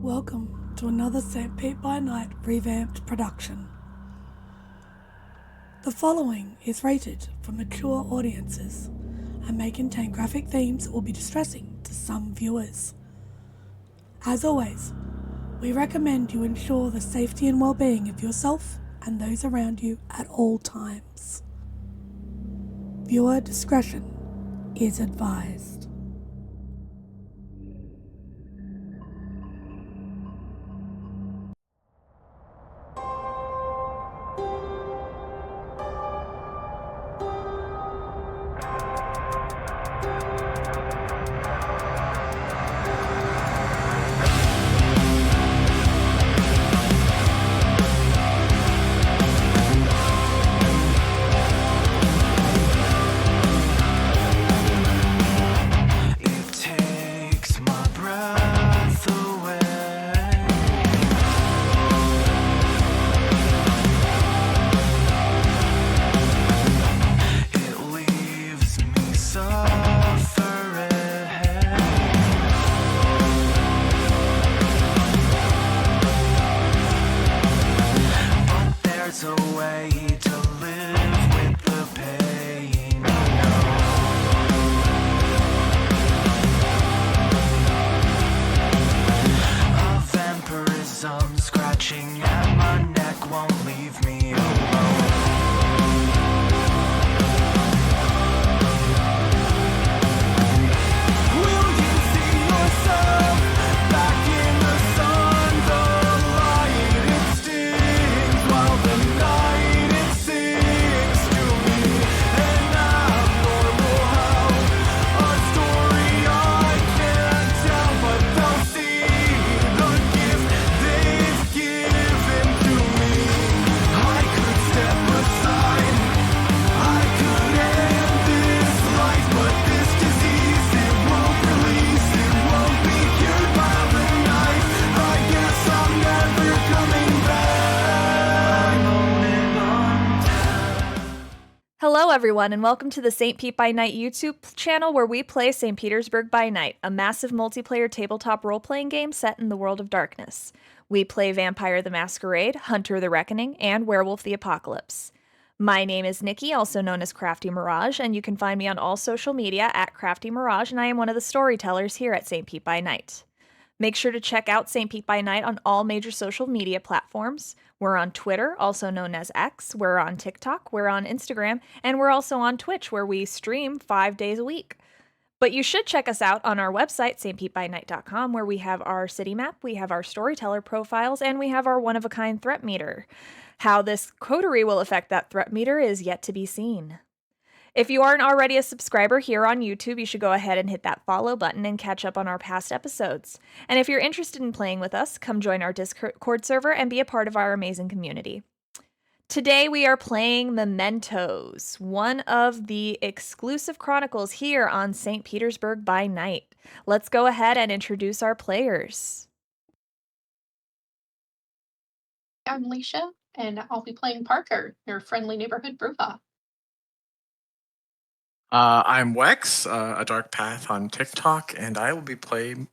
Welcome to another Petersburg By Night revamped production. The following is rated for mature audiences and may contain graphic themes that will be distressing to some viewers. As always, we recommend you ensure the safety and well-being of yourself and those around you at all times. Viewer discretion is advised. Hello everyone, and welcome to the SPbN By Night YouTube channel where we play St. Petersburg By Night, a massive multiplayer tabletop role-playing game set in the world of darkness. We play Vampire the Masquerade, Hunter the Reckoning, and Werewolf the Apocalypse. My name is Nikki, also known as Crafty Mirage, and you can find me on all social media at Crafty Mirage, and I am one of the storytellers here at SPbN By Night. Make sure to check out SPbN By Night on all major social media platforms. We're on Twitter, also known as X. We're on TikTok. We're on Instagram. And we're also on Twitch, where we stream 5 days a week. But you should check us out on our website, SPbNnight.com, where we have our city map, we have our storyteller profiles, and we have our one-of-a-kind threat meter. How this coterie will affect that threat meter is yet to be seen. If you aren't already a subscriber here on YouTube, you should go ahead and hit that follow button and catch up on our past episodes. And if you're interested in playing with us, come join our Discord server and be a part of our amazing community. Today we are playing Mementos, one of the exclusive chronicles here on St. Petersburg By Night. Let's go ahead and introduce our players. I'm Leisha, and I'll be playing Parker, your friendly neighborhood brewha. I'm Wex, a Dark Path on TikTok, and I will be playing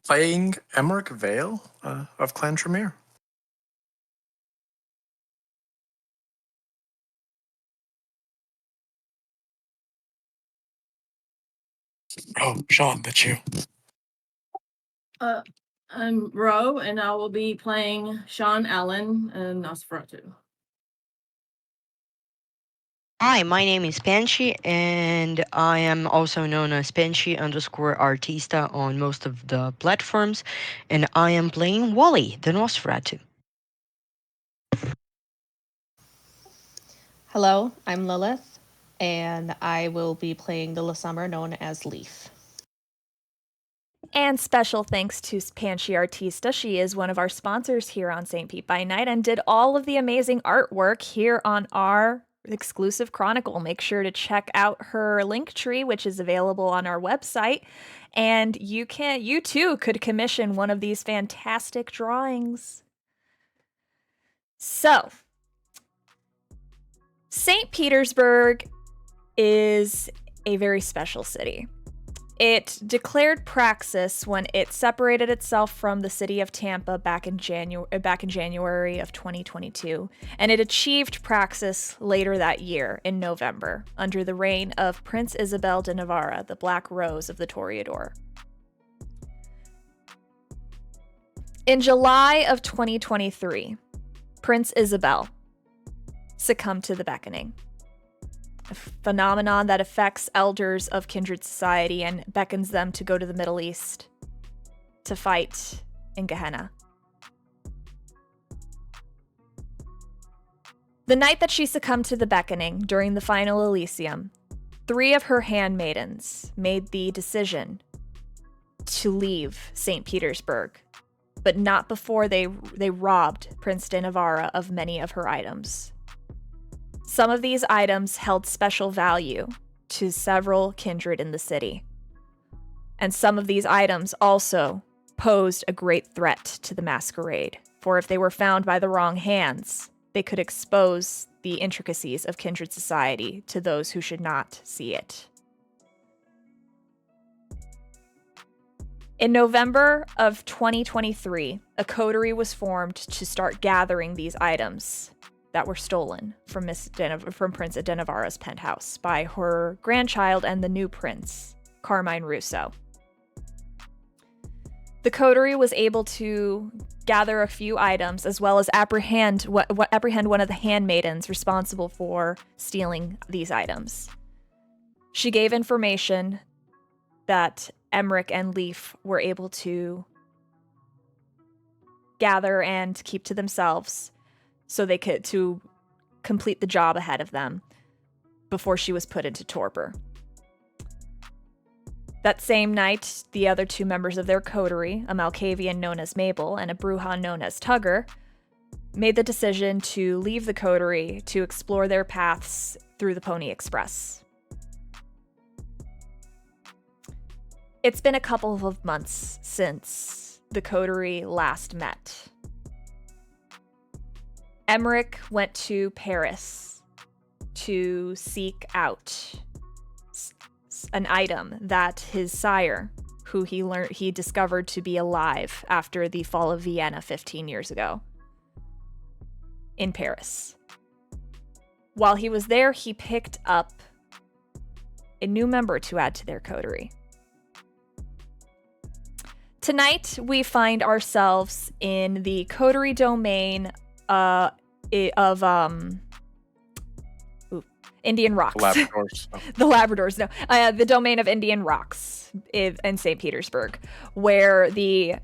Emmerich Vale of Clan Tremere. Oh, Sean, that's you. I'm Ro, and I will be playing Sean Allen and Nosferatu. Hi, my name is Panchi, and I am also known as Panchi_Artista on most of the platforms, and I am playing Wally, the Nosferatu. Hello, I'm Lilith, and I will be playing the Summer known as Leaf. And special thanks to Panchi Artista. She is one of our sponsors here on SPbN By Night and did all of the amazing artwork here on our exclusive chronicle. Make sure to check out her link tree, which is available on our website, and you too could commission one of these fantastic drawings. So, St. Petersburg is a very special city. It declared praxis when it separated itself from the city of Tampa back in January of 2022, and it achieved praxis later that year in November under the reign of Prince Isabel de Navarra, the Black Rose of the Toreador. In July of 2023, Prince Isabel succumbed to the beckoning, a phenomenon that affects elders of kindred society and beckons them to go to the Middle East to fight in Gehenna. The night that she succumbed to the beckoning during the final Elysium, 3 of her handmaidens made the decision to leave St. Petersburg, but not before they robbed Prince de Navarra of many of her items. Some of these items held special value to several kindred in the city. And some of these items also posed a great threat to the Masquerade, for if they were found by the wrong hands, they could expose the intricacies of kindred society to those who should not see it. In November of 2023, a coterie was formed to start gathering these items that were stolen from Prince de Navarra's penthouse by her grandchild and the new prince, Carmine Russo. The coterie was able to gather a few items as well as apprehend one of the handmaidens responsible for stealing these items. She gave information that Emmerich and Leaf were able to gather and keep to themselves so they could to complete the job ahead of them before she was put into torpor. That same night, the other 2 members of their coterie, a Malkavian known as Mabel and a Bruja known as Tugger, made the decision to leave the coterie to explore their paths through the Pony Express. It's been a couple of months since the coterie last met. Emmerich went to Paris to seek out an item that his sire, who he discovered to be alive after the fall of Vienna 15 years ago, in Paris. While he was there, he picked up a new member to add to their coterie. Tonight, we find ourselves in the coterie domain of Indian Rocks. Labradors. Oh. The Labradors, no. The domain of Indian Rocks in St. Petersburg, where the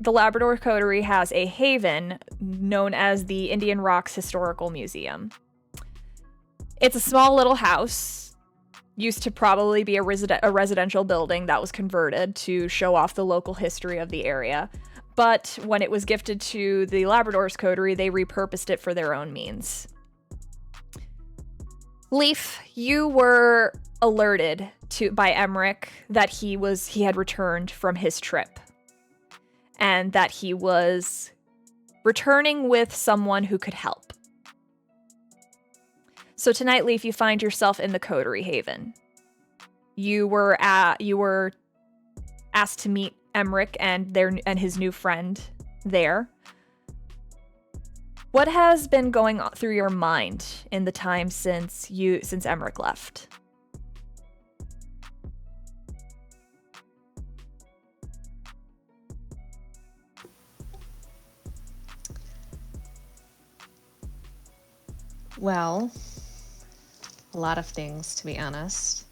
Labrador Coterie has a haven known as the Indian Rocks Historical Museum. It's a small little house, used to probably be a residential building that was converted to show off the local history of the area. But when it was gifted to the Labradors Coterie, they repurposed it for their own means. Leaf, you were alerted by Emmerich that he had returned from his trip, and that he was returning with someone who could help. So tonight, Leaf, you find yourself in the Coterie Haven. You were asked to meet Emmerich and his new friend there. What has been going on through your mind in the time since Emmerich left? Well, a lot of things, to be honest.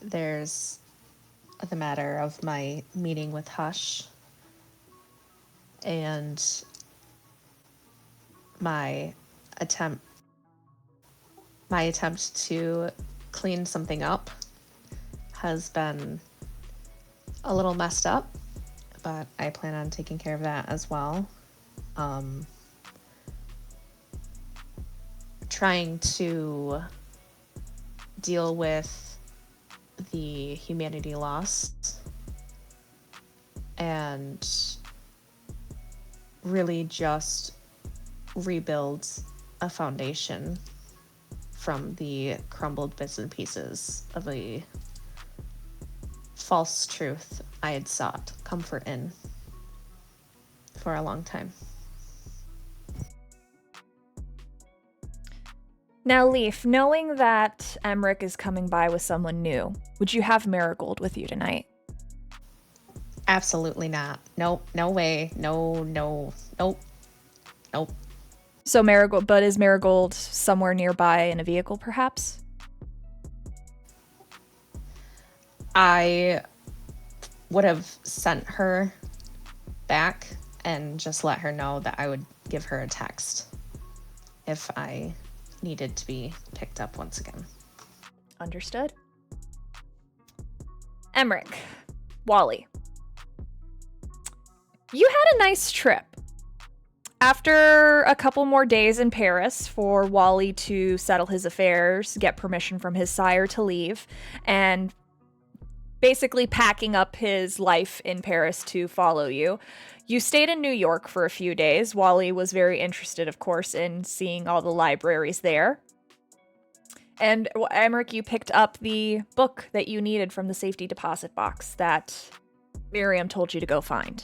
There's the matter of my meeting with Hush and my attempt to clean something up has been a little messed up, but I plan on taking care of that as well. Trying to deal with the humanity lost and really just rebuild a foundation from the crumbled bits and pieces of a false truth I had sought comfort in for a long time. Now, Leaf, knowing that Emmerich is coming by with someone new, would you have Marigold with you tonight? Absolutely not. Nope, no way. No, nope. So Marigold, but is Marigold somewhere nearby in a vehicle, perhaps? I would have sent her back and just let her know that I would give her a text if I needed to be picked up once again. Understood. Emmerich, Wally, you had a nice trip. After a couple more days in Paris for Wally to settle his affairs, get permission from his sire to leave, and basically packing up his life in Paris to follow you, you stayed in New York for a few days. Wally was very interested, of course, in seeing all the libraries there. And Emmerich, you picked up the book that you needed from the safety deposit box that Miriam told you to go find.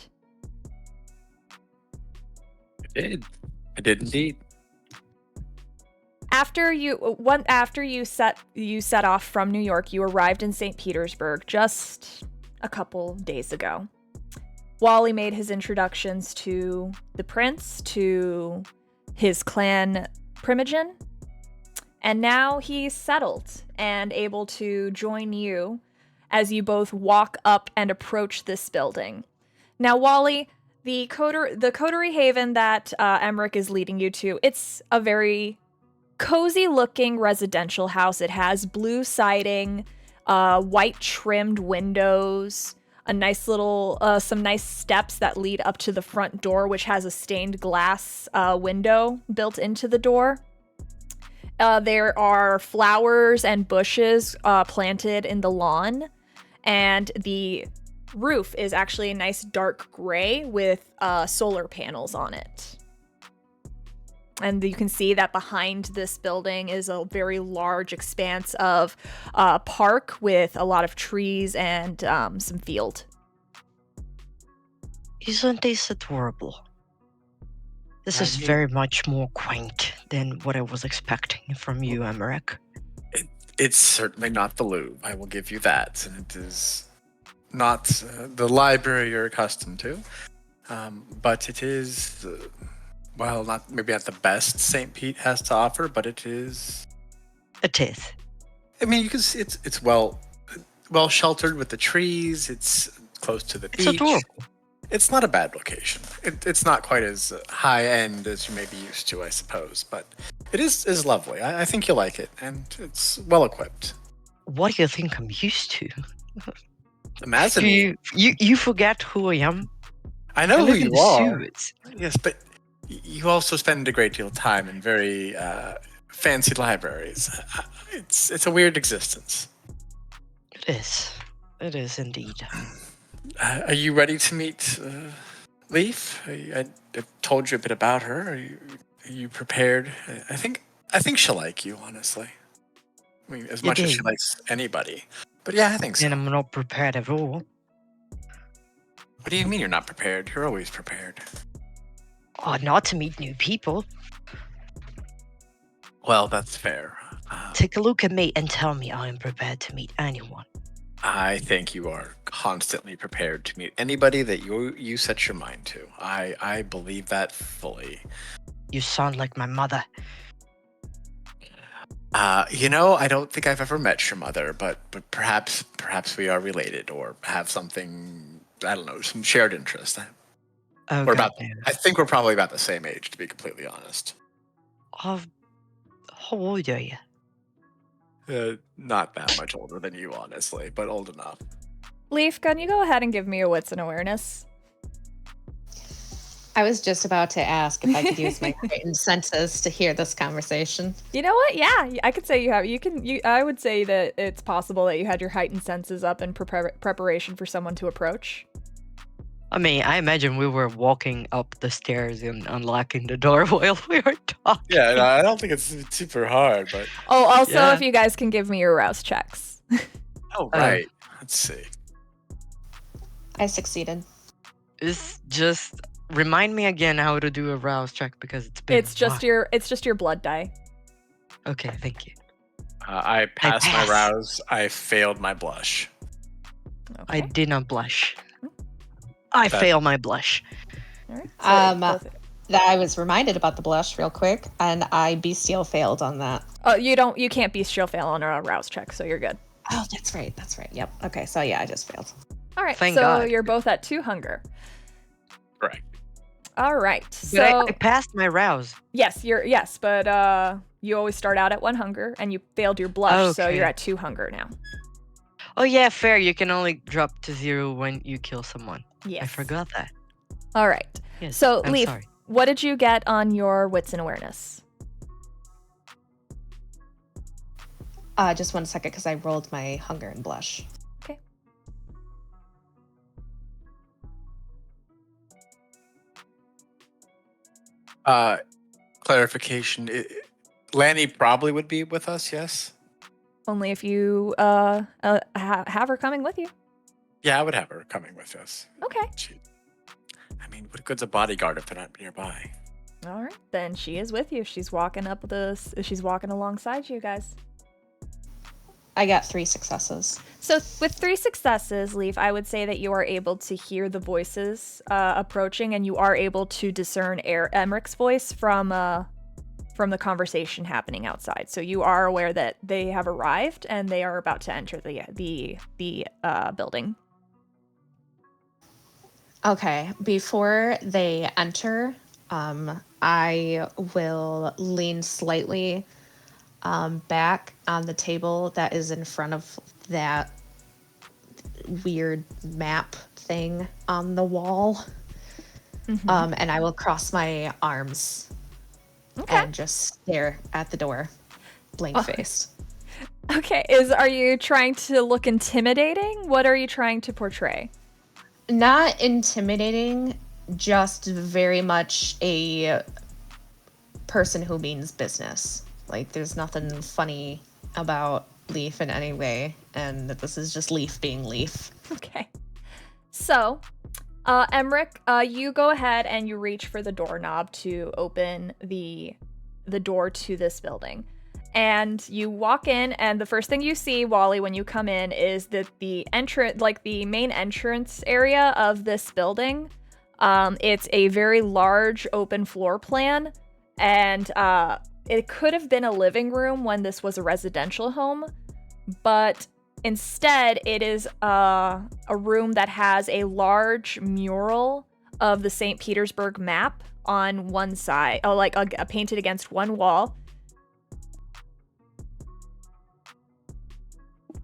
I did indeed. After you set off from New York, you arrived in St. Petersburg just a couple days ago. Wally made his introductions to the prince, to his clan Primogen, and now he's settled and able to join you as you both walk up and approach this building. Now, Wally, the Coterie Haven that Emmerich is leading you to, it's a very cozy-looking residential house. It has blue siding, white trimmed windows, a nice little, some nice steps that lead up to the front door, which has a stained glass window built into the door. There are flowers and bushes planted in the lawn, and the roof is actually a nice dark gray with solar panels on it. And you can see that behind this building is a very large expanse of park with a lot of trees and some field. Isn't this adorable? This is very much more quaint than what I was expecting from you, Emmerich. It's certainly not the Louvre, I will give you that. And it is not the library you're accustomed to. But it is, well, maybe not the best St. Pete has to offer, but it is. It is. I mean, you can see it's well sheltered with the trees. It's close to the beach. It's adorable. It's not a bad location. It's not quite as high end as you may be used to, I suppose, but it is lovely. I think you'll like it, and it's well equipped. What do you think I'm used to? Imagine you forget who I am. I know I who live in you the are. sewers. Yes, but you also spend a great deal of time in very fancy libraries. It's a weird existence. It is. It is indeed. Are you ready to meet Leaf? I told you a bit about her. Are you prepared? I think she'll like you, honestly. I mean, as much as she likes anybody. But yeah, I think so. And I'm not prepared at all. What do you mean you're not prepared? You're always prepared. Oh, not to meet new people. Well, that's fair. Take a look at me and tell me I am prepared to meet anyone. I think you are constantly prepared to meet anybody that you set your mind to. I believe that fully. You sound like my mother. I don't think I've ever met your mother, but perhaps we are related or have something, I don't know, some shared interest. I think we're probably about the same age, to be completely honest. How old are you? Not that much older than you, honestly, but old enough. Leaf, can you go ahead and give me a wits and awareness? I was just about to ask if I could use my heightened senses to hear this conversation. You know what? Yeah, I could say you have. I would say that it's possible that you had your heightened senses up in preparation for someone to approach. I mean, I imagine we were walking up the stairs and unlocking the door while we were talking. Yeah, no, I don't think it's super hard, but Oh, also, Yeah. if you guys can give me your rouse checks. right. Let's see. I succeeded. It's just remind me again how to do a rouse check because it's been. It's just your blood die. Okay, thank you. I passed my pass. rouse. I failed my blush. I Okay. did not blush. I That- failed my blush. All right. So both- That I was reminded about the blush real quick, and I bestial failed on that. Oh, you can't bestial fail on a rouse check, so you're good. Oh, that's right. That's right. Yep. Okay. So yeah, I just failed. All right. Thank so God. you're both at 2 hunger. Correct. All right. But So I passed my rouse. yes, but you always start out at 1 hunger, and you failed your blush, so you're Okay. at 2 hunger now. Oh yeah, fair. You can only drop to 0 when you kill someone. Yes. I forgot that. All right. Yes. So I'm Leaf, sorry. what did you get on your wits and awareness? Just 1 second, because I rolled my hunger and blush. Okay. Clarification. Lanny probably would be with us, yes? Only if you have her coming with you. Yeah, I would have her coming with us. Okay. I mean, what good's a bodyguard if they're not nearby? All right. Then she is with you. She's walking alongside you guys. I got 3 successes. So with 3 successes, Leaf, I would say that you are able to hear the voices approaching, and you are able to discern Emmerich's voice from the conversation happening outside. So you are aware that they have arrived and they are about to enter the building. Okay, before they enter, I will lean slightly back on the table that is in front of that weird map thing on the wall. And I will cross my arms Okay. and just stare at the door, blank-faced. Okay. Are you trying to look intimidating? What are you trying to portray? Not intimidating, just very much a person who means business. Like, there's nothing funny about Leaf in any way, and that this is just Leaf being Leaf. Okay. So, Emmerich, you go ahead and you reach for the doorknob to open the door to this building. And you walk in, and the first thing you see, Wally, when you come in, is that the main entrance area of this building, it's a very large open floor plan, and it could have been a living room when this was a residential home, but instead it is a room that has a large mural of the St. Petersburg map on one side, painted against one wall.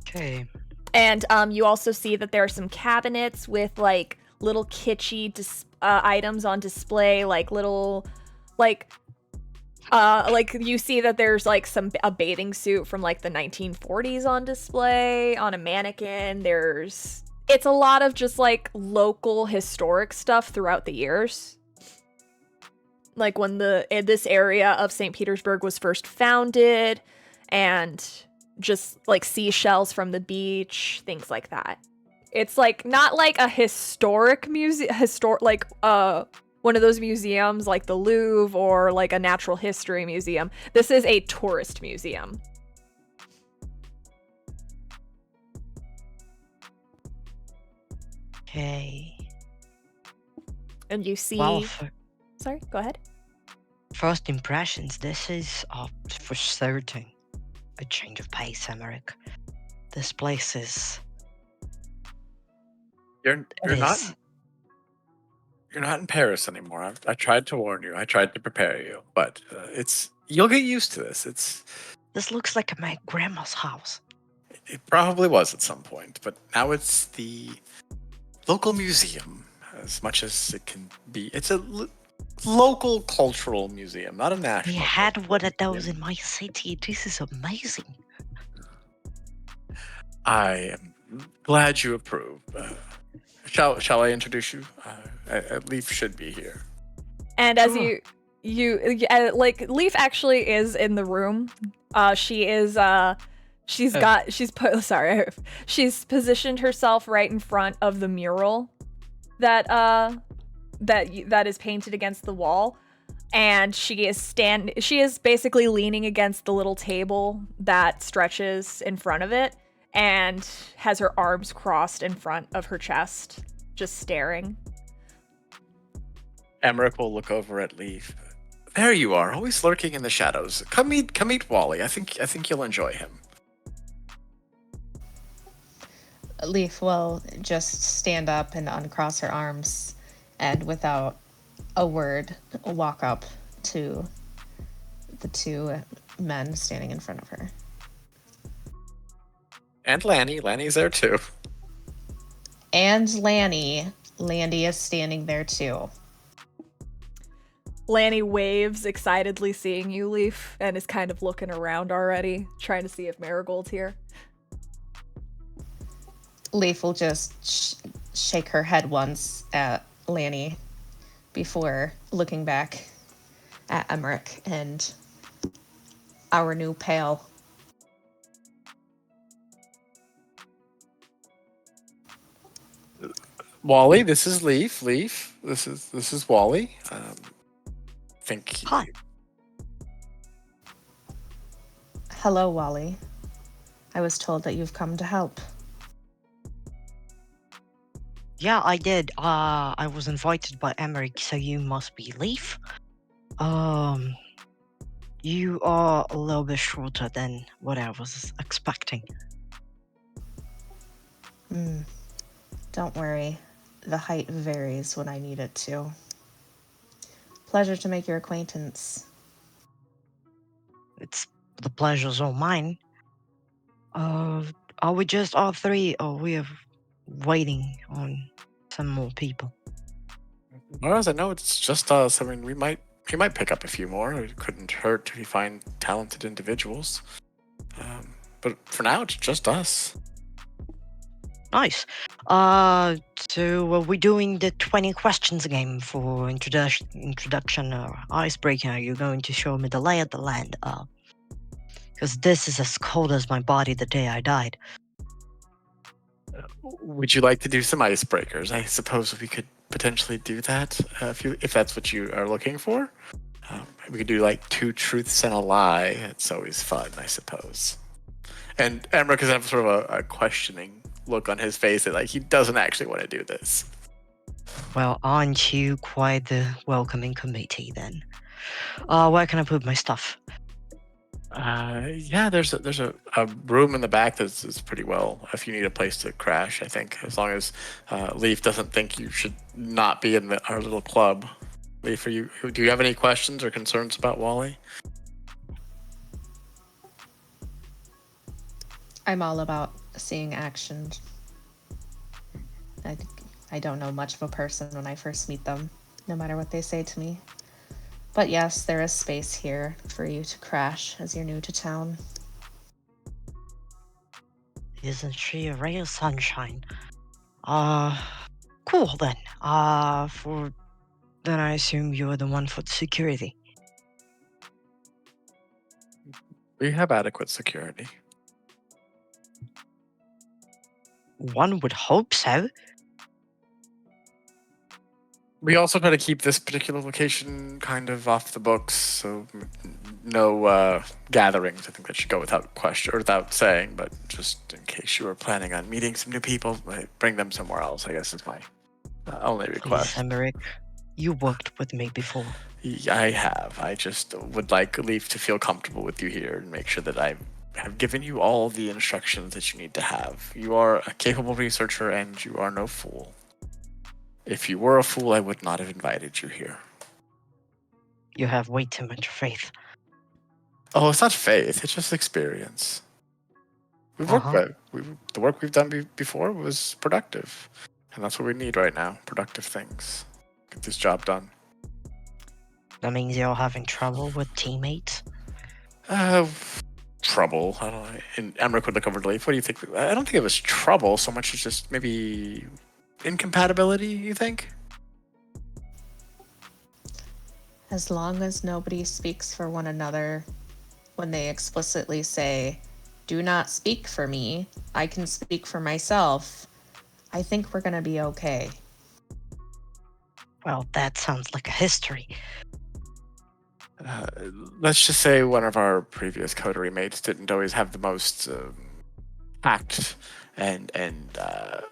Okay. And you also see that there are some cabinets with like little kitschy items on display, like little you see that there's like a bathing suit from like the 1940s on display on a mannequin. It's a lot of just like local historic stuff throughout the years. Like when this area of St. Petersburg was first founded, and just like seashells from the beach, things like that. It's like not like a historic one of those museums like the Louvre or like a natural history museum. This is a tourist museum. Okay. And you see... Well, Sorry, go ahead. first impressions, this is for certain a change of pace, Emmerich. This place is... You're not in Paris anymore. I tried to warn you. I tried to prepare you, but you'll get used to this. This looks like my grandma's house. It probably was at some point, but now it's the local museum as much as it can be. It's a local cultural museum, not a We national. had one of those museum. in my city. This is amazing. I am glad you approve. Shall I introduce you? Leaf should be here. And as like Leaf actually is in the room. She's positioned herself right in front of the mural that is painted against the wall, and she is basically leaning against the little table that stretches in front of it and has her arms crossed in front of her chest, just staring. Emmerich will look over at Leaf. There you are, always lurking in the shadows. Come meet Wally. I think you'll enjoy him. Leaf will just stand up and uncross her arms, and without a word, walk up to the two men standing in front of her. And Lanny's there too. And Lanny is standing there too. Lanny waves excitedly, seeing you, Leaf, and is kind of looking around already, trying to see if Marigold's here. Leaf will just shake her head once at Lanny before looking back at Emmerich and our new pal. Wally, this is Leaf. Leaf, this is Wally. Hi. Hello, Wally. I was told that you've come to help. Yeah, I did. I was invited by Emmerich, so you must be Leaf. You are a little bit shorter than what I was expecting. Don't worry. The height varies when I need it to. Pleasure to make your acquaintance. The pleasure's all mine. Are we just all three, or we are waiting on some more people? As far as I know, it's just us. I mean, we might pick up a few more. It couldn't hurt if we find talented individuals. But for now, it's just us. Nice. So are we doing the 20 questions game for introduction or icebreaker? Are you going to show me the lay of the land? Because this is as cold as my body the day I died. Would you like to do some icebreakers? I suppose we could potentially do that if that's what you are looking for. We could do like 2 truths and a lie. It's always fun, I suppose. And Emmerich has sort of a questioning look on his face that like he doesn't actually want to do this. Well, aren't you quite the welcoming committee then? Where can I put my stuff? Yeah, there's a room in the back that's pretty well. If you need a place to crash, I think as long as Leaf doesn't think you should not be in our little club. Leaf, do you have any questions or concerns about Wally? I'm all about seeing action. I don't know much of a person when I first meet them, no matter what they say to me. But yes, there is space here for you to crash as you're new to town. Isn't she a ray of sunshine? Cool then. Then I assume you're the one for the security. We have adequate security. One would hope so. We also try to keep this particular location kind of off the books, so no gatherings. I think that should go without question or without saying. But just in case you were planning on meeting some new people, bring them somewhere else. I guess is my only request. Please, Emmerich, you worked with me before. I have. I just would like Leaf to feel comfortable with you here and make sure that I have given you all the instructions that you need to have. You are a capable researcher and you are no fool. If you were a fool, I would not have invited you here. You have way too much faith. Oh, it's not faith. It's just experience. We've worked the work we've done before was productive. And that's what we need right now. Productive things. Get this job done. That means you're having trouble with teammates? Trouble. I don't know. And Emmerich would look over to Leaf. What do you think? I don't think it was trouble so much as just maybe incompatibility, you think? As long as nobody speaks for one another when they explicitly say, do not speak for me, I can speak for myself, I think we're going to be okay. Well, that sounds like a history. Let's just say one of our previous coterie mates didn't always have the most tact and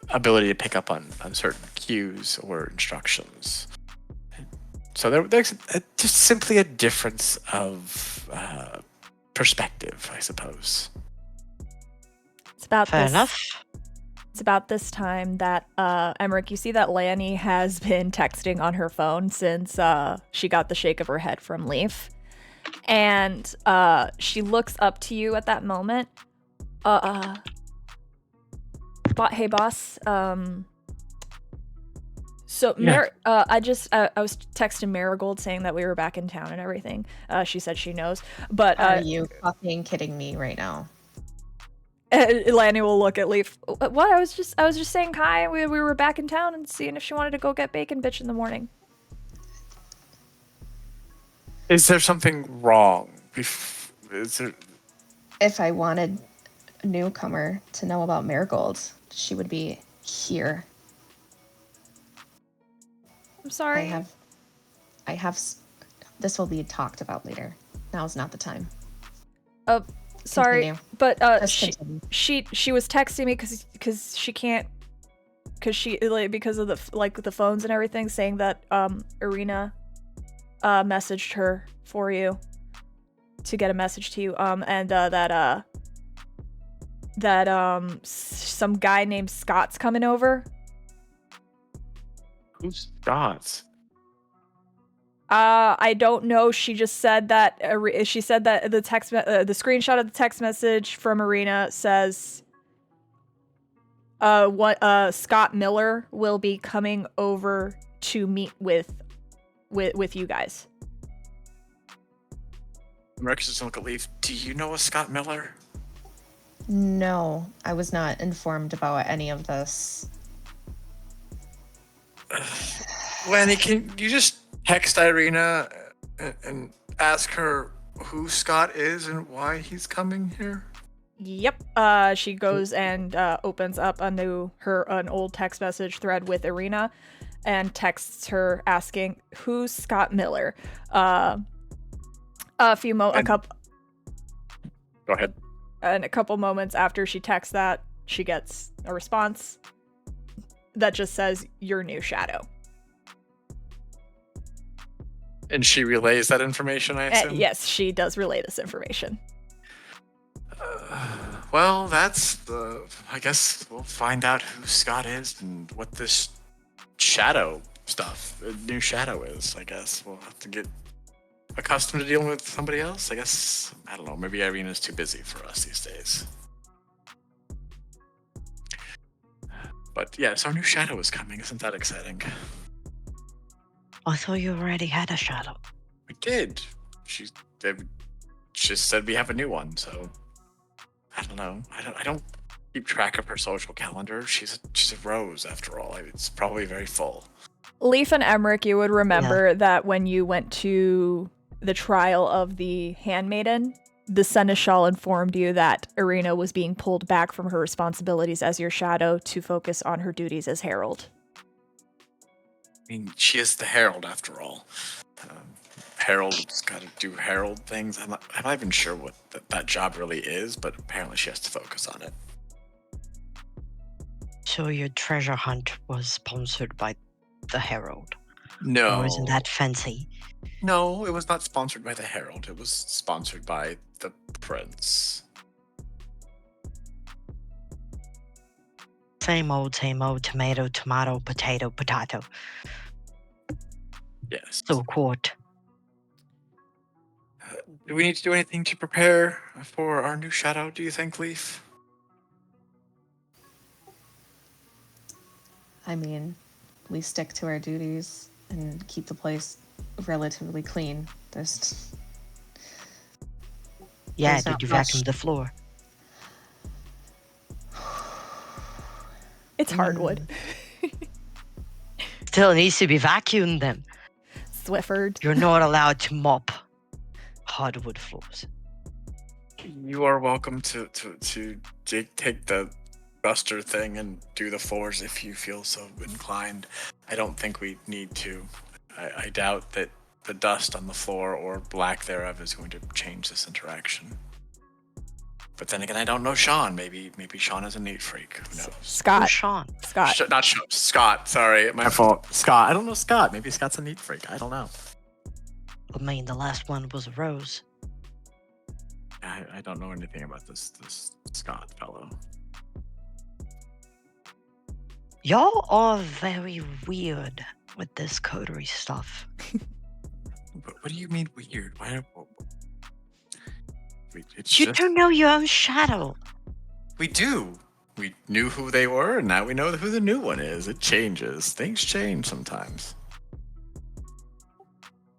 ability to pick up on certain cues or instructions. So there's just simply a difference of perspective, I suppose. It's about Fair this. enough. It's about this time that Emmerich, you see that Lanny has been texting on her phone since she got the shake of her head from Leaf, and she looks up to you at that moment. Hey boss. Yeah. I was texting Marigold saying that we were back in town and everything. She said she knows, but Are you fucking kidding me right now? Lanny will look at Leaf. What? I was just saying hi. We were back in town and seeing if she wanted to go get bacon bitch in the morning. Is there something wrong? Is there? If I wanted a newcomer to know about Marigold, she would be here. I'm sorry. I have. This will be talked about later. Now's not the time. Sorry, Continue. but Just continue. she was texting me because she can't, because of the phones and everything, saying that Irina messaged her for you to get a message to you, and that some guy named Scott's coming over. Who's Scott's? I don't know. She just said that. She said that the screenshot of the text message from Irina says, Scott Miller will be coming over to meet with you guys. Rex doesn't look at Leaf. Do you know a Scott Miller? No, I was not informed about any of this. Lanny, can you just text Irina and ask her who Scott is and why he's coming here? Yep. She goes and opens up an old text message thread with Irina, and texts her asking, "Who's Scott Miller?" Go ahead. And a couple moments after she texts that, she gets a response that just says, "Your new shadow." And she relays that information, I assume? Yes, she does relay this information. Well, that's I guess we'll find out who Scott is and what this shadow stuff, new shadow is, I guess. We'll have to get accustomed to dealing with somebody else. I guess, I don't know, maybe Irina's too busy for us these days. But yes, our new shadow is coming. Isn't that exciting? I thought you already had a shadow. We did. They just said we have a new one, so I don't know. I don't keep track of her social calendar. She's a rose after all. It's probably very full. Leaf and Emmerich, you would remember that when you went to the trial of the handmaiden, the Seneschal informed you that Irina was being pulled back from her responsibilities as your shadow to focus on her duties as Herald. I mean, she is the Herald after all. Herald's got to do Herald things. I'm not even sure what that job really is, but apparently she has to focus on it. So your treasure hunt was sponsored by the Herald? No. Or isn't that fancy? No, it was not sponsored by the Herald. It was sponsored by the Prince. Same old, tomato, potato. Yes. So quote. Do we need to do anything to prepare for our new shadow, do you think, Leaf? I mean, we stick to our duties and keep the place relatively clean. Yeah, There's did not you much. vacuum the floor? It's hardwood. still needs to be vacuumed then. Swifford. You're not allowed to mop hardwood floors. You are welcome to take the duster thing and do the floors if you feel so inclined. I don't think we need to. I doubt that the dust on the floor or lack thereof is going to change this interaction. But then again, I don't know Sean. Maybe Sean is a neat freak. Who knows? Scott. Who's Sean? Scott. Not Sean. Scott. Sorry, my fault. Scott. I don't know Scott. Maybe Scott's a neat freak. I don't know. I mean, the last one was Rose. I don't know anything about this Scott fellow. Y'all are very weird with this coterie stuff. What do you mean weird? Why? It's You just, don't know your own shadow. we do. We knew who they were, and now we know who the new one is. It changes. Things change sometimes.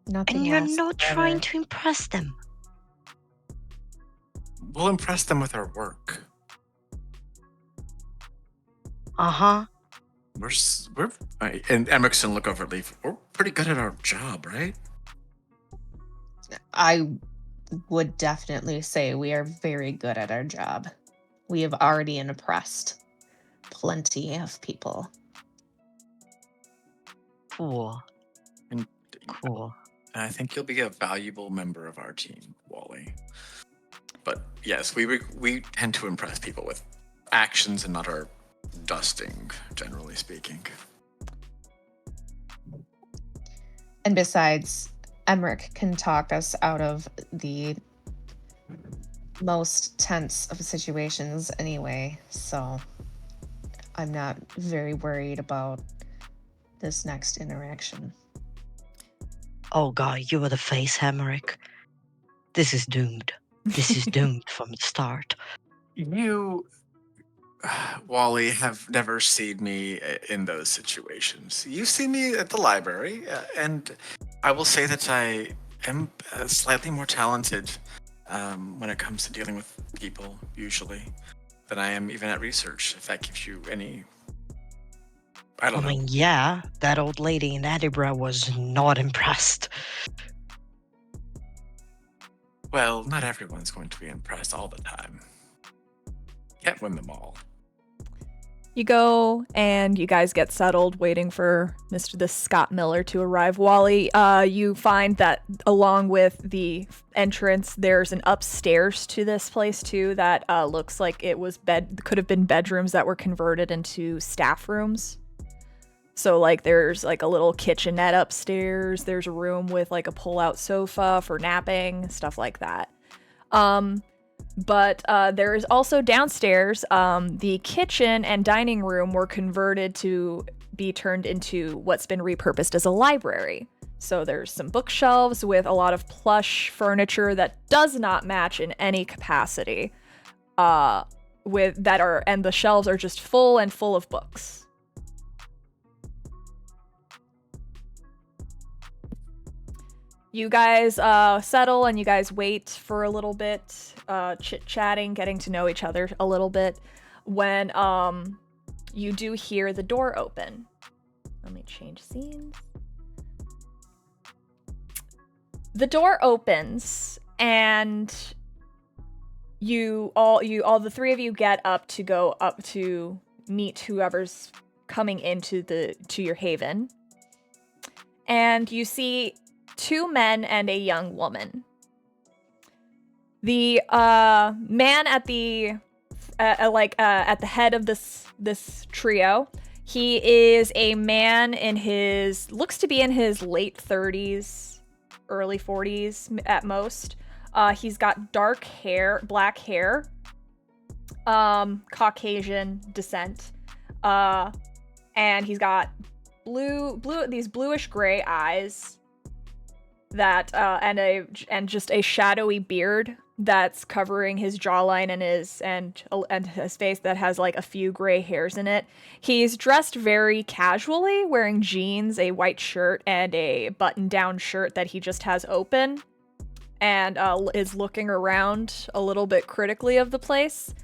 Nothing And you're lasts not forever. trying to impress them. We'll impress them with our work. Uh-huh. And Emerson look over at Leaf. We're pretty good at our job, right? I would definitely say we are very good at our job. We have already impressed plenty of people. Cool. And Cool. I think you'll be a valuable member of our team, Wally. But yes, we tend to impress people with actions and not our dusting, generally speaking. And besides, Emmerich can talk us out of the most tense of situations anyway, so I'm not very worried about this next interaction. Oh god, you were the face, Hemerick. This is doomed. This is doomed from the start. You, Wally, have never seen me in those situations. You see me at the library, and I will say that I am slightly more talented when it comes to dealing with people, usually, than I am even at research, if that gives you any... I don't know. mean, yeah, that old lady in Edinburgh was not impressed. Well, not everyone's going to be impressed all the time. Can't win them all. You go and you guys get settled, waiting for this Scott Miller to arrive. Wally, you find that along with the entrance, there's an upstairs to this place too that looks like it was could have been bedrooms that were converted into staff rooms. So like there's like a little kitchenette upstairs. There's a room with like a pull-out sofa for napping, stuff like that. But there is also downstairs, the kitchen and dining room were converted to be turned into what's been repurposed as a library. So there's some bookshelves with a lot of plush furniture that does not match in any capacity. And the shelves are just full of books. You guys settle and you guys wait for a little bit, chit-chatting, getting to know each other a little bit, when you do hear the door open. Let me change scenes. The door opens and all the three of you get up to go up to meet whoever's coming into your haven. And you see 2 men and a young woman. The man at the head of this trio, he is a man looks to be in his late 30s, early 40s at most. He's got dark hair, black hair, Caucasian descent, and he's got these bluish gray eyes. That and just a shadowy beard that's covering his jawline and his face that has like a few gray hairs in it. He's dressed very casually, wearing jeans, a white shirt, and a button-down shirt that he just has open, and is looking around a little bit critically of the place.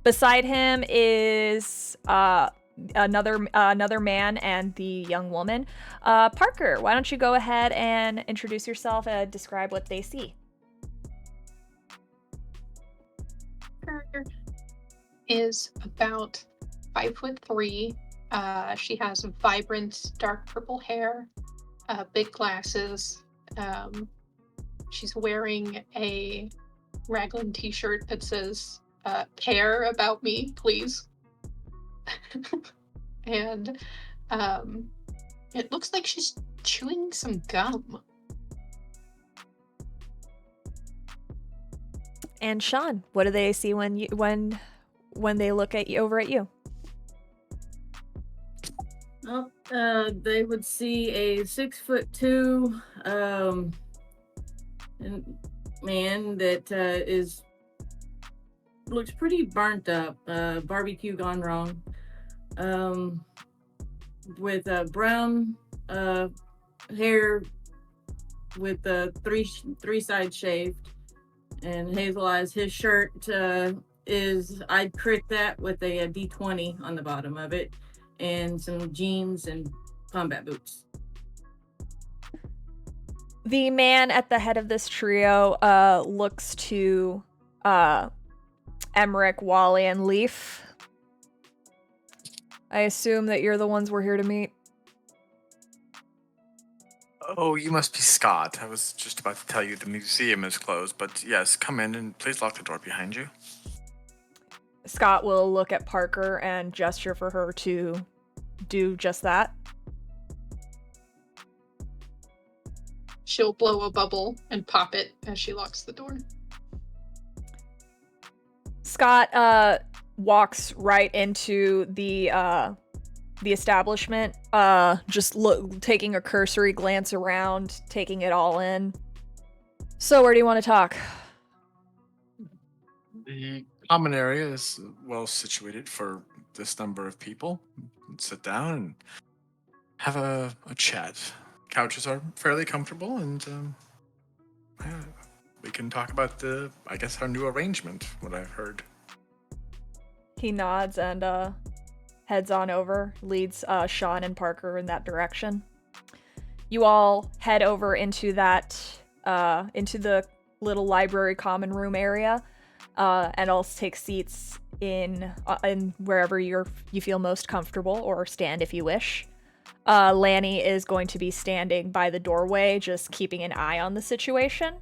Beside him is another man and the young woman. Parker, why don't you go ahead and introduce yourself and describe what they see? Her is about 5'3". She has vibrant dark purple hair, big glasses. She's wearing a raglan t-shirt that says, care about me, please. And it looks like she's chewing some gum. And Sean, what do they see when they look at you over at you? Well, they would see a 6'2" man that looks pretty burnt up, barbecue gone wrong, with brown hair with three sides shaved and hazel eyes. His shirt is, I'd crit that with a D20 on the bottom of it, and some jeans and combat boots. The man at the head of this trio looks to Emmerich, Wally, and Leaf. I assume that you're the ones we're here to meet. Oh, you must be Scott. I was just about to tell you the museum is closed, but yes, come in and please lock the door behind you. Scott will look at Parker and gesture for her to do just that. She'll blow a bubble and pop it as she locks the door. Scott walks right into the establishment, just taking a cursory glance around, taking it all in. So where do you want to talk? The common area is well situated for this number of people. Sit down and have a chat. Couches are fairly comfortable, and we can talk about our new arrangement, what I've heard. He nods and heads on over, leads Sean and Parker in that direction. You all head over into into the little library common room area, and all take seats in wherever you feel most comfortable, or stand if you wish. Lanny is going to be standing by the doorway, just keeping an eye on the situation.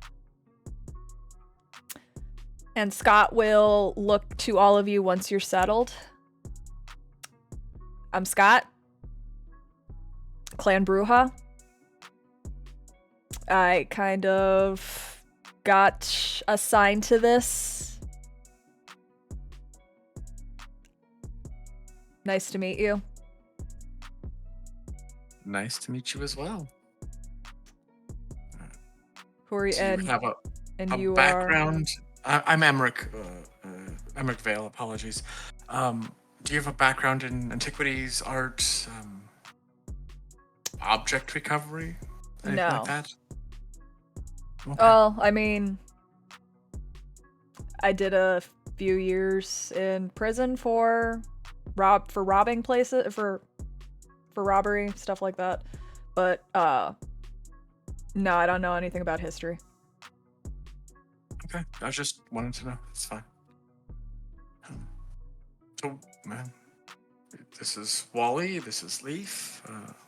And Scott will look to all of you once you're settled. I'm Scott. Clan Bruja. I kind of got assigned to this. Nice to meet you. Nice to meet you as well. Who are you? Do you have a you background? I'm Emmerich. Emmerich Vale. Apologies. Do you have a background in antiquities, art, object recovery? Anything like that? Okay. Well, I mean, I did a few years in prison for robbing places, for robbery, stuff like that. But no, I don't know anything about history. Okay, I just wanted to know. It's fine. So, man, this is Wally. This is Leaf.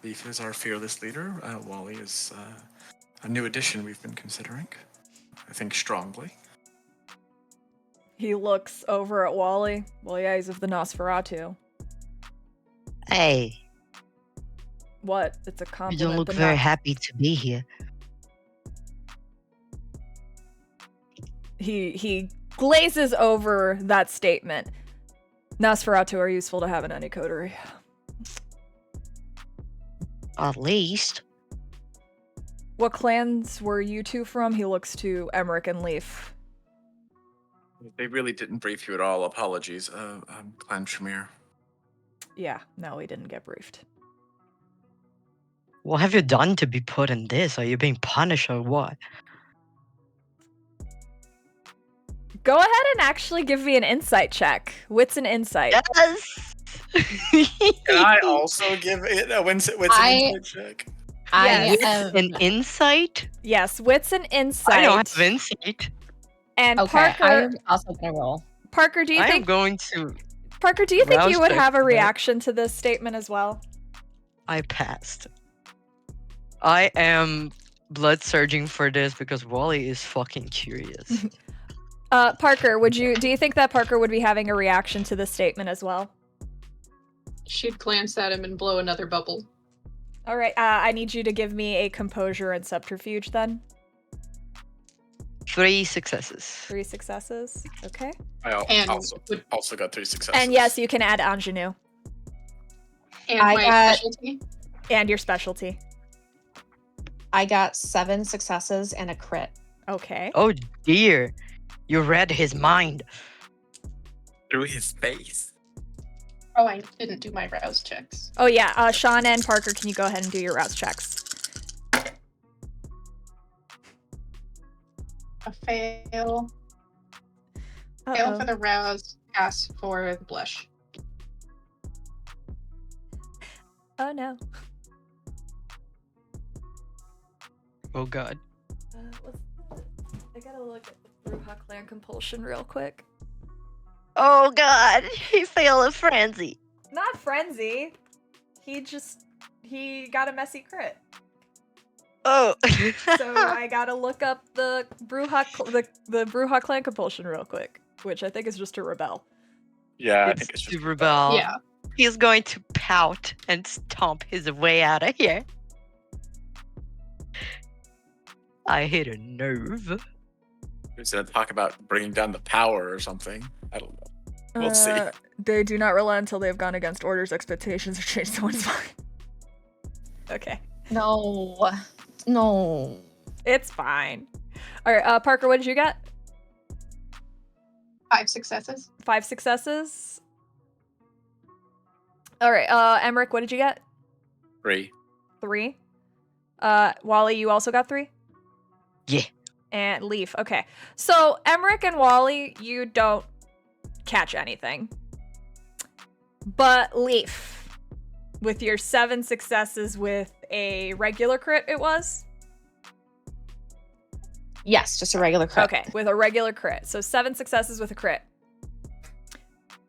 Leaf is our fearless leader. Wally is a new addition we've been considering. I think strongly. He looks over at Wally. Well, yeah, he's of the Nosferatu. Hey, What? It's a you compliment. don't look but very not- happy to be here. He glazes over that statement. Nosferatu are useful to have in any coterie. At least. What clans were you two from? He looks to Emmerich and Leaf. They really didn't brief you at all. Apologies. I'm Clan Tremere. Yeah, no, we didn't get briefed. What have you done to be put in this? Are you being punished or what? Go ahead and actually give me an insight check. Wits and insight. Yes! Can I also give it a wits and insight check? I Yes. am An insight? Yes, wits and insight. I don't have insight. And okay. Parker, I'm also gonna roll. Parker, do you I am think going to. Parker, do you think you rouse would check have a for that. reaction to this statement as well? I passed. I am blood surging for this because Wally is fucking curious. Parker, do you think that Parker would be having a reaction to this statement as well? She'd glance at him and blow another bubble. All right, I need you to give me a composure and subterfuge then. 3 successes. 3 successes. Okay. And also got 3 successes. And yes, you can add ingenue And I my got- specialty. and your specialty. I got 7 successes and a crit. Okay. Oh dear. You read his mind. Through his face. Oh, I didn't do my rouse checks. Oh yeah, Sean and Parker, can you go ahead and do your rouse checks? A fail. Fail Uh-oh. for the rouse. Pass for the blush. Oh no. Oh god. I gotta look at the Bruja Clan compulsion real quick. Oh god. He failed a frenzy. Not frenzy. He got a messy crit. Oh. So I gotta look up the Bruja Clan compulsion real quick, which I think is just to rebel. Yeah, I It's think it's to just rebel. Yeah. He's going to pout and stomp his way out of here. I hit a nerve. Instead of talk about bringing down the power or something. I don't know. We'll see. They do not relent until they have gone against orders, expectations, or changed someone's mind. Okay. No. No. It's fine. Alright, Parker, what did you get? 5 successes. 5 successes? Alright, Emmerich, what did you get? 3. 3. Wally, you also got 3? Yeah. And Leaf, okay. So, Emmerich and Wally, you don't catch anything. But Leaf, with your 7 successes with a regular crit, it was? Yes, just a regular crit. Okay, with a regular crit. So 7 successes with a crit.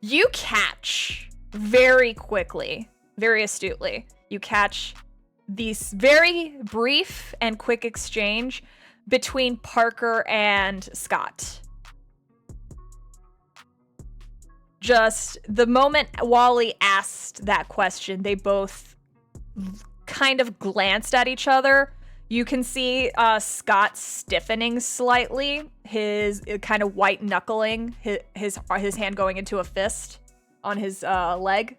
You catch very quickly, very astutely. You catch this very brief and quick exchange between Parker and Scott. Just the moment Wally asked that question, they both kind of glanced at each other. You can see Scott stiffening slightly, his kind of white knuckling, his hand going into a fist on his leg.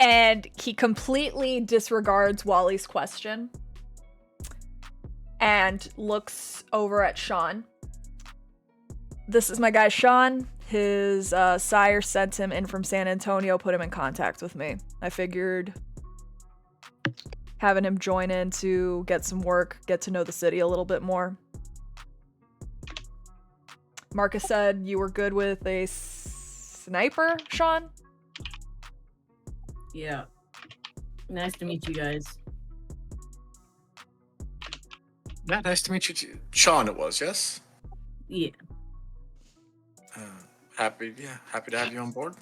And he completely disregards Wally's question and looks over at Sean. This is my guy Sean. His sire sent him in from San Antonio, put him in contact with me. I figured having him join in to get some work, get to know the city a little bit more. Marcus said you were good with a sniper, Sean? Yeah. Nice to meet you guys. Yeah, nice to meet you too. Sean, it was, yes? Yeah. Happy to have you on board.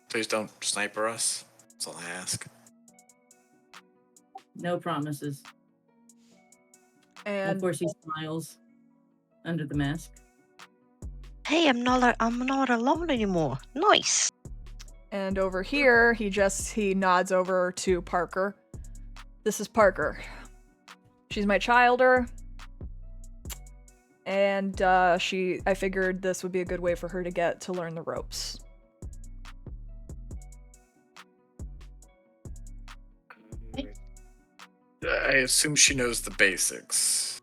Please don't sniper us. That's all I ask. No promises. And And of course he smiles under the mask. Hey, I'm not alone anymore. Nice. And over here, he nods over to Parker. This is Parker. She's my childer. And I figured this would be a good way for her to get to learn the ropes. I assume she knows the basics.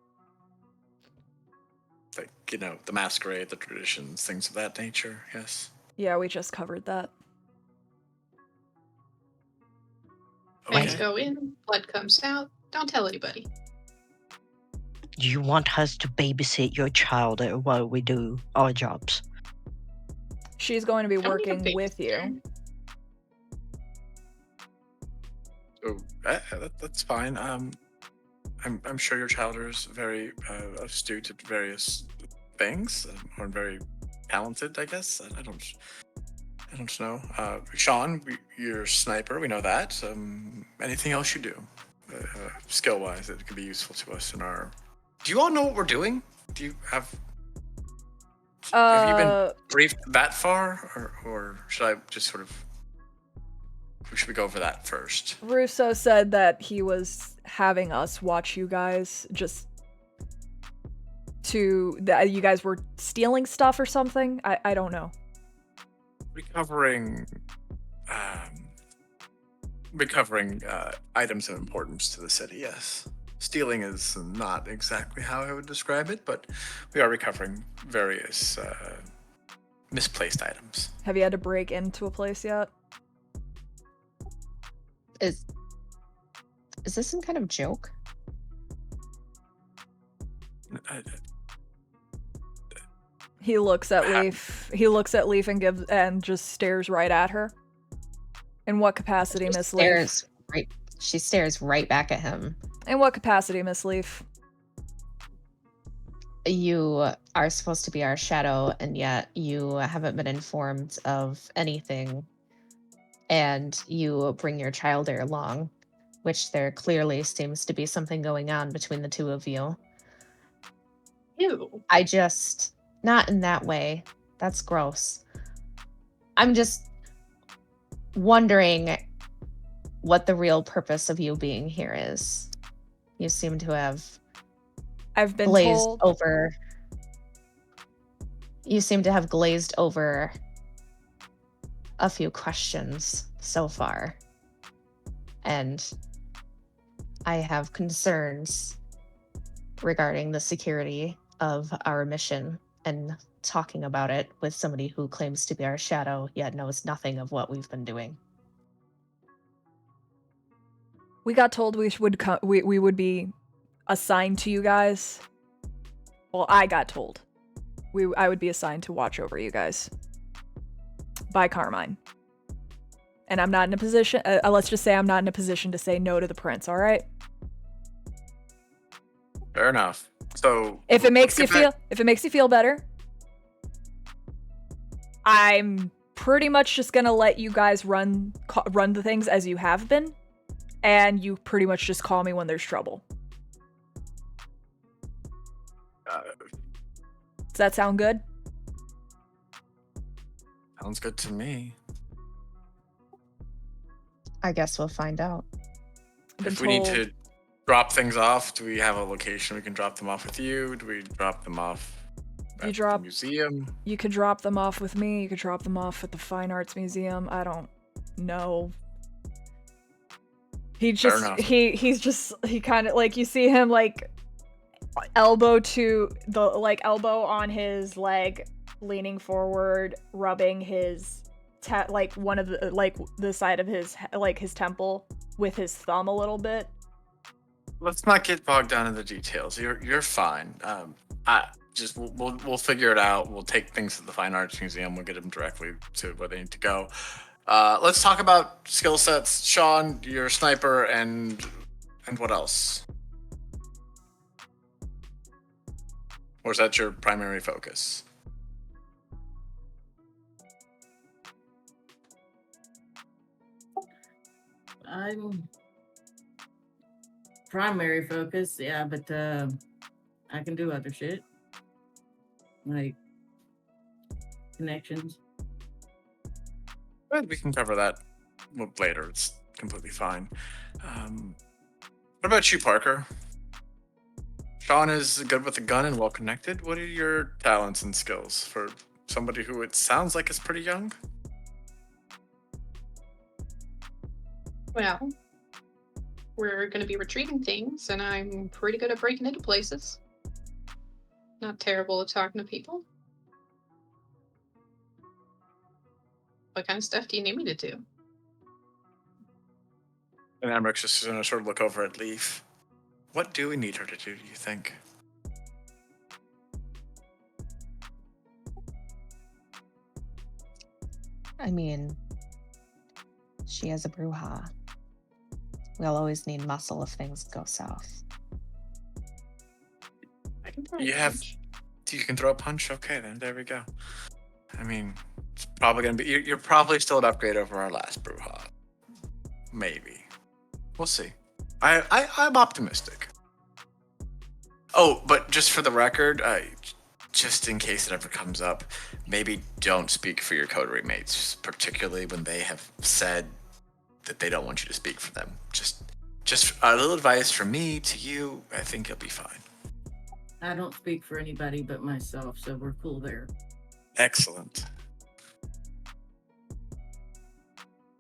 Like, the masquerade, the traditions, things of that nature, yes? Yeah, we just covered that. Things go in, blood comes out. Don't tell anybody. do you want us to babysit your child while we do our jobs? She's going to be Don't need a working with you. babysitter. So that's fine. I'm sure your child is very astute at various things, or very talented. I guess I don't know. Sean, you're a sniper. We know that. Anything else you do, skill-wise, that could be useful to us in our. Do you all know what we're doing? Do you have? Have you been briefed that far, or should I just sort of? Should we go over that first? Russo said that he was having us watch you guys that you guys were stealing stuff or something. I don't know. Recovering items of importance to the city, yes. Stealing is not exactly how I would describe it, but we are recovering various misplaced items. Have you had to break into a place yet? Is this some kind of joke? He looks at Leaf. He looks at Leaf and just stares right at her. In what capacity, Miss Leaf? She stares right back at him. In what capacity, Miss Leaf? You are supposed to be our shadow, and yet you haven't been informed of anything. And you bring your child there along, which there clearly seems to be something going on between the two of you. Ew. Not in that way. That's gross. I'm just wondering what the real purpose of you being here is. You seem to have I've been glazed told over. You seem to have glazed over a few questions so far. And I have concerns regarding the security of our mission, and talking about it with somebody who claims to be our shadow yet knows nothing of what we've been doing. we got told we would be assigned to you guys. Well, I got told I would be assigned to watch over you guys by Carmine. And I'm not in a position, let's just say I'm not in a position to say no to the prince, all right? Fair enough. So if it makes you feel better, I'm pretty much just gonna let you guys run the things as you have been, and you pretty much just call me when there's trouble. Does that sound good? Sounds good to me. I guess we'll find out. If we need to drop things off, do we have a location we can drop them off with you? Do we drop them off at the museum? You could drop them off with me. You could drop them off at the Fine Arts Museum. I don't know. He kind of like, you see him like elbow on his leg, leaning forward, rubbing his one of the side of his his temple with his thumb a little bit. Let's not get bogged down in the details. You're fine. We'll figure it out. We'll take things to the Fine Arts Museum. We'll get them directly to where they need to go. Let's talk about skill sets. Sean, you're a sniper, and what else? Or is that your primary focus? I'm primary focus, yeah, but I can do other shit. Like connections. Well, we can cover that later. It's completely fine. What about you, Parker? Sean is good with a gun and well connected. What are your talents and skills for somebody who it sounds like is pretty young? Well, we're going to be retrieving things, and I'm pretty good at breaking into places. Not terrible at talking to people. What kind of stuff do you need me to do? And Emmerich just going to sort of look over at Leaf. What do we need her to do you think? I mean, she is a bruja. We'll always need muscle if things go south. I can throw You a have. punch. You can throw a punch. Okay, then there we go. I mean, it's probably gonna be. You're probably still an upgrade over our last Bruja. Maybe. We'll see. I'm optimistic. Oh, but just for the record, just in case it ever comes up, maybe don't speak for your coterie mates, particularly when they have said that they don't want you to speak for them. Just a little advice from me to you. I think you'll be fine. I don't speak for anybody but myself, so we're cool there. Excellent.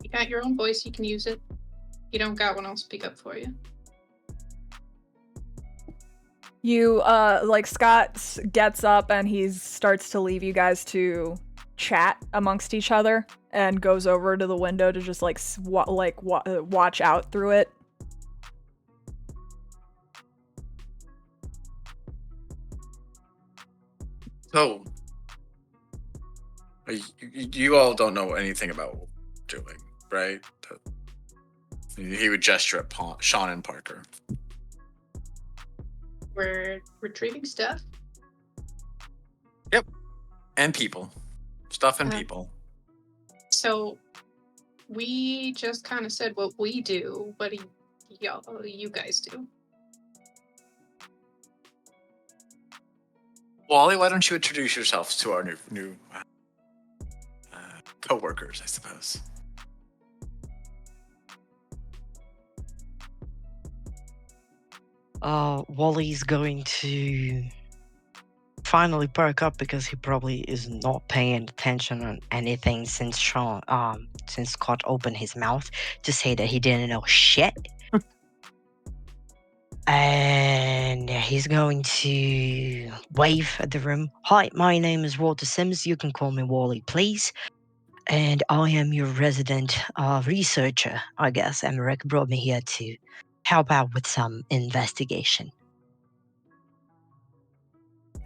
You got your own voice, you can use it. You don't got one, I'll speak up for you. You, like, Scott gets up and he starts to leave you guys to chat amongst each other and goes over to the window to just, like, watch out through it. So, you all don't know anything about what we're doing, right? He would gesture at Sean and Parker. We're retrieving stuff. Yep. And people. Stuff and Uh-huh. people. So we just kind of said what we do. What do you guys do? Wally, why don't you introduce yourselves to our new co-workers, I suppose. Wally's going to finally perk up because he probably is not paying attention on anything since Scott opened his mouth to say that he didn't know shit. And he's going to wave at the room. Hi, my name is Walter Sims. You can call me Wally, please. And I am your resident researcher, I guess. Emmerich brought me here to help out with some investigation.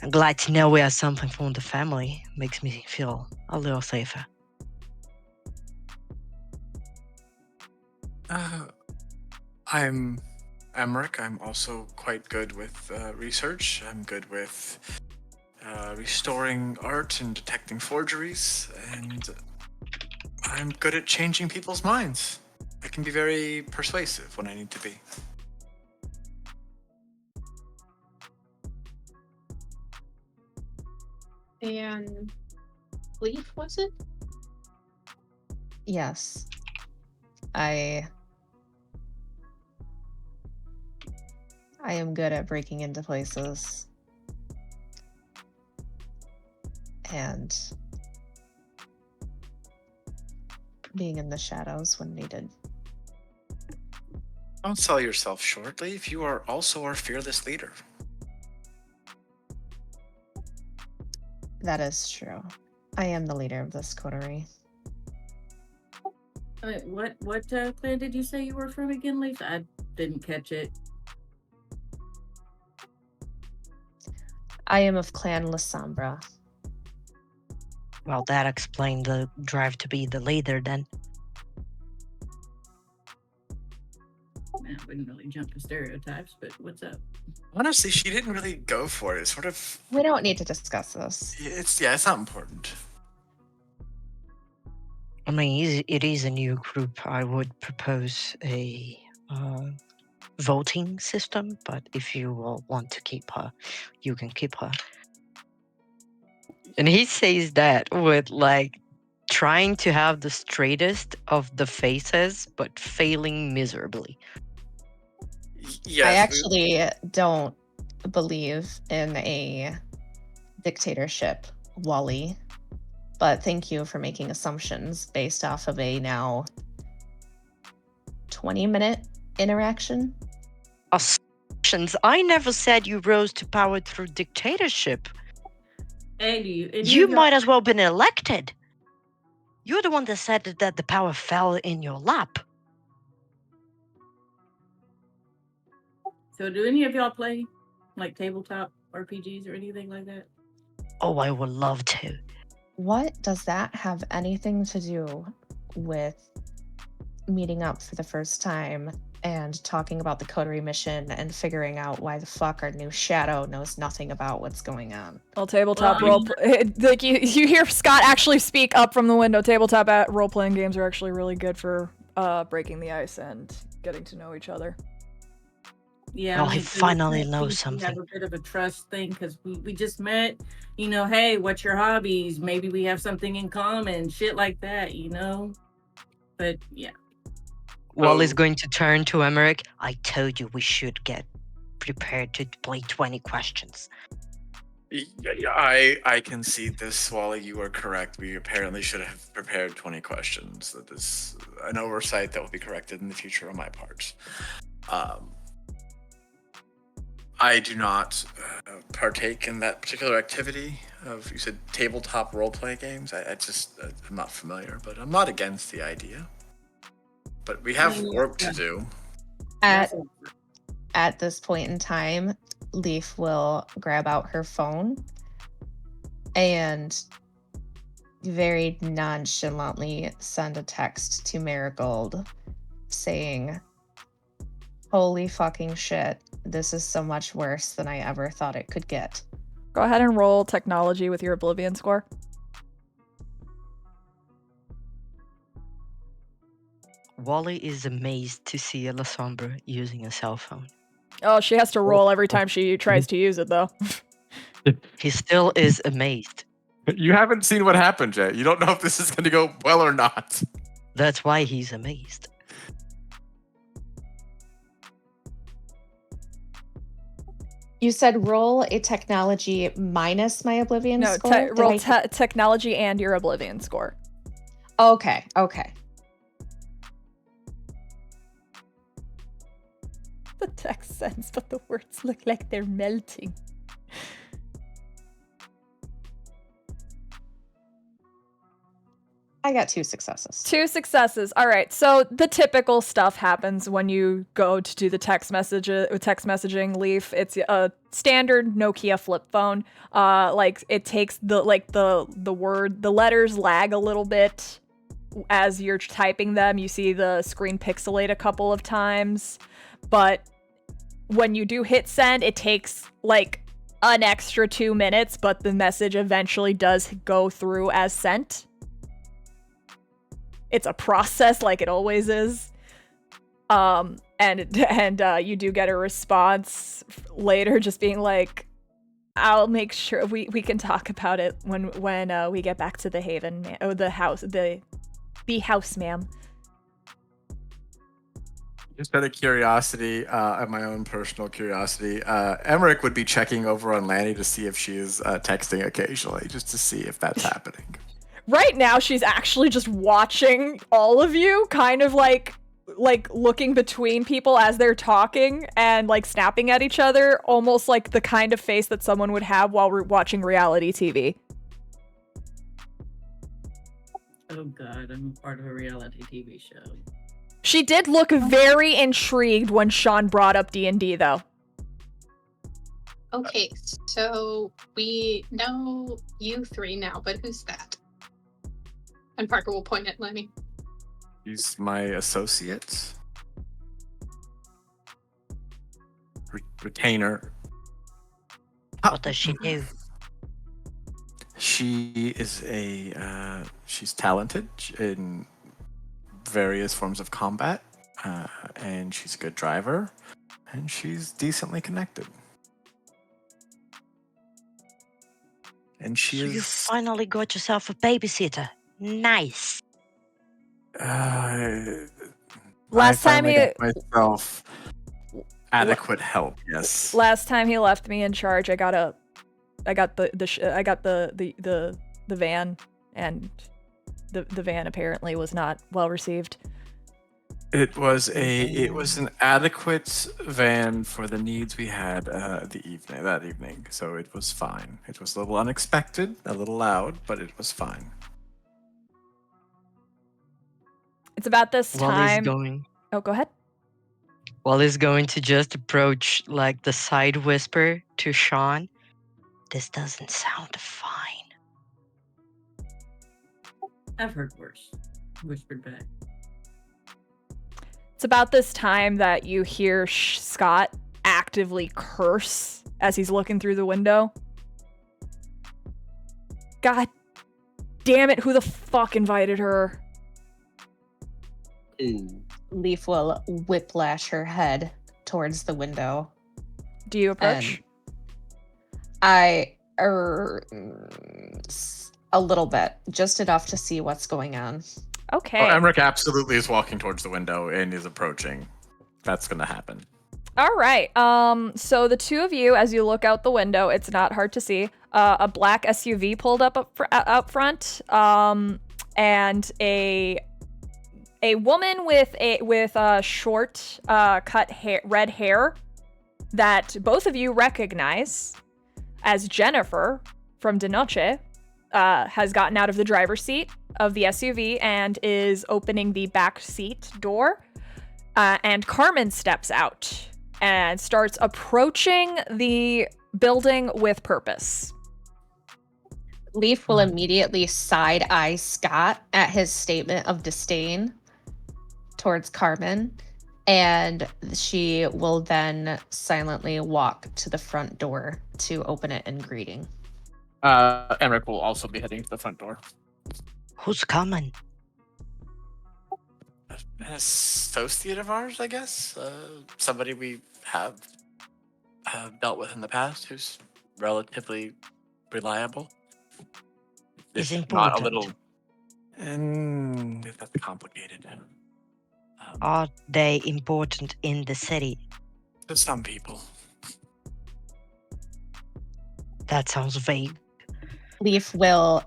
I'm glad to know we have something from the family. Makes me feel a little safer. I'm Emmerich. I'm also quite good with research. I'm good with restoring art and detecting forgeries, and I'm good at changing people's minds. I can be very persuasive when I need to be. And Leaf, was it? Yes. I am good at breaking into places. And being in the shadows when needed. Don't sell yourself short, Leaf. You are also our fearless leader. That is true. I am the leader of this coterie. What clan did you say you were from again, Leaf? I didn't catch it. I am of Clan Lasombra. Well, that explained the drive to be the leader then. Man, I wouldn't really jump to stereotypes, but what's up? Honestly, she didn't really go for it. It's sort of. We don't need to discuss this. It's not important. I mean, it is a new group. I would propose a voting system, but if you all want to keep her, you can keep her. And he says that with like trying to have the straightest of the faces, but failing miserably. Yes. I actually don't believe in a dictatorship, Wally. But thank you for making assumptions based off of a now 20-minute interaction. Assumptions? I never said you rose to power through dictatorship. And You might as well have been elected. You're the one that said that the power fell in your lap. So do any of y'all play like tabletop RPGs or anything like that? Oh, I would love to. What does that have anything to do with meeting up for the first time and talking about the Coterie mission and figuring out why the fuck our new shadow knows nothing about what's going on? Well, tabletop Well, I role, mean- like you hear Scott actually speak up from the window. Tabletop role playing games are actually really good for breaking the ice and getting to know each other. Yeah, Oh, he so finally it knows seems we have something. a bit of a trust thing because we just met. Hey, what's your hobbies? Maybe we have something in common, shit like that. But yeah, Wally's Oh. going to turn to Emmerich. I told you we should get prepared to play 20 questions. I concede this, Wally. You are correct. We apparently should have prepared 20 questions. That is an oversight that will be corrected in the future on my part. I do not partake in that particular activity of, you said, tabletop role-play games. I'm not familiar, but I'm not against the idea. But we have work to do. At this point in time, Leaf will grab out her phone and very nonchalantly send a text to Marigold saying, "Holy fucking shit, this is so much worse than I ever thought it could get." Go ahead and roll technology with your Oblivion score. Wally is amazed to see Alessandra using a cell phone. Oh, she has to roll every time she tries to use it, though. He still is amazed. You haven't seen what happened, Jay. You don't know if this is going to go well or not. That's why he's amazed. You said roll a technology minus my Oblivion No, score? Did roll I- technology and your Oblivion score. Okay. The text sends, but the words look like they're melting. I got 2 successes. 2 successes. All right. So the typical stuff happens when you go to do the text messaging Leaf. It's a standard Nokia flip phone. Like it takes the letters lag a little bit as you're typing them. You see the screen pixelate a couple of times, but when you do hit send, it takes like an extra 2 minutes, but the message eventually does go through as sent. It's a process like it always is. And you do get a response later just being like, I'll make sure we can talk about it when we get back to the Haven, the house, the house, ma'am. Just out of curiosity, and my own personal curiosity, Emmerich would be checking over on Lanny to see if she is texting occasionally, just to see if that's happening. Right now, she's actually just watching all of you, kind of like looking between people as they're talking and like snapping at each other, almost like the kind of face that someone would have while watching reality TV. oh god, I'm part of a reality TV show. She did look very intrigued when Sean brought up D&D, though. Okay, so we know you 3 now, but who's that? And Parker will point at Lenny. He's my associate. Retainer. What does she do? She is she's talented in various forms of combat, and she's a good driver, and she's decently connected. And she So is... you finally got yourself a babysitter. Nice. Last time he got myself adequate help. Yes. Last time he left me in charge, I got the van, and the van apparently was not well received. It was an adequate van for the needs we had that evening. So it was fine. It was a little unexpected, a little loud, but it was fine. It's about this time. Oh, go ahead. Wally's going to just approach like the side whisper to Sean. This doesn't sound fine. I've heard worse. Whispered back. It's about this time that you hear Scott actively curse as he's looking through the window. God damn it, who the fuck invited her? Leaf will whiplash her head towards the window. Do you approach? A little bit, just enough to see what's going on. Okay. Oh, Emmerich absolutely is walking towards the window and is approaching. That's going to happen. All right. So the two of you, as you look out the window, it's not hard to see. A black SUV pulled up out front, and a woman with short cut hair, red hair, that both of you recognize as Jennifer from De Noche, has gotten out of the driver's seat of the SUV and is opening the back seat door. And Carmen steps out and starts approaching the building with purpose. Leaf will immediately side-eye Scott at his statement of disdain towards Carmen, and she will then silently walk to the front door to open it in greeting. Emmerich will also be heading to the front door. Who's coming? An associate of ours, I guess. Somebody we have dealt with in the past who's relatively reliable. Is If important. not a little. That's complicated. Are they important in the city? To some people. That sounds vague. Leaf will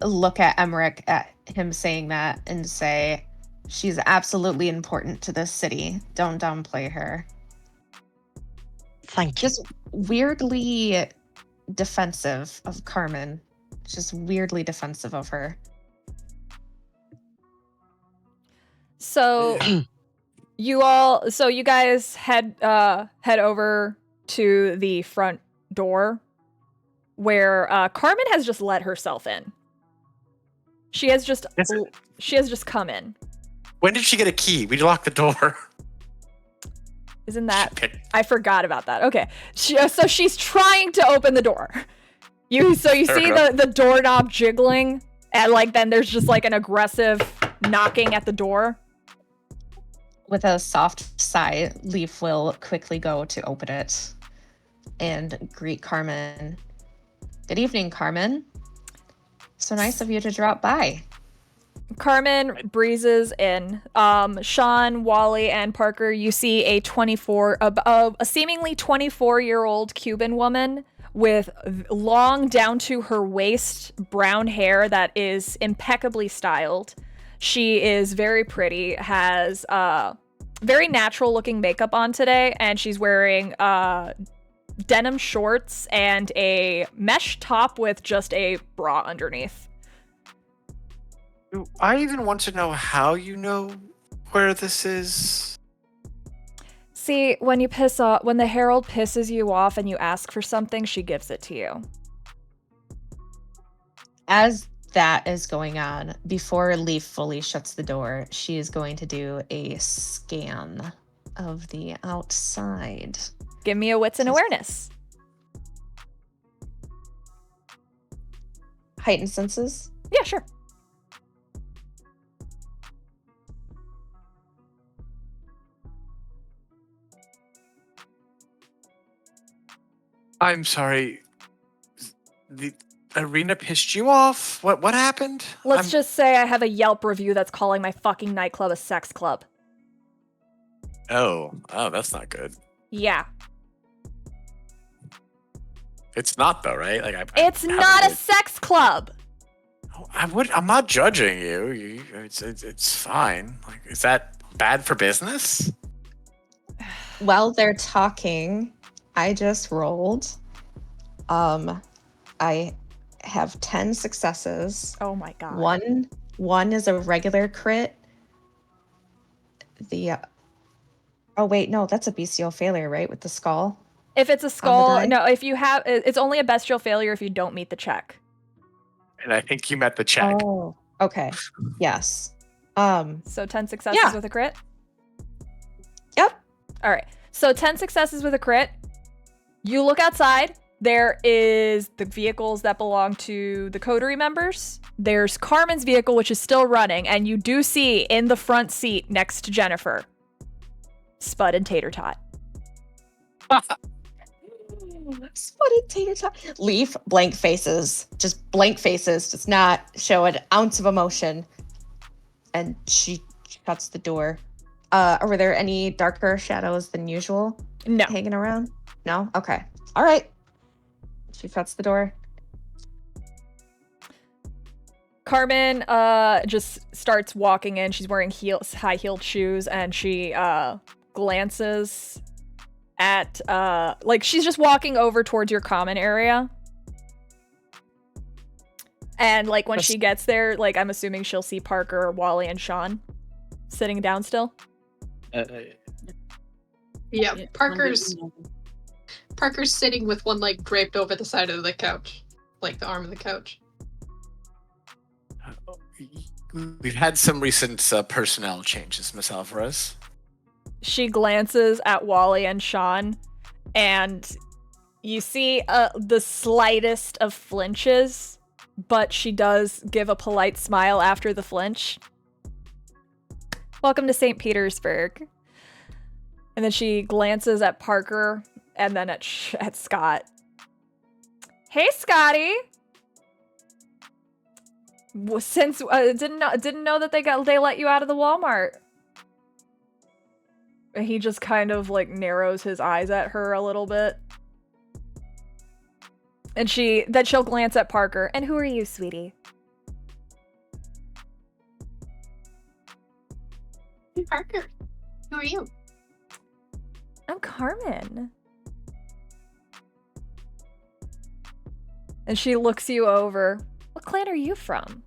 look at Emmerich at him saying that and say, she's absolutely important to this city. Don't downplay her. Thank you. Just weirdly defensive of Carmen. Just weirdly defensive of her. So you guys head over to the front door where Carmen has just let herself in. She has just come in. When did she get a key? We locked the door. Isn't that? I forgot about that. Okay. So she's trying to open the door. You see the doorknob jiggling, and then there's just an aggressive knocking at the door. With a soft sigh, Leaf will quickly go to open it and greet Carmen. Good evening, Carmen. So nice of you to drop by. Carmen breezes in. Sean, Wally, and Parker, you see a seemingly 24-year-old Cuban woman with long down to her waist brown hair that is impeccably styled. She is very pretty, has very natural looking makeup on today, and she's wearing denim shorts and a mesh top with just a bra underneath. Do I even want to know how you know where this is? See, when the Herald pisses you off and you ask for something, she gives it to you. As that is going on, before Leaf fully shuts the door, she is going to do a scan of the outside. Give me a wits and awareness. Heightened senses? Yeah, sure. I'm sorry. The arena pissed you off? What happened? Let's just say I have a Yelp review that's calling my fucking nightclub a sex club. Oh, that's not good. Yeah. It's not though, right? It's not a sex club. I'm not judging you. It's fine. Is that bad for business? While they're talking, I just rolled. I have 10 successes. Oh my god. One is a regular crit. Oh wait, no, that's a bestial failure, right? With the skull. If it's a skull, no. If you it's only a bestial failure if you don't meet the check. And I think you met the check. Oh, Okay. Yes. So 10 successes Yeah. with a crit? Yep. All right. So 10 successes with a crit. You look outside. There is the vehicles that belong to the coterie members. There's Carmen's vehicle, which is still running. And you do see in the front seat next to Jennifer, Spud and Tater Tot. Spotted tater tot. Leaf, blank faces. Just blank faces. Does not show an ounce of emotion. And she shuts the door. Were there any darker shadows than usual No. hanging around? No? Okay. All right. She shuts the door. Carmen just starts walking in. She's wearing high-heeled shoes, and she glances at like she's just walking over towards your common area. And like when she gets there, like I'm assuming she'll see Parker, Wally, and Sean sitting down still. Yeah, Parker's sitting with one leg draped over the side of the couch, like the arm of the couch. We've had some recent personnel changes, Miss Alvarez. She glances at Wally and Sean, and you see the slightest of flinches, but she does give a polite smile after the flinch. Welcome to St. Petersburg. And then she glances at Parker and then at Scott. Hey, Scotty. Since didn't know that they let you out of the Walmart. And he just kind of like narrows his eyes at her a little bit. And then she'll glance at Parker. And who are you, sweetie? Hey, Parker, who are you? I'm Carmen. And she looks you over. What clan are you from?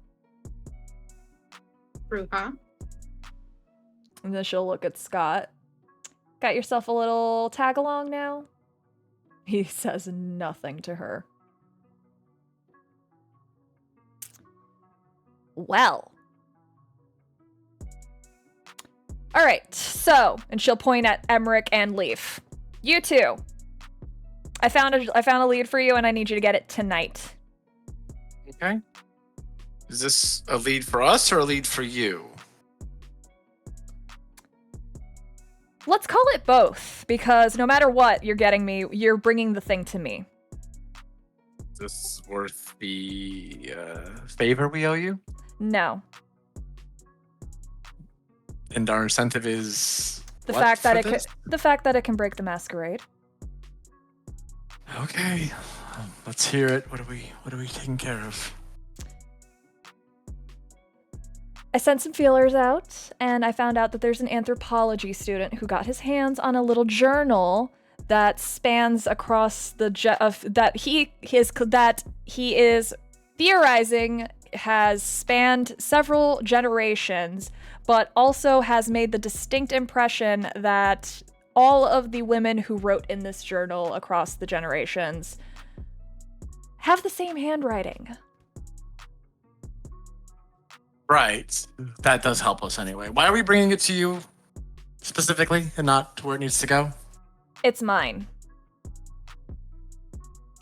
Ruha. And then she'll look at Scott. Got yourself a little tag along now? He says nothing to her. Well. All right, so, and she'll point at Emmerich and Leaf. You two. I found a lead for you, and I need you to get it tonight. Okay. Is this a lead for us or a lead for you? Let's call it both, because no matter what you're getting me, you're bringing the thing to me. Is this worth the favor we owe you? No. And our incentive is The what fact that for this? the fact that it can break the masquerade. Okay, let's hear it. What are we taking care of? I sent some feelers out, and I found out that there's an anthropology student who got his hands on a little journal that spans across the that he is theorizing has spanned several generations, but also has made the distinct impression that all of the women who wrote in this journal across the generations have the same handwriting. Right. That does help us anyway. Why are we bringing it to you specifically and not to where it needs to go? It's mine.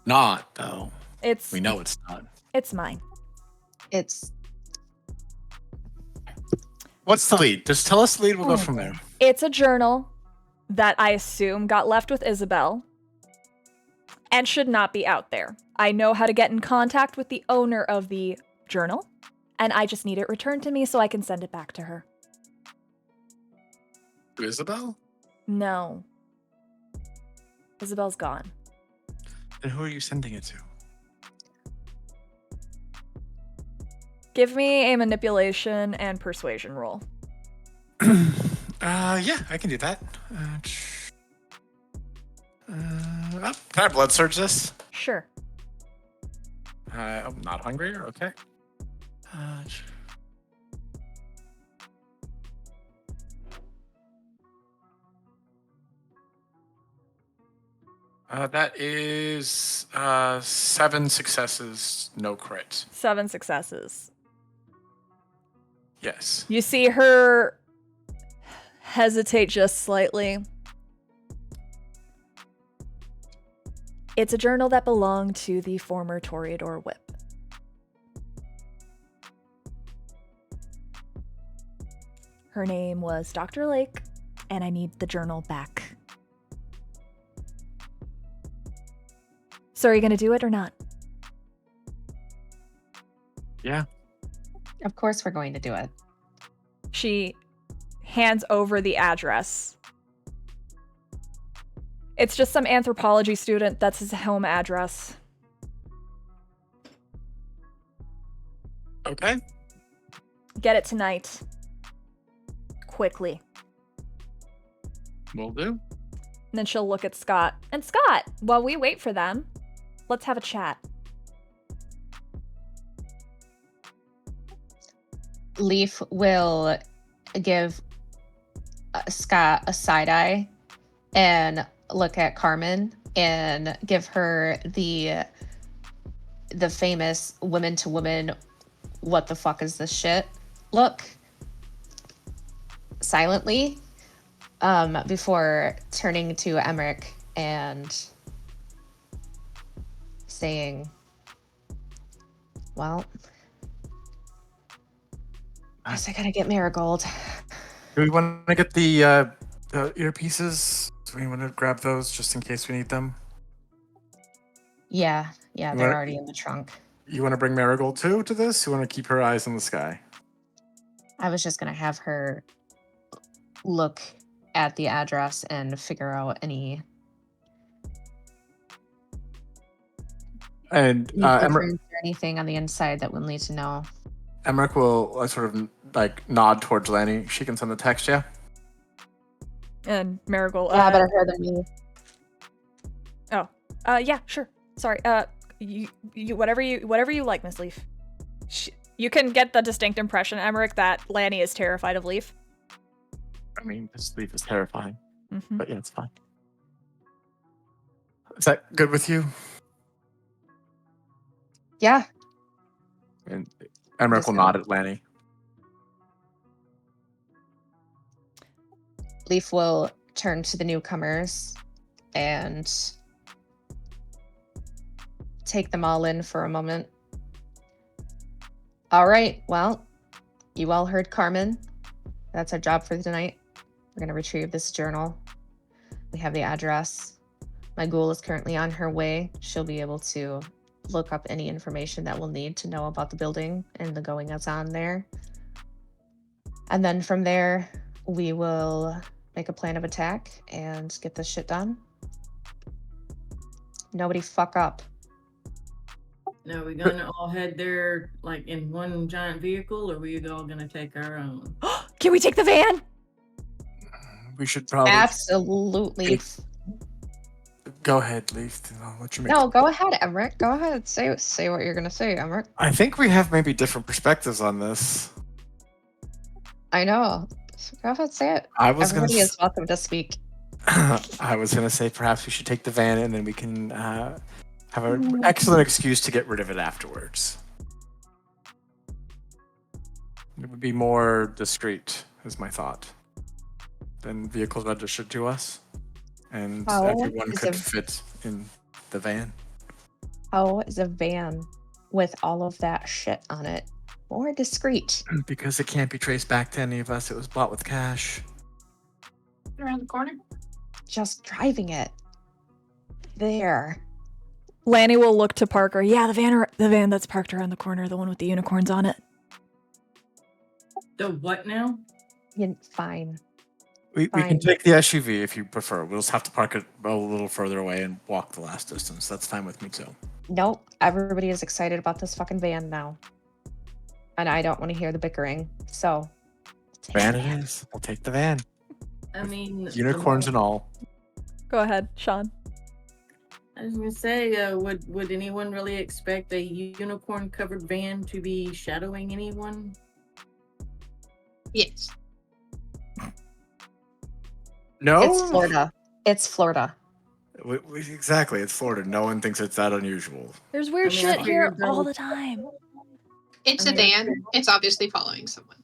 Not, though. We know it's not. It's mine. What's the lead? Just tell us the lead, we'll go from there. It's a journal that I assume got left with Isabel and should not be out there. I know how to get in contact with the owner of the journal, and I just need it returned to me so I can send it back to her. To Isabel? No. Isabel's gone. Then who are you sending it to? Give me a manipulation and persuasion roll. Yeah, I can do that. Can I blood surge this? Sure. I'm not hungry, okay. That is 7 successes, no crit. 7 successes. Yes. You see her hesitate just slightly. It's a journal that belonged to the former Toreador Whip. Her name was Dr. Lake, and I need the journal back. So are you going to do it or not? Yeah. Of course we're going to do it. She hands over the address. It's just some anthropology student. That's his home address. Okay. Get it tonight. Quickly. Will do. And then she'll look at Scott. And Scott, while we wait for them, let's have a chat. Leaf will give Scott a side eye and look at Carmen and give her the famous woman to woman, what the fuck is this shit look silently, before turning to Emmerich and saying, well, I guess I gotta get Marigold. Do we want to get the earpieces? Do we want to grab those just in case we need them? Yeah, You they're wanna- already in the trunk. You want to bring Marigold too to this? You want to keep her eyes on the sky? I was just gonna have her look at the address and figure out any And footprints or anything on the inside that we'll need to know. Emmerich will sort of like nod towards Lanny. She can send the text, yeah? And Marigold. Yeah, better her than me. Yeah, sure. Sorry. You whatever you like, Miss Leaf. You can get the distinct impression, Emmerich, that Lanny is terrified of Leaf. I mean, this Leaf is terrifying. Mm-hmm. But yeah, it's fine. Is that good with you? Yeah. And Emmerich will nod at Lanny. Leaf will turn to the newcomers and take them all in for a moment. All right, well, you all heard Carmen. That's our job for tonight. We're going to retrieve this journal. We have the address. My ghoul is currently on her way. She'll be able to look up any information that we'll need to know about the building and the goings-on there. And then from there, we will make a plan of attack and get this shit done. Nobody fuck up. Now, are we gonna all head there like in one giant vehicle, or are we all gonna take our own? Can we take the van? We should probably Absolutely. go ahead, Leaf. I'll let you make No, go ahead, Emmerich. Go ahead. Say what you're gonna say, Emmerich. I think we have maybe different perspectives on this. I know. So go ahead, say it. I was Everybody gonna is welcome to speak. I was gonna say perhaps we should take the van and then we can have an excellent excuse to get rid of it afterwards. It would be more discreet, is my thought, than vehicles registered to us, and How everyone is could a- fit in the van. How is a van with all of that shit on it more discreet? Because it can't be traced back to any of us. It was bought with cash. Around the corner. Just driving it. There. Lanny will look to Parker. Yeah, the van that's parked around the corner, the one with the unicorns on it. The what now? Fine. We can Fine. take the SUV if you prefer. We'll just have to park it a little further away and walk the last distance. That's fine with me too. Nope. Everybody is excited about this fucking van now. And I don't want to hear the bickering. So. take Van the it is. We'll take the van. I mean, Unicorns and all. Go ahead, Sean. I was gonna say, would anyone really expect a unicorn-covered van to be shadowing anyone? Yes. No. It's Florida. It's Florida. Exactly. It's Florida. No one thinks it's that unusual. There's weird I mean, I shit here figured all those- the time. It's I a mean, van. It's obviously following someone.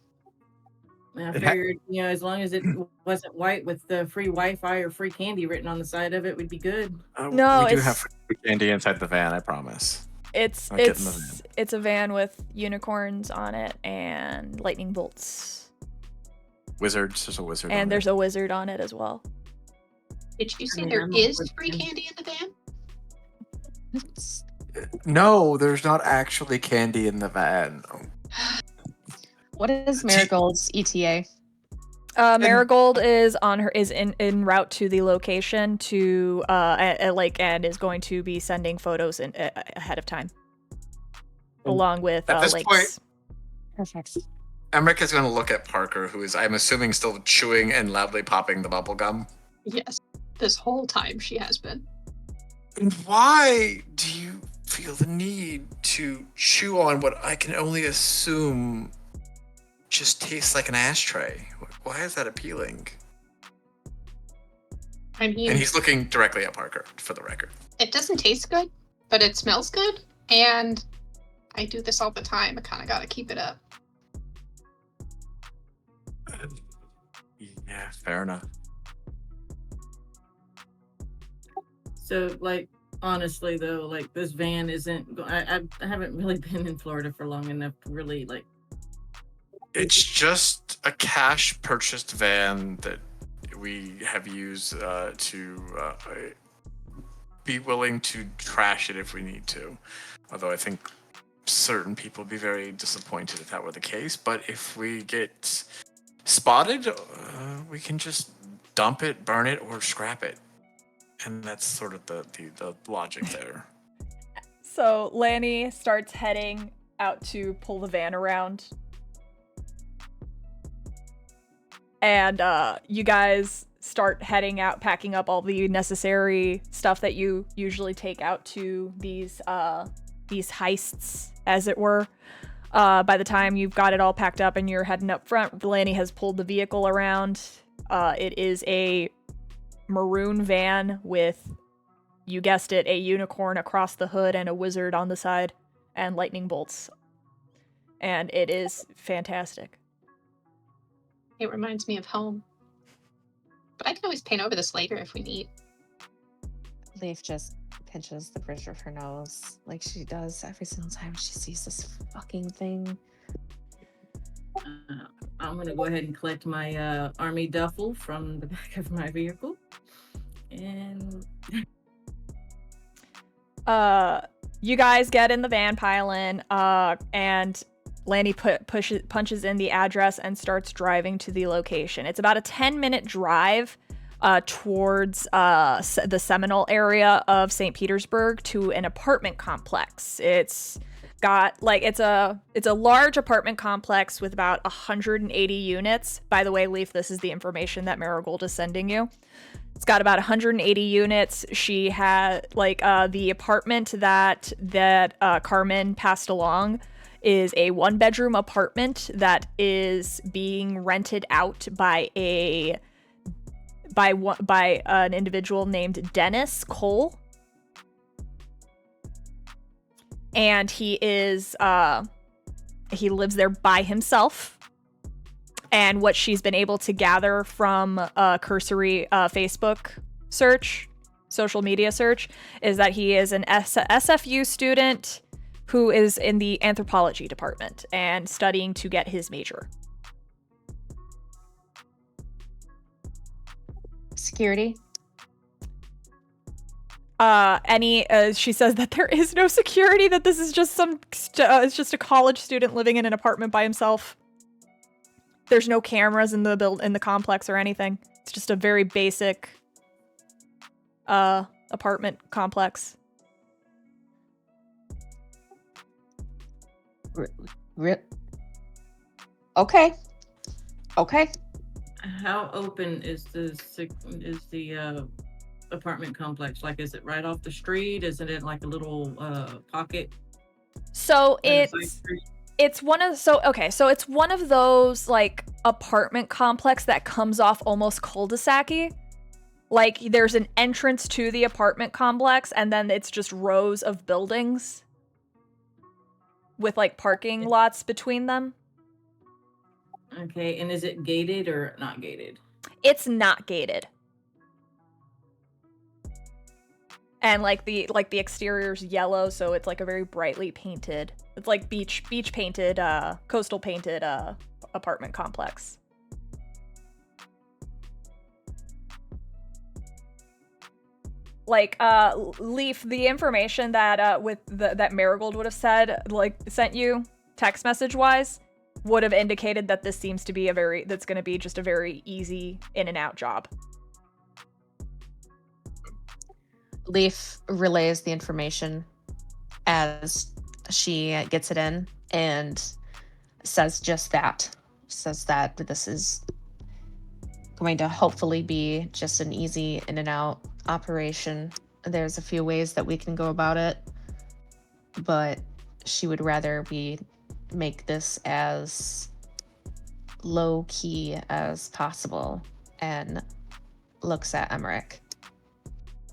And I It ha- figured, as long as it wasn't white with the free Wi-Fi or free candy written on the side of it, we'd be good. No, we do have it's free candy inside the van, I promise. it's I'll get in the van. it's a van with unicorns on it and lightning bolts, Wizards, there's a wizard. and on there's it. a wizard on it as well. Did you say mean, there I'm is with free him. candy in the van? No, there's not actually candy in the van. What is Marigold's E ETA? Marigold is en route to the location to and is going to be sending photos ahead of time, along with At this links. point- Perfect. Emmerich is going to look at Parker, who is, I'm assuming, still chewing and loudly popping the bubble gum. Yes. This whole time she has been. And why do you feel the need to chew on what I can only assume just tastes like an ashtray? Why is that appealing? I mean, And he's looking directly at Parker, for the record. it doesn't taste good, but it smells good. And I do this all the time. I kind of got to keep it up. Yeah, fair enough. So, like, honestly, though, like, this van isn't. I haven't really been in Florida for long enough to really, like. It's just a cash purchased van that we have used to be willing to trash it if we need to. Although I think certain people would be very disappointed if that were the case. But if we get spotted, we can just dump it, burn it, or scrap it. And that's sort of the logic there. So Lanny starts heading out to pull the van around. And you guys start heading out, packing up all the necessary stuff that you usually take out to these heists, as it were. By the time you've got it all packed up and you're heading up front, Lanny has pulled the vehicle around. It is a maroon van with, you guessed it, a unicorn across the hood and a wizard on the side and lightning bolts. And it is fantastic. It reminds me of home. But I can always paint over this later if we need. Leaf just pinches the bridge of her nose like she does every single time she sees this fucking thing. I'm gonna go ahead and collect my army duffel from the back of my vehicle, and you guys get in the van, pile in, and Lanny punches in the address and starts driving to the location. It's about a 10-minute drive towards the Seminole area of St. Petersburg to an apartment complex. It's got it's a large apartment complex with about 180 units. By the way, Leaf, this is the information that Marigold is sending you. It's got about 180 units. She had the apartment that Carmen passed along is a 1-bedroom apartment that is being rented out by an individual named Dennis Cole. And he lives there by himself. And what she's been able to gather from a cursory Facebook search, social media search, is that he is an SFU student who is in the anthropology department and studying to get his major. Security? She says that there is no security, that this is just it's just a college student living in an apartment by himself. There's no cameras in the complex or anything. It's just a very basic apartment complex. Okay. how open is the apartment complex? Like, is it right off the street? Is it in like a little pocket? So on a side street? it's one of those like apartment complex that comes off almost cul-de-sac-y. Like there's an entrance to the apartment complex and then it's just rows of buildings with like parking lots between them. Okay, and is it gated or not gated? It's not gated. And like the exterior's yellow, so it's like a very brightly painted. It's like beach painted, coastal painted apartment complex. Like Leaf, the information that that Marigold would have sent you text message wise would have indicated that this seems to be that's going to be just a very easy in and out job. Leaf relays the information as she gets it in and says just that. Says that this is going to hopefully be just an easy in and out operation. There's a few ways that we can go about it, but she would rather we make this as low key as possible, and looks at Emmerich.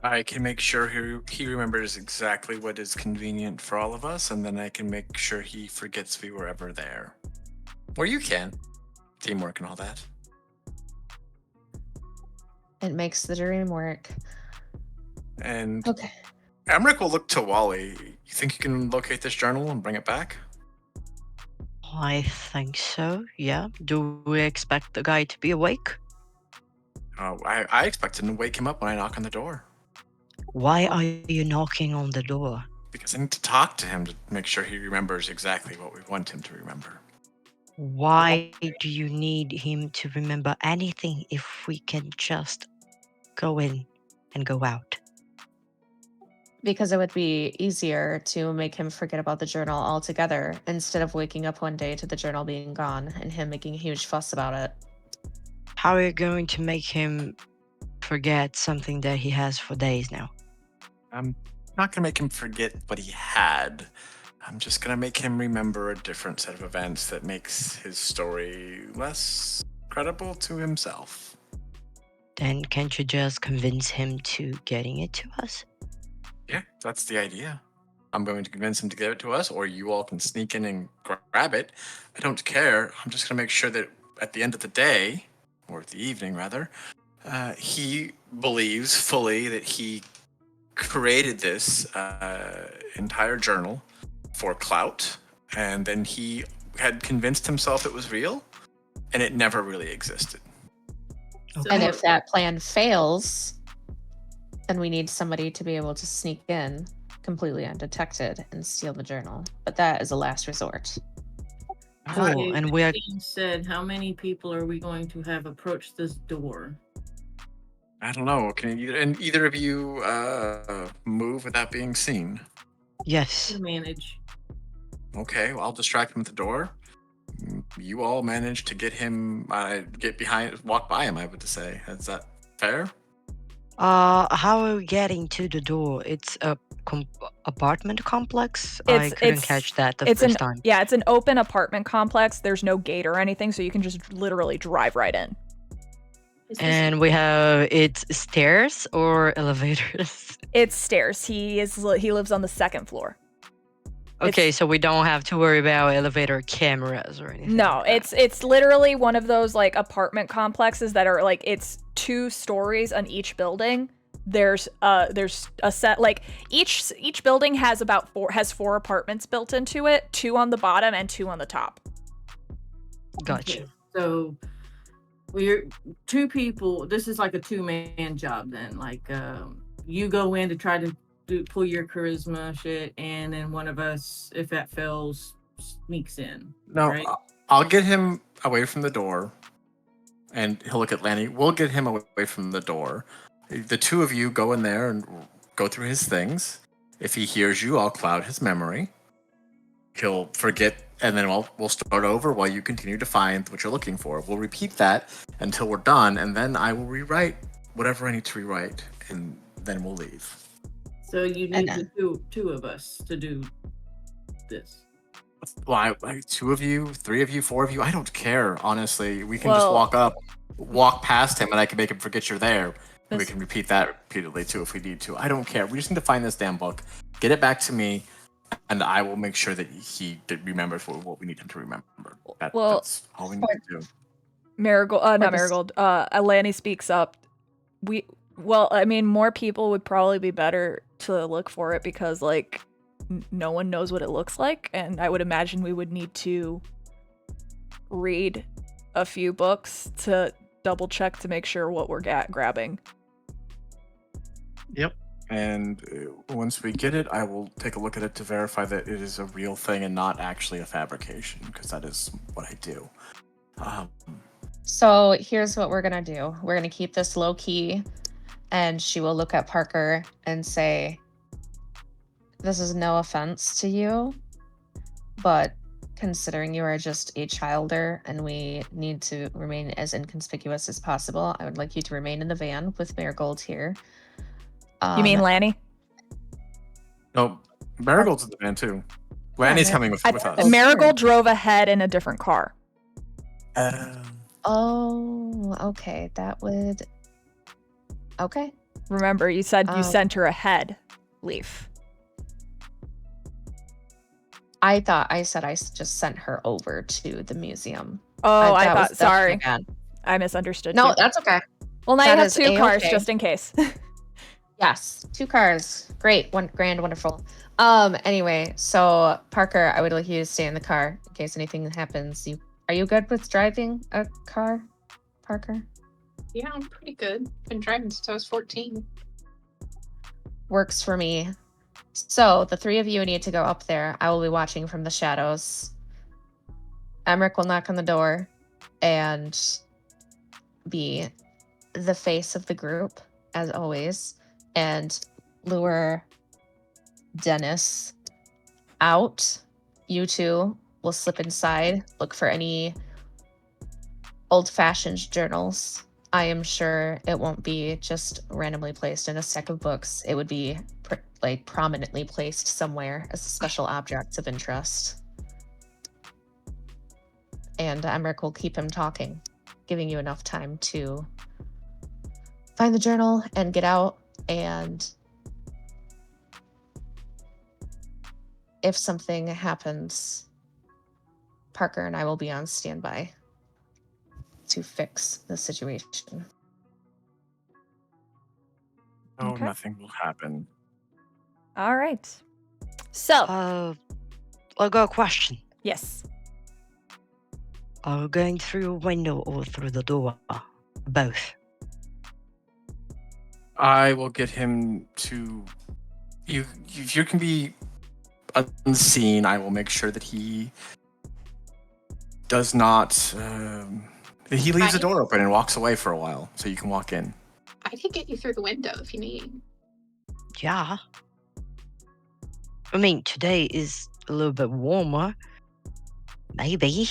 I can make sure he remembers exactly what is convenient for all of us, and then I can make sure he forgets we were ever there. Or you can. Teamwork and all that. It makes the dream work. And Okay. Emmerich will look to Wally. You think you can locate this journal and bring it back? I think so, yeah. Do we expect the guy to be awake? I expect him to wake him up when I knock on the door. Why are you knocking on the door? Because I need to talk to him to make sure he remembers exactly what we want him to remember. Why do you need him to remember anything if we can just go in and go out? Because it would be easier to make him forget about the journal altogether instead of waking up one day to the journal being gone and him making a huge fuss about it. How are you going to make him forget something that he has for days now? I'm not going to make him forget what he had. I'm just going to make him remember a different set of events that makes his story less credible to himself. Then can't you just convince him to getting it to us? Yeah, that's the idea. I'm going to convince him to give it to us, or you all can sneak in and grab it. I don't care. I'm just going to make sure that at the end of the day, or the evening rather, he believes fully that he created this entire journal for clout, and then he had convinced himself it was real, and it never really existed. Okay. And if that plan fails, then we need somebody to be able to sneak in completely undetected and steal the journal. But that is a last resort. Cool, and we are... Being said, how many people are we going to have approach this door? I don't know. Can either of you move without being seen? Yes. To manage. Okay, well, I'll distract him at the door. You all manage to get him, walk by him, I would say. Is that fair? How are we getting to the door? It's a apartment complex? I couldn't catch that the first time. Yeah, it's an open apartment complex. There's no gate or anything, so you can just literally drive right in. And we have, it's stairs or elevators? It's stairs. He lives on the second floor. Okay, so we don't have to worry about elevator cameras or anything. No, like that. it's literally one of those like apartment complexes that are like, it's 2 stories on each building. There's a set, like each building has has 4 apartments built into it, 2 on the bottom and 2 on the top. Gotcha. Okay, so we're 2 people. This is like a 2-man job then. Like you go in to try to pull your charisma shit, and then one of us, if that fails, sneaks in. No, right? I'll get him away from the door, and he'll look at Lanny. We'll get him away from the door. The 2 of you go in there and go through his things. If he hears you, I'll cloud his memory. He'll forget, and then we'll start over while you continue to find what you're looking for. We'll repeat that until we're done, and then I will rewrite whatever I need to rewrite, and then we'll leave. So you need the two of us to do this. Well, 2 of you, 3 of you, 4 of you, I don't care, honestly. We can just walk past him, and I can make him forget you're there. And we can repeat that repeatedly, too, if we need to. I don't care. We just need to find this damn book, get it back to me, And I will make sure that he remembers what we need him to remember. Well, That's all we need to do. Marigold, not this- Marigold. Alani speaks up. I mean, more people would probably be better to look for it because, like, no one knows what it looks like, and I would imagine we would need to read a few books to double check to make sure what we're grabbing. Yep. And once we get it, I will take a look at it to verify that it is a real thing and not actually a fabrication, because that is what I do. So here's what we're gonna do. We're gonna keep this low key, and she will look at Parker and say, "This is no offense to you, but considering you are just a childer and we need to remain as inconspicuous as possible, I would like you to remain in the van with Marigold here." You mean Lanny? No, Marigold's in the van too. Lanny's coming with us. Oh, Marigold drove ahead in a different car. Oh, okay. That would. Okay. Remember, you said you sent her ahead, Leaf. I thought I said I just sent her over to the museum. Oh, That I was thought. Sorry, bad. I misunderstood. No, you. that's okay. Well, now that you have is 2 cars A-okay. just in case. Yes, 2 cars. Great, wonderful. Anyway, so Parker, I would like you to stay in the car in case anything happens. Are you good with driving a car, Parker? Yeah, I'm pretty good. Been driving since I was 14. Works for me. So the 3 of you need to go up there. I will be watching from the shadows. Emmerich will knock on the door and be the face of the group, as always, and lure Dennis out. You two will slip inside, look for any old-fashioned journals. I am sure it won't be just randomly placed in a stack of books. It would be prominently placed somewhere as special objects of interest. And Emmerich will keep him talking, giving you enough time to find the journal and get out. And if something happens, Parker and I will be on standby to fix the situation. No, Okay. nothing will happen. All right. So, I got a question. yes. Are we going through a window or through the door? Both. I will get him to you. If you can be unseen, I will make sure that he does not. That he leaves the door open and walks away for a while, so you can walk in. I can get you through the window if you need. Yeah. I mean, today is a little bit warmer. Maybe.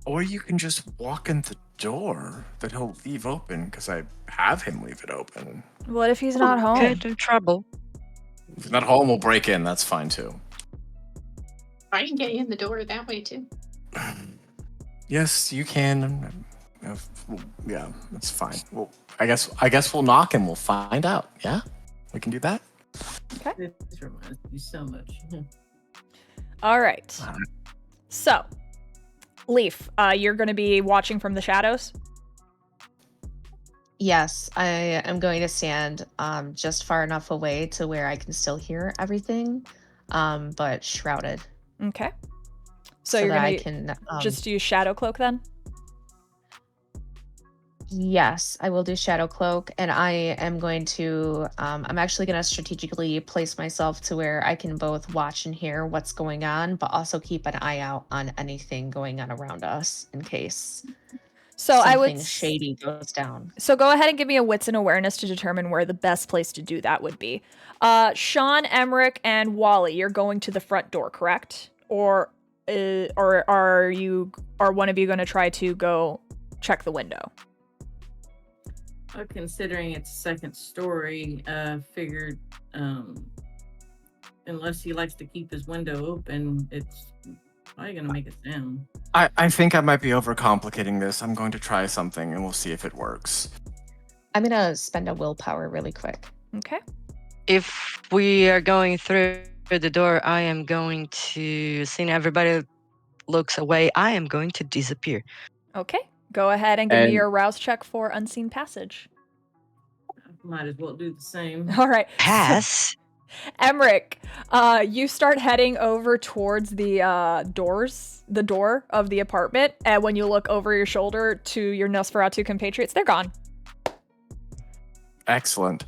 Or you can just walk in the door that he'll leave open, because I have him leave it open. What if he's not home? Get in trouble. If he's not home, we'll break in. That's fine too. I can get you in the door that way too. Yes, you can. Yeah, that's fine. Well, I guess we'll knock and we'll find out. Yeah, we can do that. This reminds me so much. All right. So, Leaf, you're going to be watching from the shadows? Yes, I am going to stand just far enough away to where I can still hear everything, but shrouded. Okay. So you're that I going to can just use Shadow Cloak then? Yes, I will do Shadow Cloak, and I am going to, I'm actually going to strategically place myself to where I can both watch and hear what's going on, but also keep an eye out on anything going on around us in case something shady goes down. So go ahead and give me a wits and awareness to determine where the best place to do that would be. Sean, Emmerich, and Wally, you're going to the front door, correct? Or are one of you going to try to go check the window? Considering it's second story, figured unless he likes to keep his window open, it's probably gonna make a sound. I think I might be overcomplicating this. I'm going to try something and we'll see if it works. I'm going to spend a willpower really quick. Okay. If we are going through the door, I am going to, seeing everybody looks away, I am going to disappear. Okay. Go ahead and give me And- your rouse check for unseen passage. Might as well do the same. All right. Pass. Emmerich, you start heading over towards the door of the apartment, and when you look over your shoulder to your Nosferatu compatriots, they're gone. Excellent.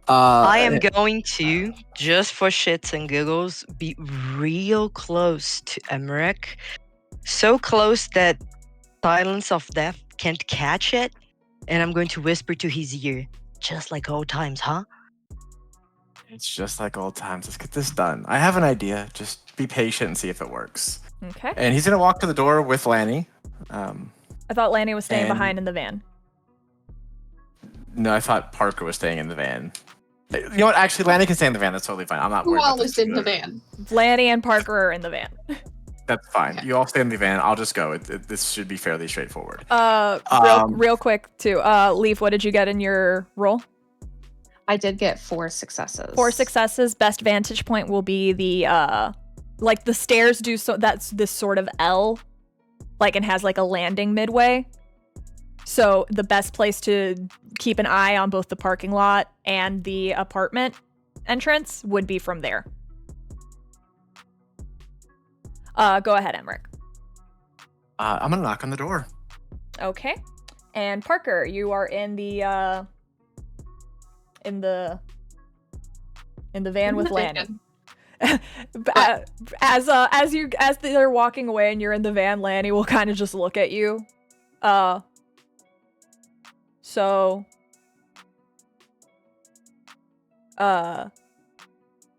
I am going to, just for shits and giggles, be real close to Emmerich. So close that Silence of Death can't catch it. And I'm going to whisper to his ear, just like old times, huh? It's just like old times. Let's get this done. I have an idea. Just be patient and see if it works. Okay. And he's gonna walk to the door with Lanny. I thought Lanny was staying and- behind in the van. No, I thought Parker was staying in the van. You know what? Actually, Lanny can stay in the van. That's totally fine. I'm not Who worried about all is this. in the van? Lanny and Parker are in the van. That's fine. Okay. You all stay in the van. I'll just go. This should be fairly straightforward. Real quick too. Leaf, what did you get in your roll? I did get 4 successes. 4 successes. Best vantage point will be the like the stairs do, so that's this sort of L, like, and has like a landing midway. So the best place to keep an eye on both the parking lot and the apartment entrance would be from there. Go ahead, Emmerich. I'm gonna knock on the door. Okay. And Parker, you are in the van with Lanny. As they're walking away and you're in the van, Lanny will kind of just look at you. So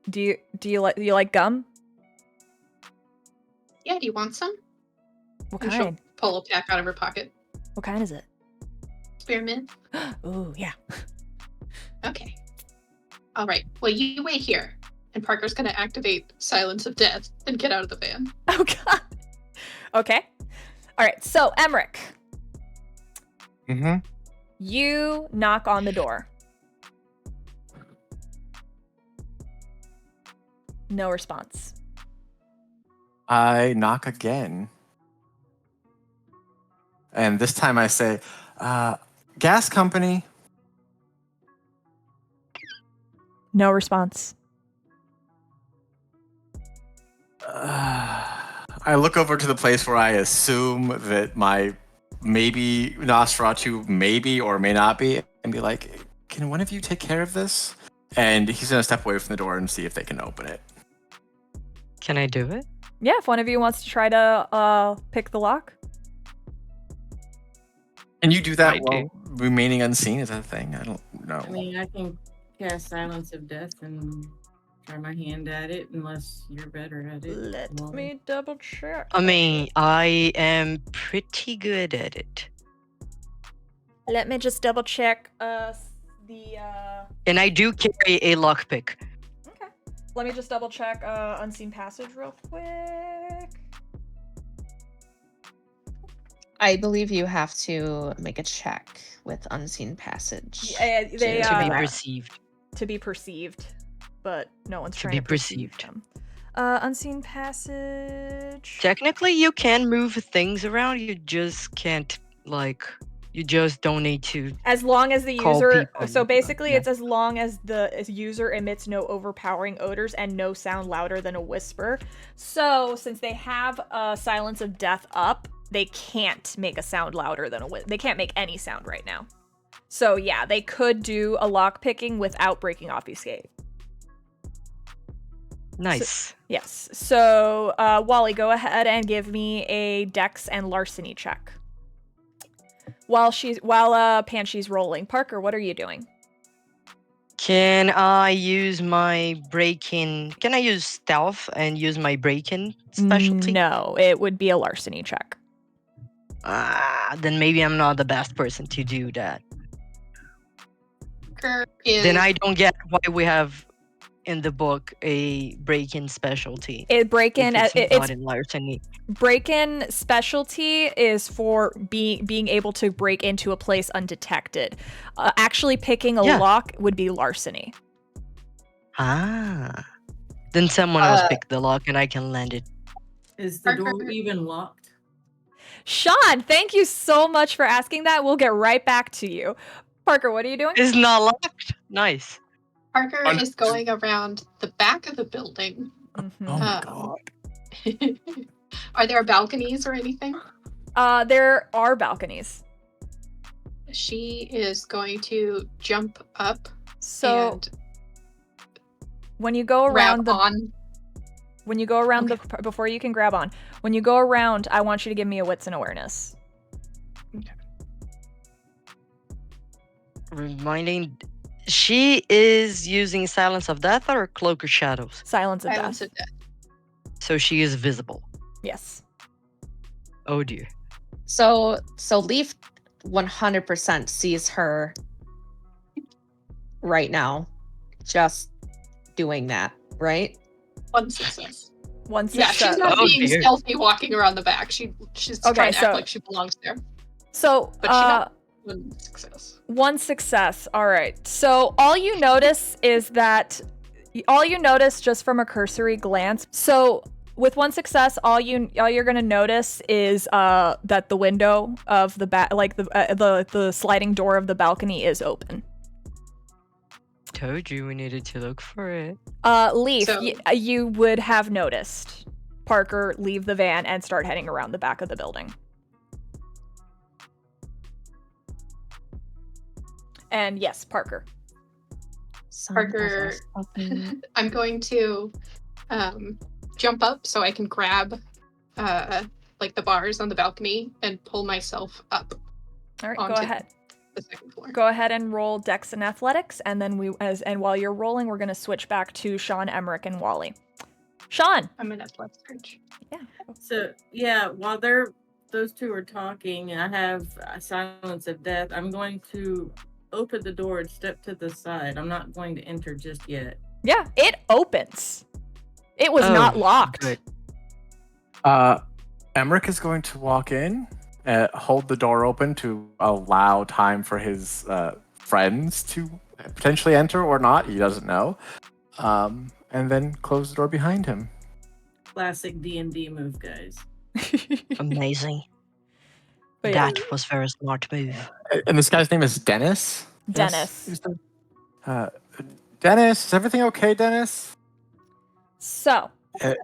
do you like gum? Yeah, do you want some? What And she'll kind? pull a pack out of her pocket. What kind is it? Spearmint. Ooh, yeah. Okay. All right. Well, you wait here, and Parker's gonna activate Silence of Death and get out of the van. Oh god. Okay. All right. So Emmerich, Mm-hmm. you knock on the door. No response. I knock again. And this time I say, gas company. No response. I look over to the place where I assume that my maybe Nosferatu maybe or may not be, and be like, can one of you take care of this? And he's gonna step away from the door and see if they can open it. Can I do it? Yeah, if one of you wants to try to pick the lock. Can you do that I while remaining unseen? Is that a thing? I don't know. I mean, I can cast Silence of Death and try my hand at it, unless you're better at it. Let Wally. me double check. I mean, I am pretty good at it. Let me just double check And I do carry a lockpick. Okay. Let me just double check unseen passage real quick. I believe you have to make a check with unseen passage. Yeah, they To be uh, perceived. to be perceived, but no one's To trying be to perceive perceived. them. Unseen passage. Technically, you can move things around. You just can't, like, you just don't need to. As long as the Call user, people, so basically yeah. it's as long as the user emits no overpowering odors and no sound louder than a whisper. So since they have Silence of Death up, they can't make a sound louder than a whisper. They can't make any sound right now. So yeah, they could do a lock picking without breaking Obfuscate. Nice. Yes. So Wally, go ahead and give me a Dex and Larceny check. While Panshi's rolling, Parker, what are you doing? Can I use my break-in? Can I use stealth and use my break-in specialty? No, it would be a Larceny check. Then maybe I'm not the best person to do that. Parker is Then I don't get why we have in the book a break-in specialty. Break-in, It's it's not in larceny. break-in specialty is for being able to break into a place undetected. Actually picking a Yeah. lock would be Larceny. Ah. Then someone else pick the lock and I can land it. Is the door Parker- even locked? Sean, thank you so much for asking that. We'll get right back to you. Parker, what are you doing? It's not locked. Nice. Parker Un- is going around the back of the building. Mhm. Oh my Um, god. Are there balconies or anything? There are balconies. She is going to jump up So and when you go around grab on. when you go around before you can grab on, when you go around, I want you to give me a wits and awareness. Reminding, she is using Silence of Death or Cloak of Shadows. Silence of Silence death. of death. So she is visible. Yes. Oh dear. So Leaf 100% sees her right now, just doing that, right? One success. One Yeah, success. she's not Oh, being dear. stealthy walking around the back. She's Okay, trying to so- act like she belongs there. So But she got one success. one success. All right. So all you notice just from a cursory glance. So with one success, all you're gonna notice is that the window of the the sliding door of the balcony is open. Told you we needed to look for it. Leaf, So- you would have noticed Parker leave the van and start heading around the back of the building. And yes, Parker. Parker- I'm going to jump up so I can grab like the bars on the balcony and pull myself up All right, go onto ahead. the second floor. Go ahead and roll Dex and Athletics, and then while you're rolling, we're gonna switch back to Sean, Emmerich, and Wally. Sean. I'm in athletics search. So yeah, while those two are talking, I have Silence of Death. I'm going to open the door and step to the side. I'm not going to enter just yet. Yeah, it opens. It was Oh, not locked. good. Emmerich is going to walk in, hold the door open to allow time for his friends to potentially enter or not. He doesn't know. And then close the door behind him. Classic D&D move, guys. Amazing. But yeah, That was very smart move. And this guy's name is Dennis? Dennis. Yes? Dennis, is everything okay, Dennis? So Uh,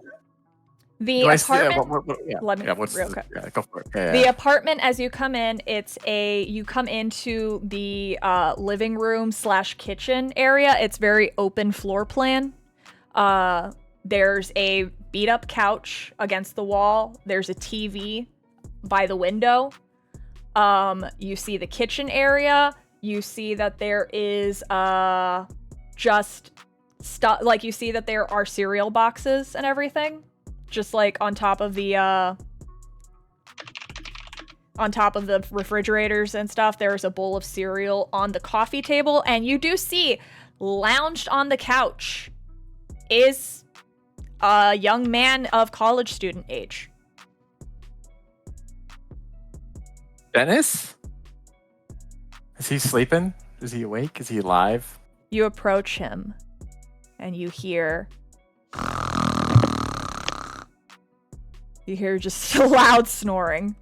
the Do I see- apartment. Let me, me- what's real the- quick. Yeah, go for it. Yeah, The yeah. apartment, as you come in, you come into the living room / kitchen area. It's very open floor plan. There's a beat up couch against the wall. There's a TV by the window. You see the kitchen area. You see that there is just stuff, like you see that there are cereal boxes and everything, just like on top of the refrigerators and stuff. There's a bowl of cereal on the coffee table, and you do see lounged on the couch is a young man of college student age. Dennis? Is he sleeping? Is he awake? Is he alive? You approach him, and you hear just loud snoring.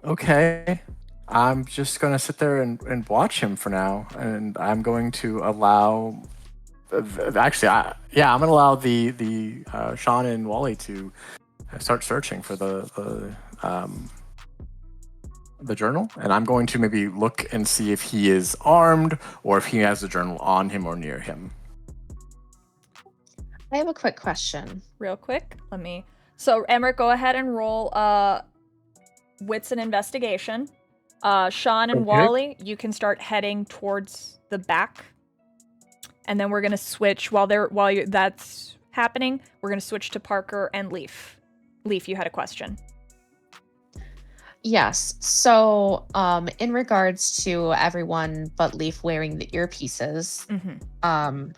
Okay. I'm just gonna sit there and watch him for now, and I'm going to allow. Actually, I'm gonna allow the Sean and Wally to start searching for the journal, and I'm going to maybe look and see if he is armed or if he has the journal on him or near him. I have a quick question. Real quick, So, Emmerich, go ahead and roll wits and investigation. Sean and Okay. Wally, you can start heading towards the back, and then we're gonna switch while that's happening. We're gonna switch to Parker and Leaf. Leaf, you had a question. Yes. So, in regards to everyone but Leaf wearing the earpieces, Mm-hmm.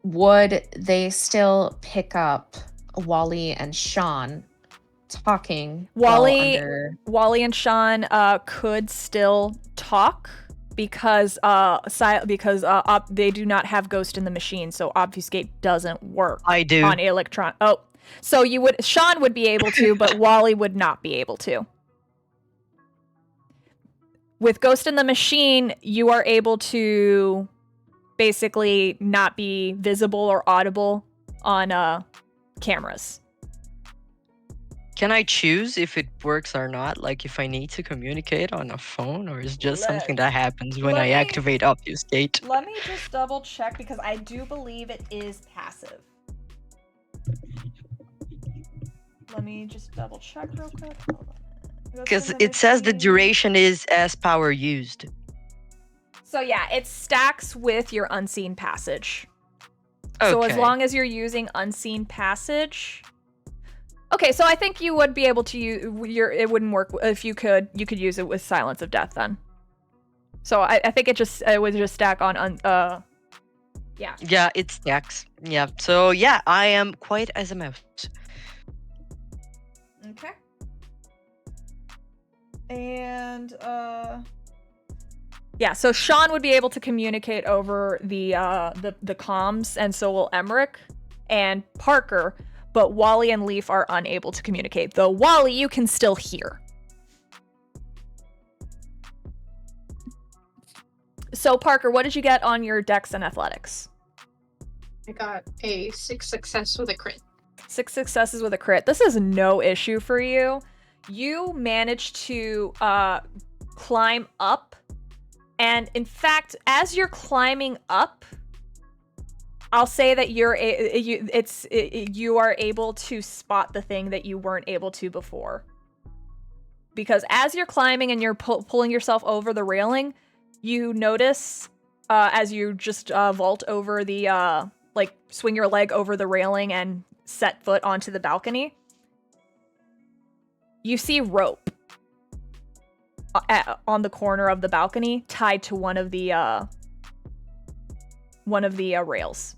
would they still pick up Wally and Sean talking? while Wally under- and Sean could still talk. because they do not have Ghost in the Machine, so obfuscate doesn't work. I do. On electron. Oh, so Sean would be able to, but Wally would not be able to. With Ghost in the Machine, you are able to basically not be visible or audible on cameras. Can I choose if it works or not? Like if I need to communicate on a phone, or is just something that happens when I activate obfuscate? Let me just double check because I do believe it is passive. Let me just double check real quick. Hold on. Because it says the duration is as power used. So yeah, it stacks with your unseen passage. Okay. So as long as you're using unseen passage. Okay, so I think you would be able to use it wouldn't work if you could use it with Silence of Death then. So I think it would just stack on yeah. Yeah, it stacks. Yeah. So yeah, I am quiet as a mouse. Okay. And yeah, so Sean would be able to communicate over the comms, and so will Emmerich and Parker. But Wally and Leaf are unable to communicate. Though Wally, you can still hear. So Parker, what did you get on your Dex and Athletics? I got a 6 success with a crit. 6 successes with a crit. This is no issue for you. You managed to climb up. And in fact, as you're climbing up, I'll say that you are able to spot the thing that you weren't able to before. Because as you're climbing and you're pulling yourself over the railing, you notice as you just vault over the swing your leg over the railing and set foot onto the balcony, you see rope on the corner of the balcony tied to one of the rails.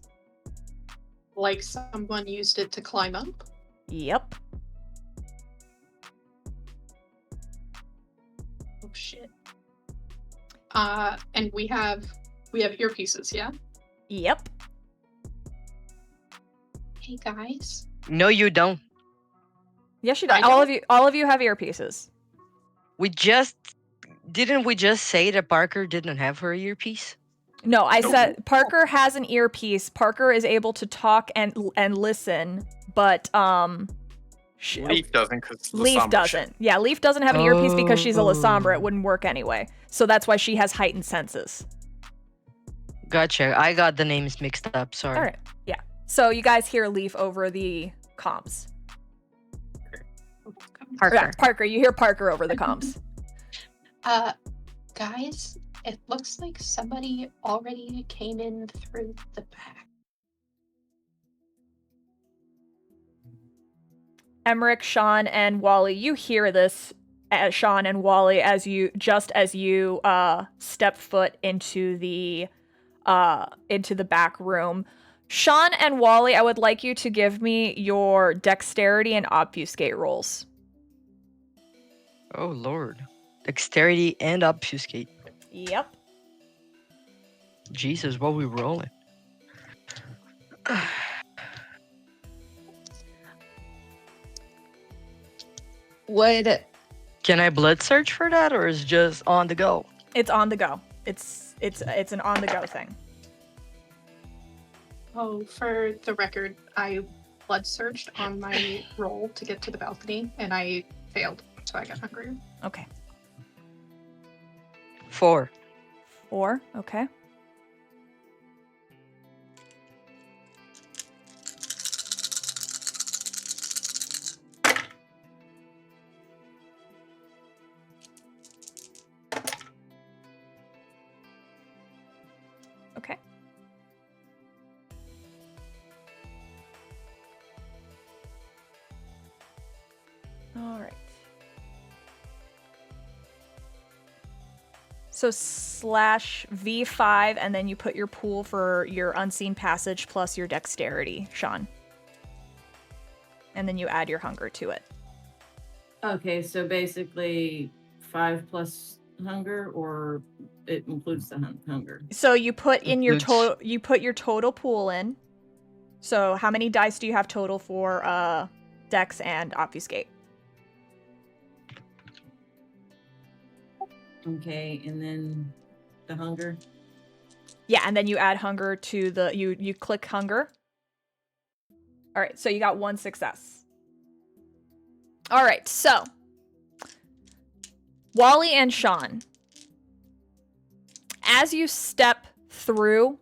Like someone used it to climb up? Yep. Oh shit. And we have earpieces, yeah? Yep. Hey guys. No, you don't. Yes, you do. All of you have earpieces. Didn't we just say that Parker didn't have her earpiece? No, I said Parker has an earpiece. Parker is able to talk and listen, but Leaf doesn't because Leaf doesn't. Yeah, Leaf doesn't have an earpiece because she's a Lasombra. It wouldn't work anyway. So that's why she has heightened senses. Gotcha. I got the names mixed up. Sorry. All right. Yeah. So you guys hear Leaf over the comms. Parker. Yeah, Parker. You hear Parker over the comms. Guys, it looks like somebody already came in through the back. Emmerich, Sean, and Wally, you hear this, Sean and Wally, as you step foot into the back room. Sean and Wally, I would like you to give me your dexterity and obfuscate rolls. Oh Lord. Dexterity and obfuscate. Yep. Jesus, what we rolling? Can I blood search for that, or is it just on the go? It's on the go. It's an on the go thing. Oh, for the record, I blood searched on my roll to get to the balcony, and I failed, so I got hungrier. Okay. 4. 4. Okay. Okay. All right. So /V5, and then you put your pool for your unseen passage plus your dexterity, Sean. And then you add your hunger to it. Okay, so basically 5 plus hunger, or it includes the hunger. So you put in your Includes- total. You put your total pool in. So how many dice do you have total for Dex and Obfuscate? Okay, and then the hunger. Yeah, and then you add hunger to the you click hunger. All right, so you got 1 success. All right, so Wally and Sean, as you step through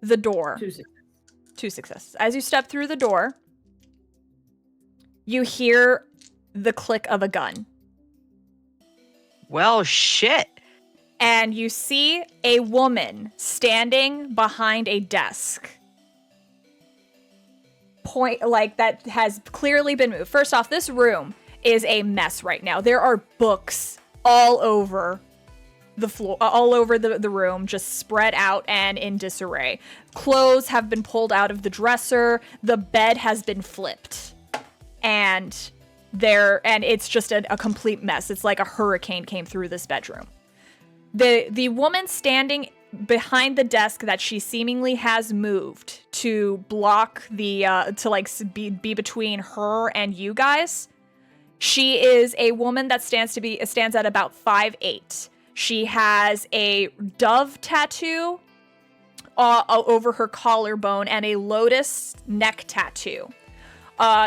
the door, 2 successes. As you step through the door, you hear the click of a gun. Well, shit. And you see a woman standing behind a desk. Like that has clearly been moved. First off, this room is a mess right now. There are books all over the floor, all over the room, just spread out and in disarray. Clothes have been pulled out of the dresser. The bed has been flipped. And it's just a complete mess. It's like a hurricane came through this bedroom. The woman standing behind the desk that she seemingly has moved to block the be between her and you guys. She is a woman that stands at about 5'8". She has a dove tattoo over her collarbone and a lotus neck tattoo.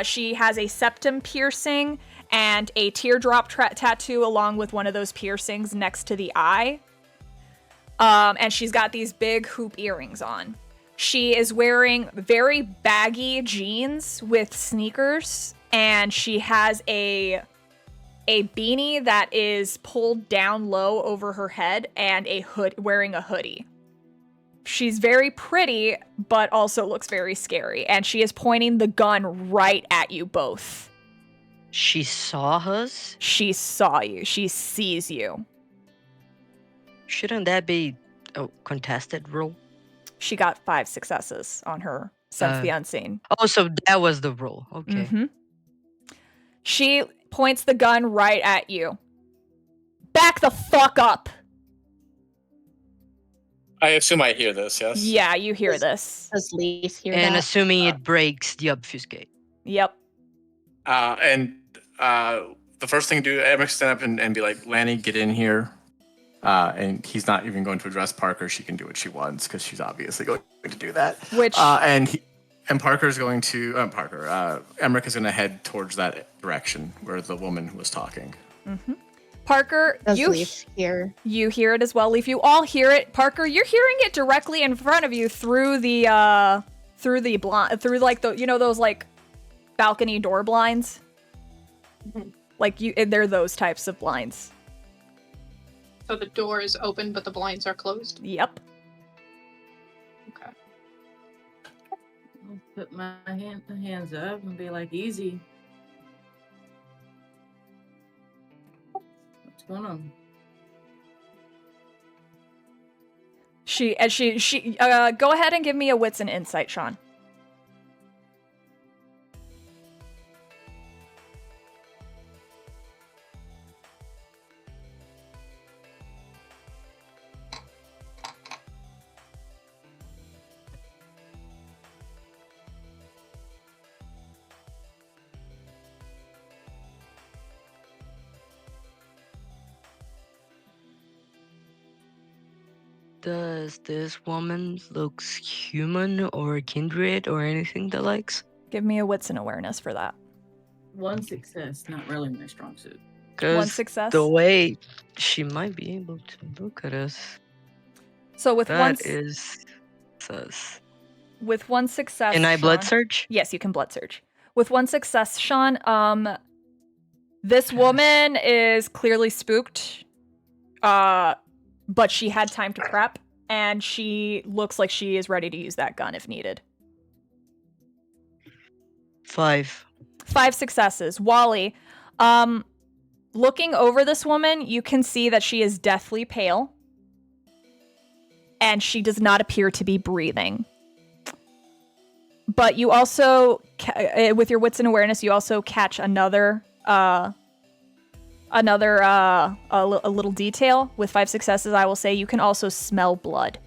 She has a septum piercing and a teardrop tattoo along with one of those piercings next to the eye. And she's got these big hoop earrings on. She is wearing very baggy jeans with sneakers, and she has a beanie that is pulled down low over her head and wearing a hoodie. She's very pretty, but also looks very scary, and she is pointing the gun right at you both. She saw us? She saw you. She sees you. Shouldn't that be a contested roll? She got 5 successes on her Sense the Unseen. Oh, so that was the roll. Okay. Mm-hmm. She points the gun right at you. Back the fuck up! I assume I hear this, yes? Yeah, you hear this. Does Leaf hear And that? assuming it breaks the obfuscate. Yep. And the first thing to do, Emmerich stand up and be like, Lanny, get in here. And he's not even going to address Parker. She can do what she wants because she's obviously going to do that. And Parker's going to Emmerich is going to head towards that direction where the woman was talking. Mm-hmm. Parker, Does Leaf hear? You hear it as well. Leaf, you all hear it. Parker, you're hearing it directly in front of you through the like those like balcony door blinds. Mm-hmm. Like they're those types of blinds. So the door is open, but the blinds are closed? Yep. Okay. I'll put my hands up and be like, easy. What's going on? She go ahead and give me a wits and insight, Sean. Does this woman looks human or kindred or anything the likes? Give me a wits and awareness for that. 1 success, not really my strong suit. 1 success. The way she might be able to look at us. So with that is sus. With 1 success, Can I blood Sean, search? Yes, you can blood search. With 1 success, Sean, this woman is clearly spooked. But she had time to prep, and she looks like she is ready to use that gun if needed. 5. 5 successes. Wally, looking over this woman, you can see that she is deathly pale, and she does not appear to be breathing. But you also, with your wits and awareness, you also catch another another a little detail. With 5 successes, I will say you can also smell blood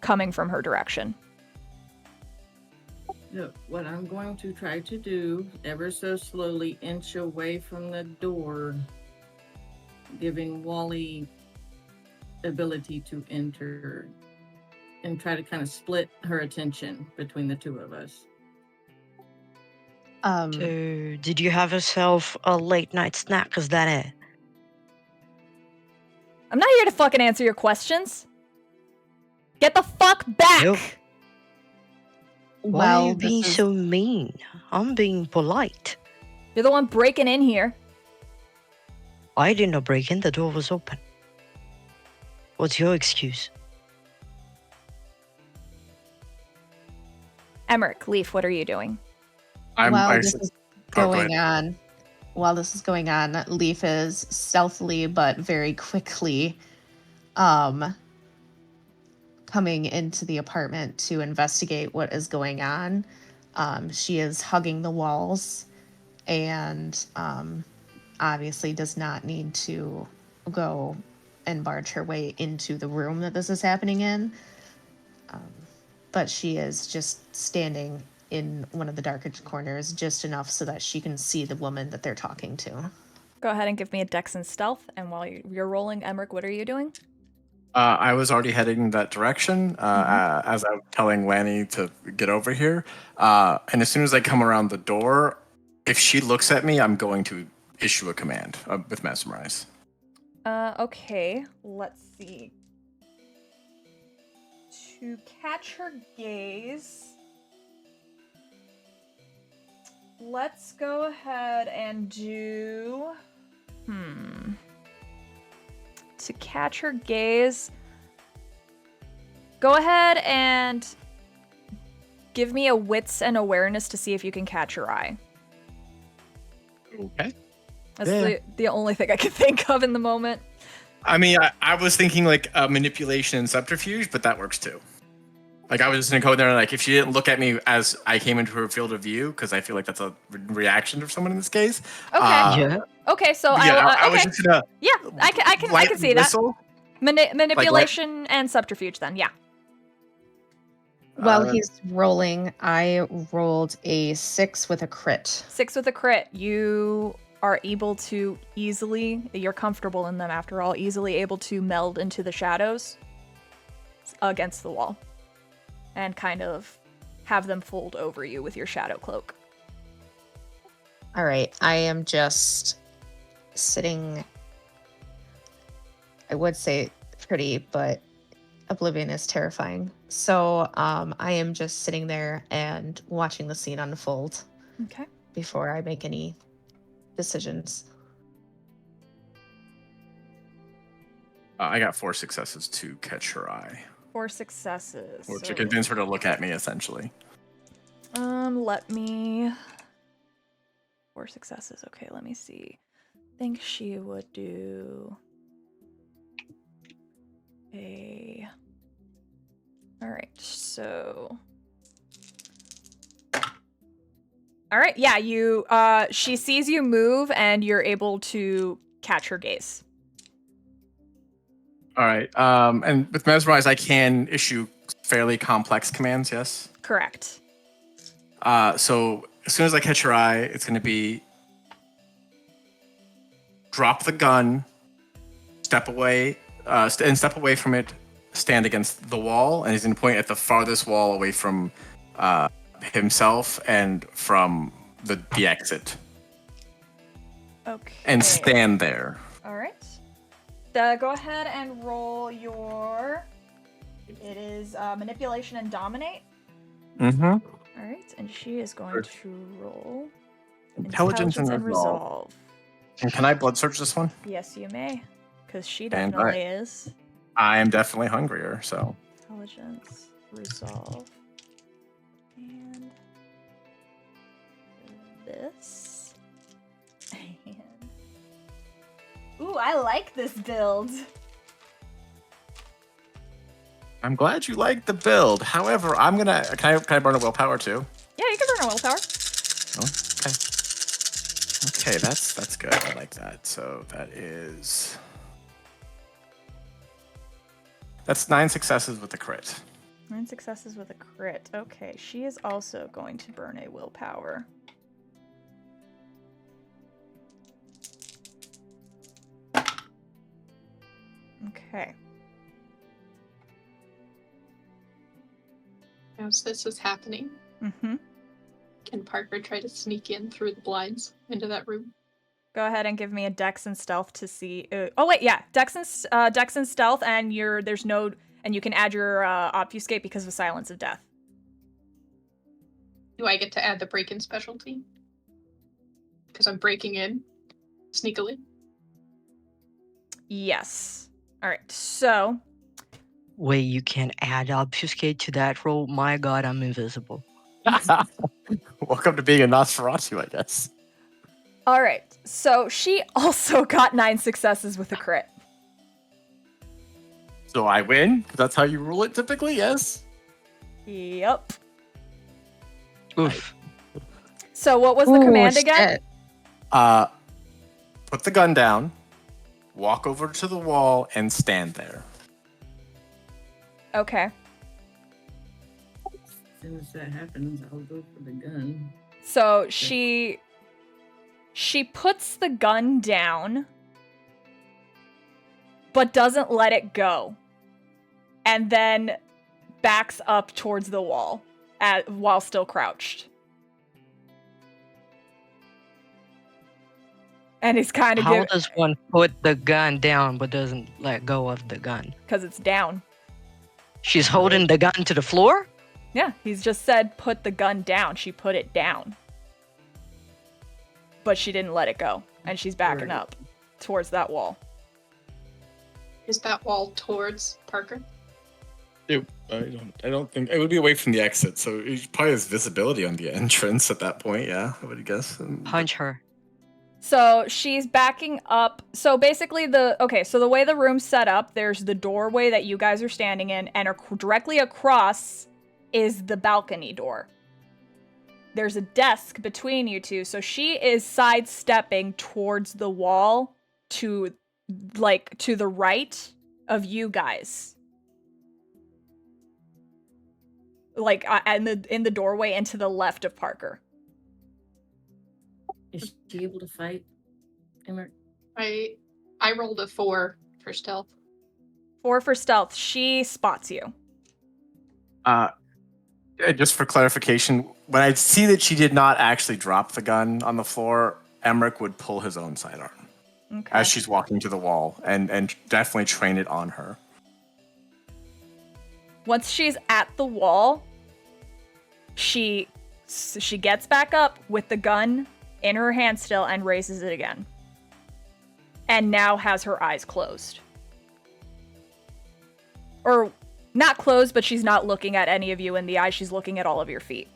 coming from her direction. What I'm going to try to do, ever so slowly inch away from the door, giving Wally ability to enter, and try to kind of split her attention between the two of us. So, did you have yourself a late night snack? Is that it? I'm not here to fucking answer your questions. Get the fuck back! Nope. Why are you Well, being this is so mean? I'm being polite. You're the one breaking in here. I did not break in, the door was open. What's your excuse? Emmerich, Leaf, what are you doing? while this is going on. While this is going on, Leaf is stealthily but very quickly coming into the apartment to investigate what is going on. She is hugging the walls and obviously does not need to go and barge her way into the room that this is happening in. But she is just standing in one of the darkest corners just enough so that she can see the woman that they're talking to. Go ahead and give me a Dex and Stealth. And while you're rolling, Emmerich, what are you doing? I was already heading in that direction as I was telling Lanny to get over here. And as soon as I come around the door, if she looks at me, I'm going to issue a command with Mesmerize. Okay, let's see. To catch her gaze, let's go ahead and do... To catch her gaze, go ahead and give me a wits and awareness to see if you can catch her eye. Okay. That's the only thing I can think of in the moment. I mean, I was thinking like manipulation and subterfuge, but that works too. Like I was just gonna go there and like if she didn't look at me as I came into her field of view, because I feel like that's a reaction of someone in this case. Okay. Yeah. Okay, so Yeah, I was okay. just gonna. Yeah, I can see that. Whistle. Manipulation and subterfuge then, yeah. While he's rolling, I rolled a 6 with a crit. 6 with a crit. You are able to easily, you're comfortable in them after all, easily able to meld into the shadows against the wall. And kind of have them fold over you with your shadow cloak. All right, I am just sitting, I would say pretty, but oblivion is terrifying. So I am just sitting there and watching the scene unfold. Okay. Before I make any decisions. I got 4 successes to catch her eye. 4 successes. Or to convince her to look at me, essentially. Let me... 4 successes. Okay, let me see. I think she would do a... Alright, so... Alright, yeah, you, she sees you move and you're able to catch her gaze. All right. And with Mesmerize, I can issue fairly complex commands, yes? Correct. So as soon as I catch her eye, it's going to be drop the gun, step away, and step away from it, stand against the wall, and he's going to point at the farthest wall away from himself and from the exit. Okay. And stand there. All right. Go ahead and roll your... It is manipulation and dominate. Mm-hmm. All right, and she is going to roll Intelligence and resolve. And can I blood search this one? Yes, you may, because she And definitely is. I am definitely hungrier, so. Intelligence, resolve, and this. And... Ooh, I like this build. I'm glad you like the build. However, I'm gonna. Can I burn a willpower too? Yeah, you can burn a willpower. Oh, okay. Okay, that's good. I like that. So that's 9 successes with a crit. 9 successes with a crit. Okay, she is also going to burn a willpower. Okay. As this is happening, Mm-hmm. can Parker try to sneak in through the blinds into that room? Go ahead and give me a Dex and Stealth to see. Oh wait, yeah, Dex and Stealth, and and you can add your Obfuscate because of Silence of Death. Do I get to add the break-in specialty? Because I'm breaking in sneakily. Yes. All right. So Wait, you can add obfuscate to that roll? My god, I'm invisible. Welcome to being a Nosferatu, I guess. all right. So she also got 9 successes with a crit. So I win? 'Cause that's how you rule it typically, yes? Yep. Oof. So what was the command again? Put the gun down, walk over to the wall, and stand there. Okay. As soon as that happens, I'll go for the gun. So she puts the gun down, but doesn't let it go, and then backs up towards the wall while still crouched. And he's kind of How does one put the gun down but doesn't let go of the gun? because it's down. She's holding the gun to the floor? Yeah, he's just said put the gun down. She put it down. But she didn't let it go, and she's backing Right. up towards that wall. Is that wall towards Parker? I don't think it would be away from the exit, so it probably has visibility on the entrance at that point. Yeah, I would guess. Punch her. So she's backing up. So basically so the way the room's set up, there's the doorway that you guys are standing in, and directly across is the balcony door. There's a desk between you two, so she is sidestepping towards the wall to the right of you guys. In the doorway and to the left of Parker. Is she able to fight? Emmer? I rolled a 4 for stealth. 4 for stealth. She spots you. Just for clarification, when I see that she did not actually drop the gun on the floor, Emmerich would pull his own sidearm Okay. as she's walking to the wall and definitely train it on her. Once she's at the wall, she gets back up with the gun in her hand still and raises it again. And now has her eyes closed. Or not closed, but she's not looking at any of you in the eye. She's looking at all of your feet.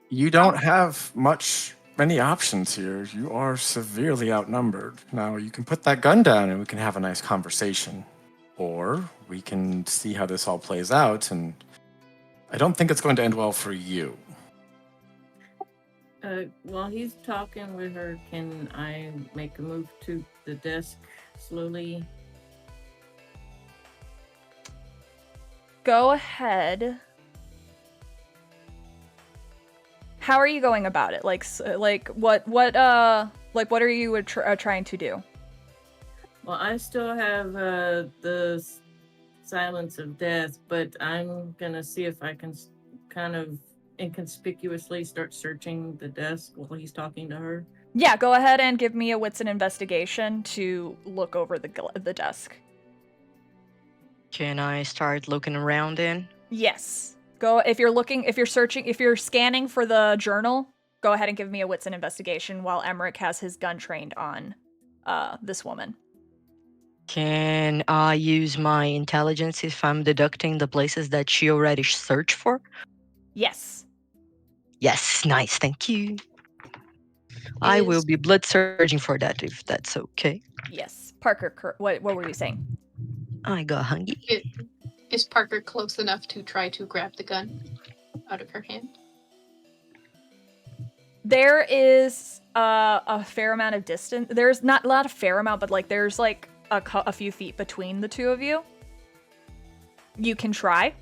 You don't have many options here. You are severely outnumbered. Now, you can put that gun down and we can have a nice conversation. Or we can see how this all plays out, and I don't think it's going to end well for you. While he's talking with her, can I make a move to the desk slowly? Go ahead. How are you going about it? What are you trying to do? Well, I still have the silence of death, but I'm gonna see if I can kind of inconspicuously start searching the desk while he's talking to her. Yeah, go ahead and give me a wits and investigation to look over the desk. Can I start looking around in? Yes. Go if you're scanning for the journal, go ahead and give me a wits and investigation while Emmerich has his gun trained on this woman. Can I use my intelligence if I'm deducting the places that she already searched for? Yes. Yes, nice, thank you. I will be blood surging for that if that's okay. Yes. Parker, what were you saying? I got hungry. Is Parker close enough to try to grab the gun out of her hand? There is a fair amount of distance. There's not a fair amount, but like there's like a few feet between the two of you. You can try.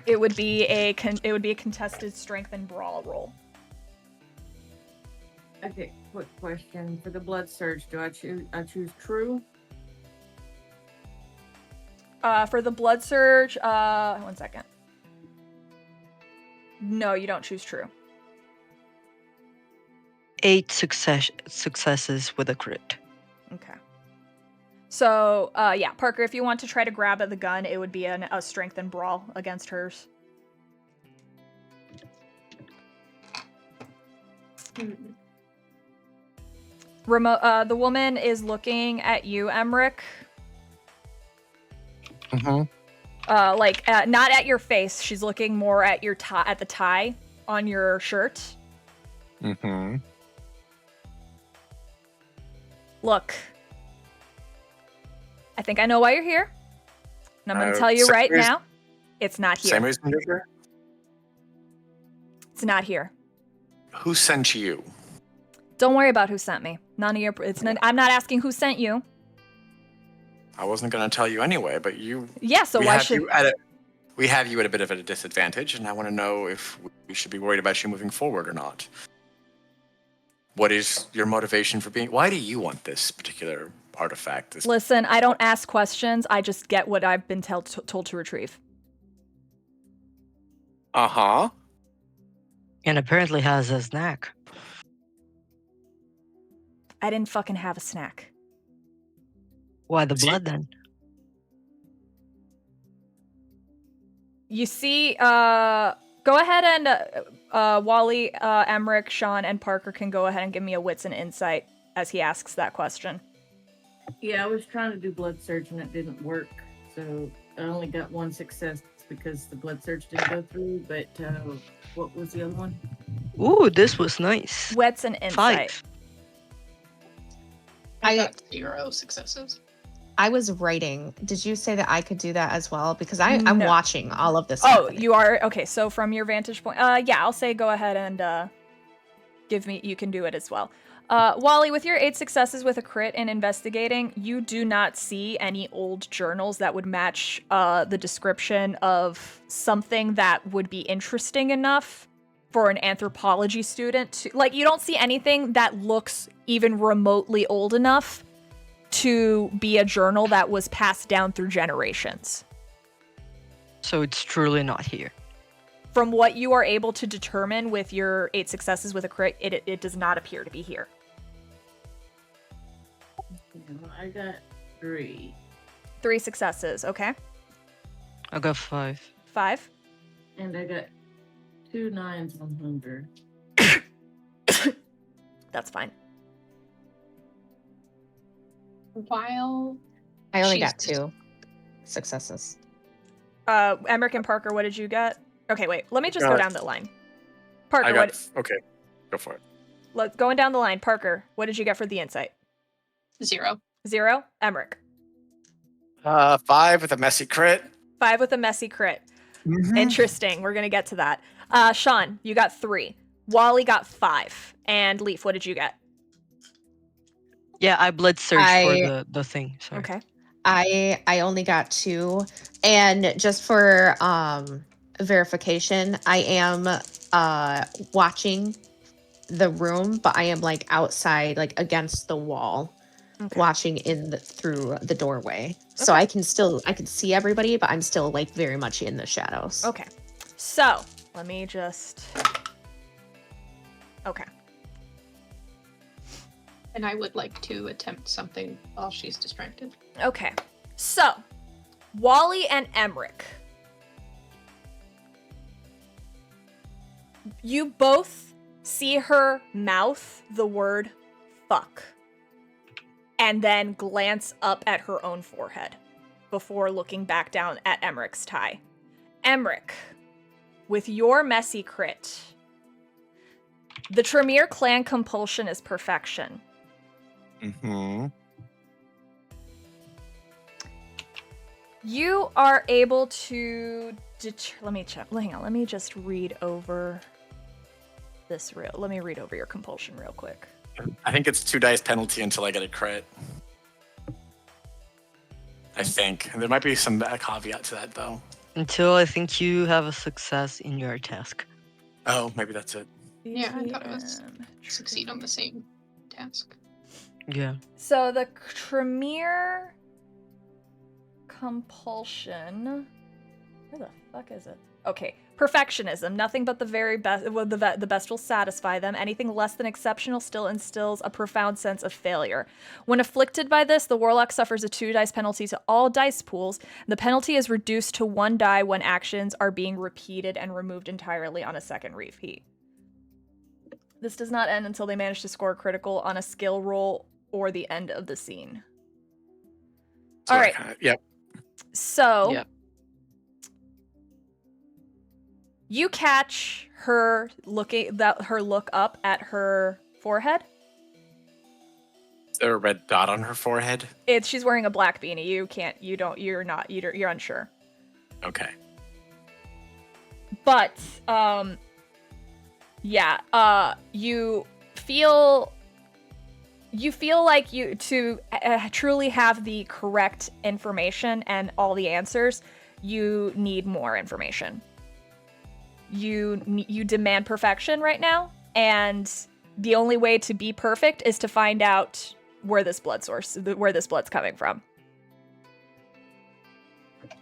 It would be a contested strength and brawl roll. Okay, quick question. For the blood surge, do I choose true? For the blood surge, 1 second. No, you don't choose true. 8 successes with a crit. Okay. So, yeah, Parker, if you want to try to grab at the gun, it would be a strength and brawl against hers. The woman is looking at you, Emmerich. Mm-hmm. Not at your face. She's looking more at your at the tie on your shirt. Mm-hmm. Look, I think I know why you're here, and I'm going to tell you right now, it's not here. Same reason you're here? It's not here. Who sent you? Don't worry about who sent me. None of your. I'm not asking who sent you. I wasn't going to tell you anyway, but you. Yeah. So why should we have you at a bit of a disadvantage, and I want to know if we should be worried about you moving forward or not. What is your motivation for being? Why do you want this particular artifact? Listen, I don't ask questions. I just get what I've been told to retrieve. Uh-huh. And apparently has a snack. I didn't fucking have a snack. Why the blood then? You see, go ahead and Wally, Emmerich, Sean, and Parker can go ahead and give me a wits and insight as he asks that question. Yeah, I was trying to do blood surge and it didn't work. So I only got 1 success because the blood surge didn't go through. But what was the other one? Ooh, this was nice. Wits and insight. 5. I got 0 successes. I was writing. Did you say that I could do that as well? Because I'm No. watching all of this. Oh, happening. you are? Okay, so from your vantage point, yeah, I'll say go ahead and you can do it as well. Wally, with your 8 successes with a crit in investigating, you do not see any old journals that would match the description of something that would be interesting enough for an anthropology student to, like, you don't see anything that looks even remotely old enough to be a journal that was passed down through generations. So it's truly not here. From what you are able to determine with your 8 successes with a crit, it does not appear to be here. I got 3. 3 successes, okay. I got 5. 5. And I got 2 9s on hunger. That's fine. While I only she's got 2 successes. Emmerich and Parker, what did you get? Okay, wait. Let me just go down the line. Parker, Okay, go for it. Going down the line. Parker, what did you get for the insight? 0. 0. Emmerich. 5 with a messy crit. 5 with a messy crit. Mm-hmm. Interesting. We're gonna get to that. Sean, you got 3. Wally got 5. And Leaf, what did you get? Yeah, I blood surged for the thing. Sorry. Okay. I only got 2, and just for verification, I am watching the room, but I am like outside, like against the wall, watching through the doorway. So I can see everybody, but I'm still like very much in the shadows. Okay. So let me just. Okay. And I would like to attempt something while she's distracted. Okay. So, Wally and Emmerich. You both see her mouth the word fuck. And then glance up at her own forehead before looking back down at Emmerich's tie. Emmerich, with your messy crit, the Tremere clan compulsion is perfection. Mm-hmm. You are able to let me check. Hang on. Let me just read over this real. Let me read over your compulsion real quick. I think it's 2 dice penalty until I get a crit. I think. And there might be some caveat to that, though. Until I think you have a success in your task. Oh, maybe that's it. Yeah, I thought it was succeed on the same task. Yeah. So the Tremere compulsion. Where the fuck is it? Okay. Perfectionism. Nothing but the very best. Well, the best will satisfy them. Anything less than exceptional still instills a profound sense of failure. When afflicted by this, the warlock suffers a 2 dice penalty to all dice pools. The penalty is reduced to 1 die when actions are being repeated and removed entirely on a second repeat. This does not end until they manage to score a critical on a skill roll or the end of the scene. So all right. Yep. So. Yep. You catch her look up at her forehead. Is there a red dot on her forehead? She's wearing a black beanie. You're unsure. Okay. But you feel like you to truly have the correct information and all the answers, you need more information. You demand perfection right now, and the only way to be perfect is to find out where this blood's coming from.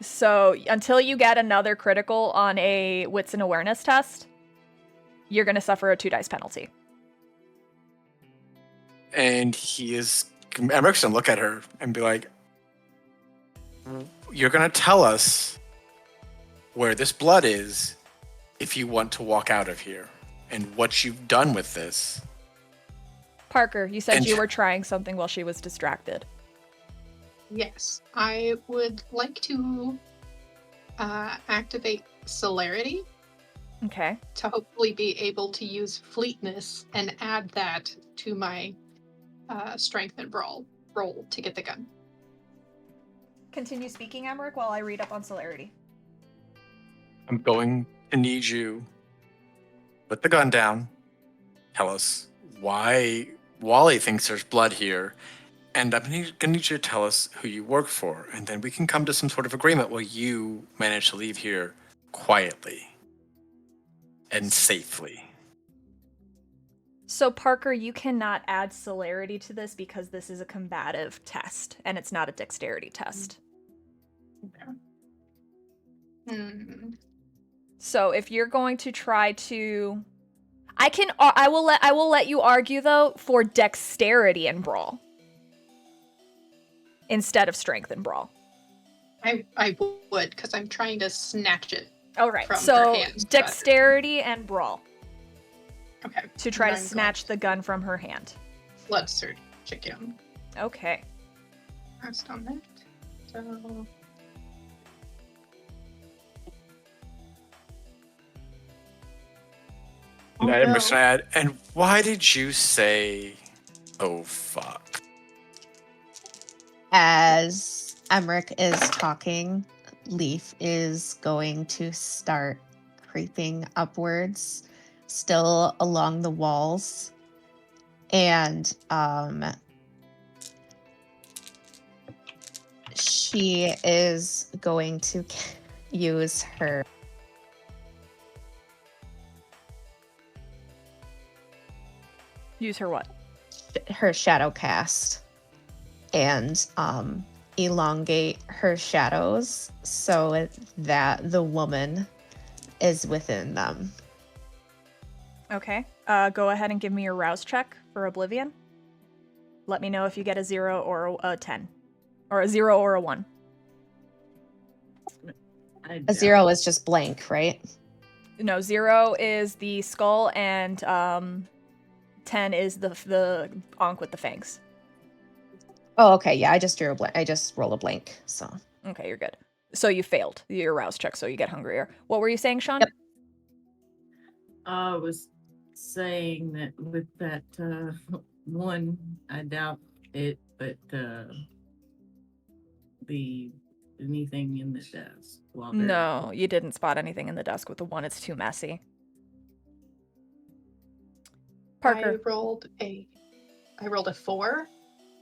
So until you get another critical on a wits and awareness test, you're going to suffer a 2 dice penalty. And Emmerich going to look at her and be like, you're going to tell us where this blood is if you want to walk out of here, and what you've done with this. Parker, you said you were trying something while she was distracted. Yes, I would like to activate celerity. Okay. To hopefully be able to use fleetness and add that to my strength and brawl roll to get the gun. Continue speaking, Emmerich, while I read up on celerity. I'm going to need you put the gun down, tell us why Wally thinks there's blood here, and I'm going to need you to tell us who you work for, and then we can come to some sort of agreement where you manage to leave here quietly and safely. So, Parker, you cannot add celerity to this because this is a combative test, and it's not a dexterity test. Hmm. So if you're going to try to, I will let you argue though for dexterity and brawl instead of strength and brawl. I would, because I'm trying to snatch it. All right, from her so hands, dexterity and brawl. Okay. To try to I'm snatch the gun from her hand. Blood surge again. Okay. Rest on that. So. And I must add, and why did you say, oh fuck? As Emmerich is talking, Leaf is going to start creeping upwards, still along the walls. And she is going to use her what? Her shadow cast and elongate her shadows so that the woman is within them. Okay. Go ahead and give me your rouse check for Oblivion. Let me know if you get a 0 or a 10. Or a 0 or a 1. A 0 is just blank, right? No, 0 is the skull and 10 is the Ankh with the fangs. Oh, okay. Yeah, I just drew a blank. I just rolled a blank. So okay, you're good. So you failed your rouse check, so you get hungrier. What were you saying, Sean? Yep. I was saying that with that one, I doubt it, but the anything in the desk while they're... No, you didn't spot anything in the desk with the 1. It's too messy. Parker. I rolled a 4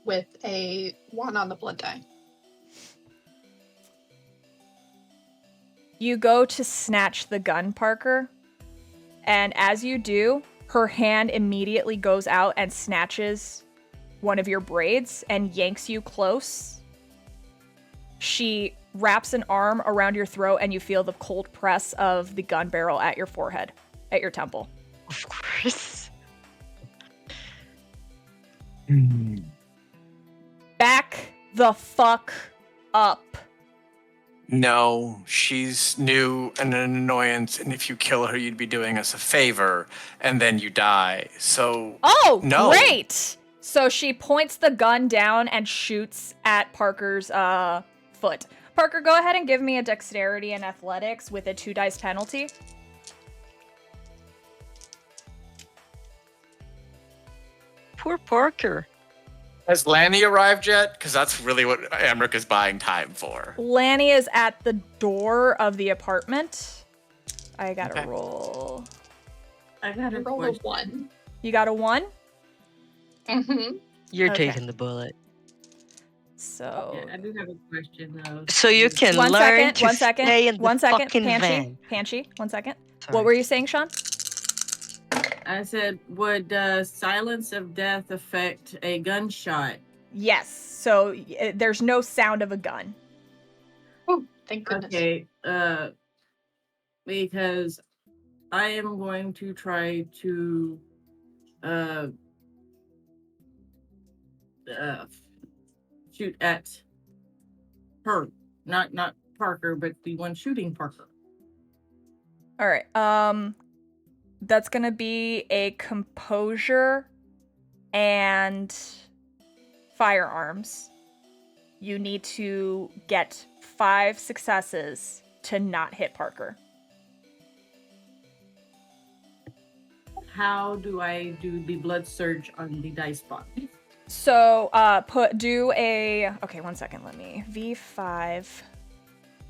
with a 1 on the blood die. You go to snatch the gun, Parker, and as you do, her hand immediately goes out and snatches one of your braids and yanks you close. She wraps an arm around your throat and you feel the cold press of the gun barrel at your forehead, at your temple. Of course. Back the fuck up. No, she's new and an annoyance, and if you kill her, you'd be doing us a favor, and then you die. So, Oh, no. Great! So she points the gun down and shoots at Parker's foot. Parker, go ahead and give me a dexterity and athletics with a 2 dice penalty. Poor Parker. Has Lanny arrived yet? Because that's really what Amric is buying time for. Lanny is at the door of the apartment. I gotta Okay. roll. I got I a rolled a question. 1. You got a 1? Mm-hmm. You're Okay. taking the bullet. So... Yeah, I do have a question though. So you can One learn second, to one second, stay in one the second. fucking van. Panchi, 1 second. Sorry. What were you saying, Sean? I said, would silence of death affect a gunshot? Yes. So there's no sound of a gun. Oh, thank goodness. Okay, because I am going to try to shoot at her, not Parker, but the one shooting Parker. All right. That's gonna be a composure and firearms. You need to get 5 successes to not hit Parker. How do I do the blood surge on the dice box? So, okay, 1 second, let me, V5.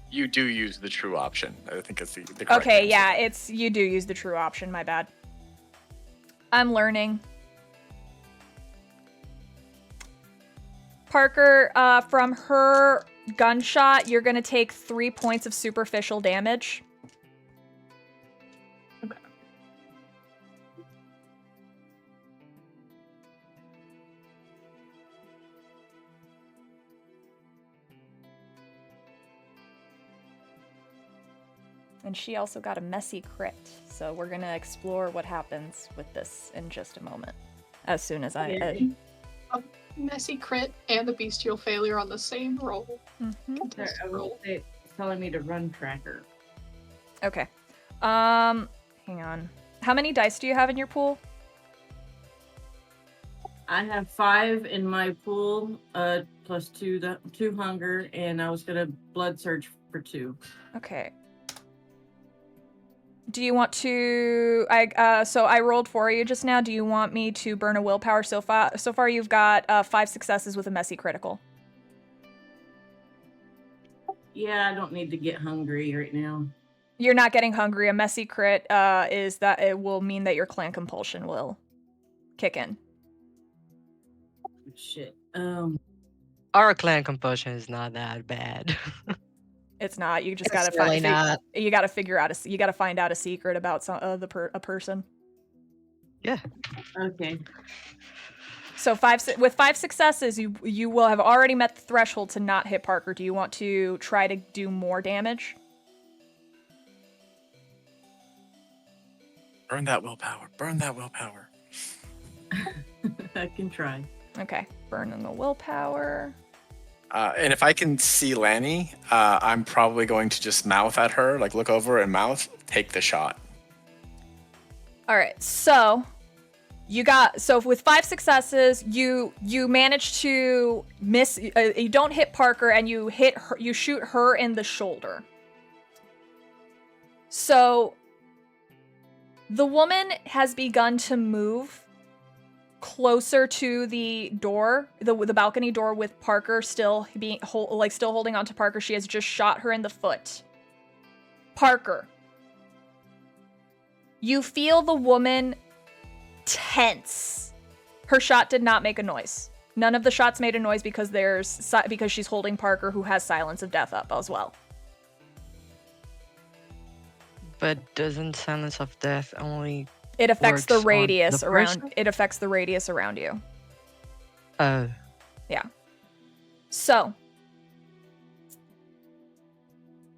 You do use the true option. I think it's the correct Okay, answer. yeah, you do use the true option, my bad. I'm learning. Parker, from her gunshot, you're gonna take 3 points of superficial damage. Okay. And she also got a messy crit, so we're gonna explore what happens with this in just a moment. As soon as A messy crit and a bestial failure on the same roll. Contested I will roll. say it's telling me to run tracker. Okay. Hang on. How many dice do you have in your pool? I have 5 in my pool, plus 2 hunger, and I was gonna blood surge for 2. Okay. Do you want to? So I rolled for you just now. Do you want me to burn a willpower? So far you've got 5 successes with a messy critical. Yeah, I don't need to get hungry right now. You're not getting hungry. A messy crit is that it will mean that your clan compulsion will kick in. Shit. Our clan compulsion is not that bad. It's not. You just It's gotta really not. You gotta figure out you gotta find out a secret about a person. Yeah. Okay. So with 5 successes, you will have already met the threshold to not hit Parker. Do you want to try to do more damage? Burn that willpower. Burn that willpower. I can try. Okay, burning the willpower. And if I can see Lanny, I'm probably going to just mouth at her, like look over and mouth, take the shot. All right, so with 5 successes, you manage to miss. You don't hit Parker, and you hit her. You shoot her in the shoulder. So the woman has begun to move closer to the door, the balcony door, with Parker still still holding onto Parker. She has just shot her in the foot. Parker, you feel the woman tense. Her shot did not make a noise. None of the shots made a noise because she's holding Parker, who has Silence of Death up as well. But doesn't Silence of Death only... It affects the works on radius the around. person? It affects the radius around you. Oh. Yeah. So,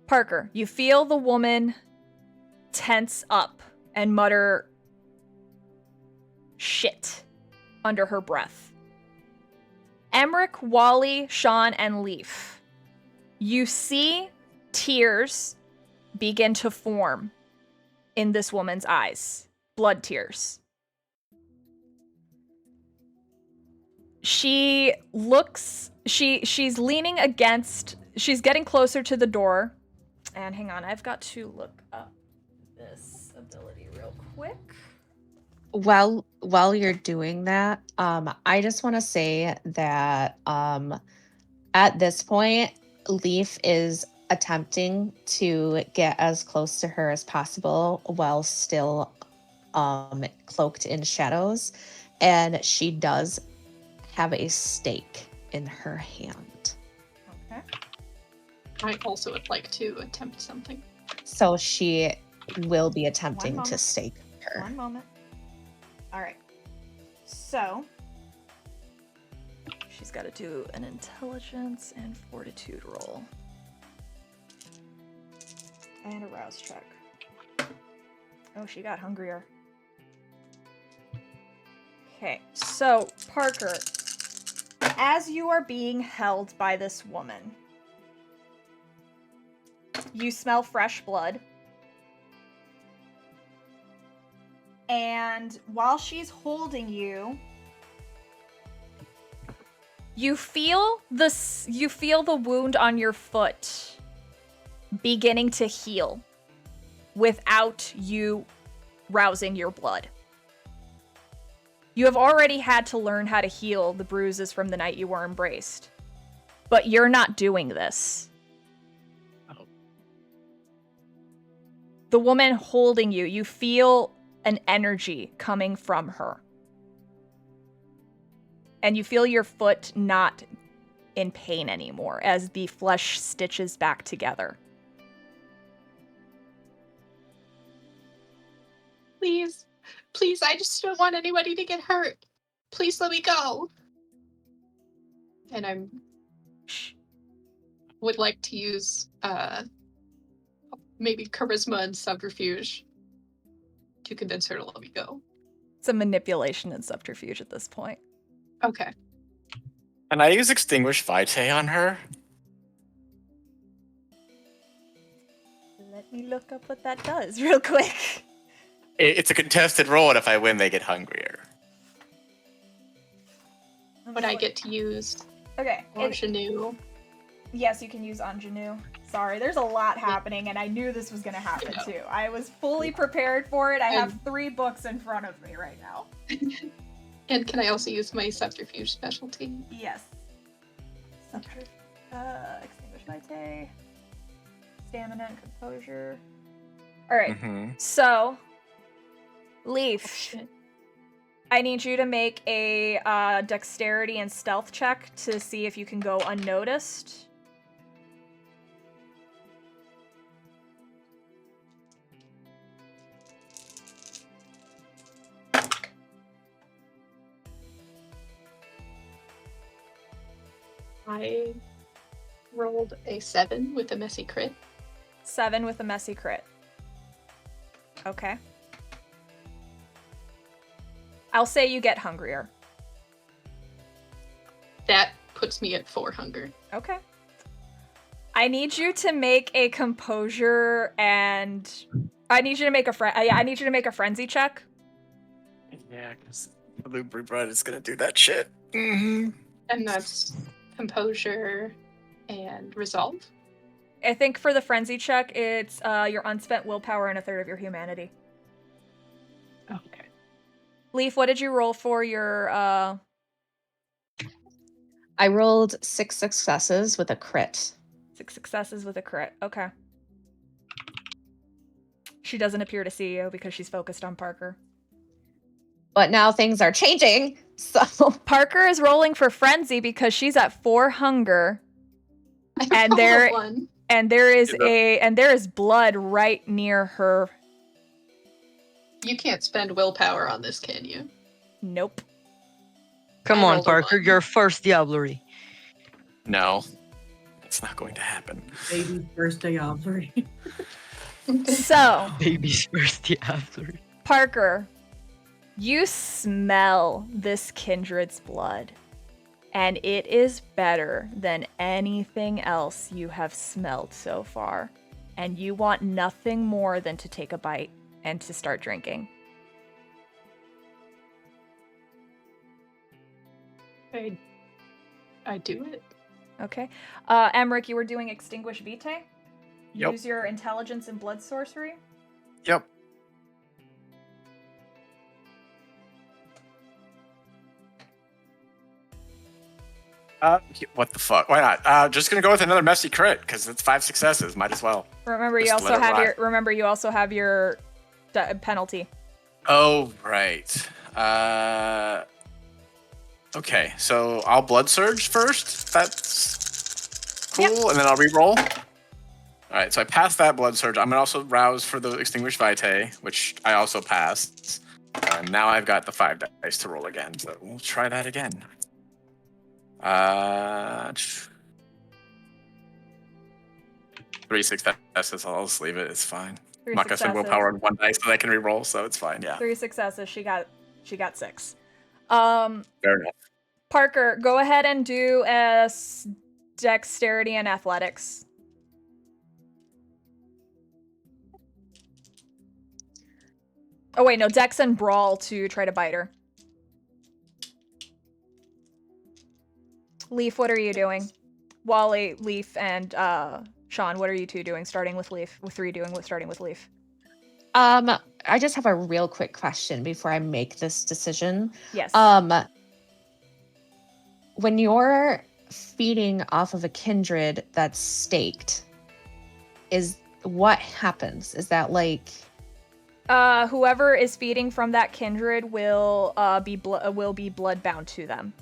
Parker, you feel the woman tense up and mutter shit under her breath. Emmerich, Wally, Sean, and Leaf, you see tears begin to form in this woman's eyes. Blood tears. She's leaning against, she's getting closer to the door. And hang on, I've got to look up this ability real quick. While you're doing that, I just want to say that at this point, Leaf is attempting to get as close to her as possible while still cloaked in shadows, and she does have a stake in her hand. Okay. I also would like to attempt something. So she will be attempting to moment. stake her. One moment. All right. So she's got to do an intelligence and fortitude roll. And a rouse check. Oh, she got hungrier. Okay, so Parker, as you are being held by this woman, you smell fresh blood. And while she's holding you, you feel the wound on your foot beginning to heal without you rousing your blood. You have already had to learn how to heal the bruises from the night you were embraced, but you're not doing this. Oh. The woman holding you, you feel an energy coming from her. And you feel your foot not in pain anymore as the flesh stitches back together. Please, please, I just don't want anybody to get hurt. Please let me go. And would like to use maybe charisma and subterfuge to convince her to let me go. It's a manipulation and subterfuge at this point. Okay. Can I use Extinguish Vitae on her? Let me look up what that does real quick. It's a contested roll, and if I win, they get hungrier. Would I get to use Okay. Ingenue? Yes, you can use Ingenue. Sorry, there's a lot happening, and I knew this was going to happen too. I was fully prepared for it. I have 3 books in front of me right now. And can I also use my subterfuge specialty? Yes. Extinguish Vitae. Stamina and composure. Alright, so Leaf, Shit. I need you to make a dexterity and stealth check to see if you can go unnoticed. I rolled a 7 with a messy crit. 7 with a messy crit. Okay. I'll say you get hungrier. That puts me at 4 hunger. Okay. I need you to make a composure and I need you to make a frenzy check. Yeah, because the Blueberry Blood is gonna do that shit. Mm-hmm. And that's composure and resolve. I think for the frenzy check, it's your unspent willpower and a third of your humanity. Okay. Leaf, what did you roll for your I rolled 6 successes with a crit. 6 successes with a crit? Okay. She doesn't appear to see you because she's focused on Parker. But now things are changing. So Parker is rolling for frenzy because she's at 4 hunger. I And rolled a there 1. and there is blood right near her. You can't spend willpower on this, can you? Nope. Come I on, rolled a Parker, 1. your first diablerie. No, it's not going to happen. Baby's first diablerie. So, Baby's first diablerie. Parker, you smell this kindred's blood, and it is better than anything else you have smelled so far. And you want nothing more than to take a bite and to start drinking. I do it. Okay. Emmerich, you were doing Extinguish Vitae? Yep. Use your intelligence and blood sorcery? Yep. What the fuck? Why not? Just gonna go with another messy crit because it's 5 successes. Might as well. Remember, you Just also let it have ride. your penalty. Oh right. Okay, so I'll blood surge first. That's cool, Yep. and then I'll re-roll. All right, so I passed that blood surge. I'm gonna also rouse for the Extinguish Vitae, which I also passed. Now I've got the 5 dice to roll again, so we'll try that again. 3 successes. I'll just leave it. It's fine. 3 I'm not gonna spend successes. willpower on 1 dice so I can re-roll, so it's fine. Yeah, 3 successes. She got 6. fair enough. Parker, go ahead and do a dexterity and athletics. Oh wait, no, dex and brawl to try to bite her. Leaf, what are you doing? Wally, Leaf, and Sean, what are you two doing? Starting with Leaf. With 3 doing with starting with Leaf. I just have a real quick question before I make this decision. Yes. When you're feeding off of a kindred that's staked, what happens? Is that like Whoever is feeding from that kindred will be bloodbound to them.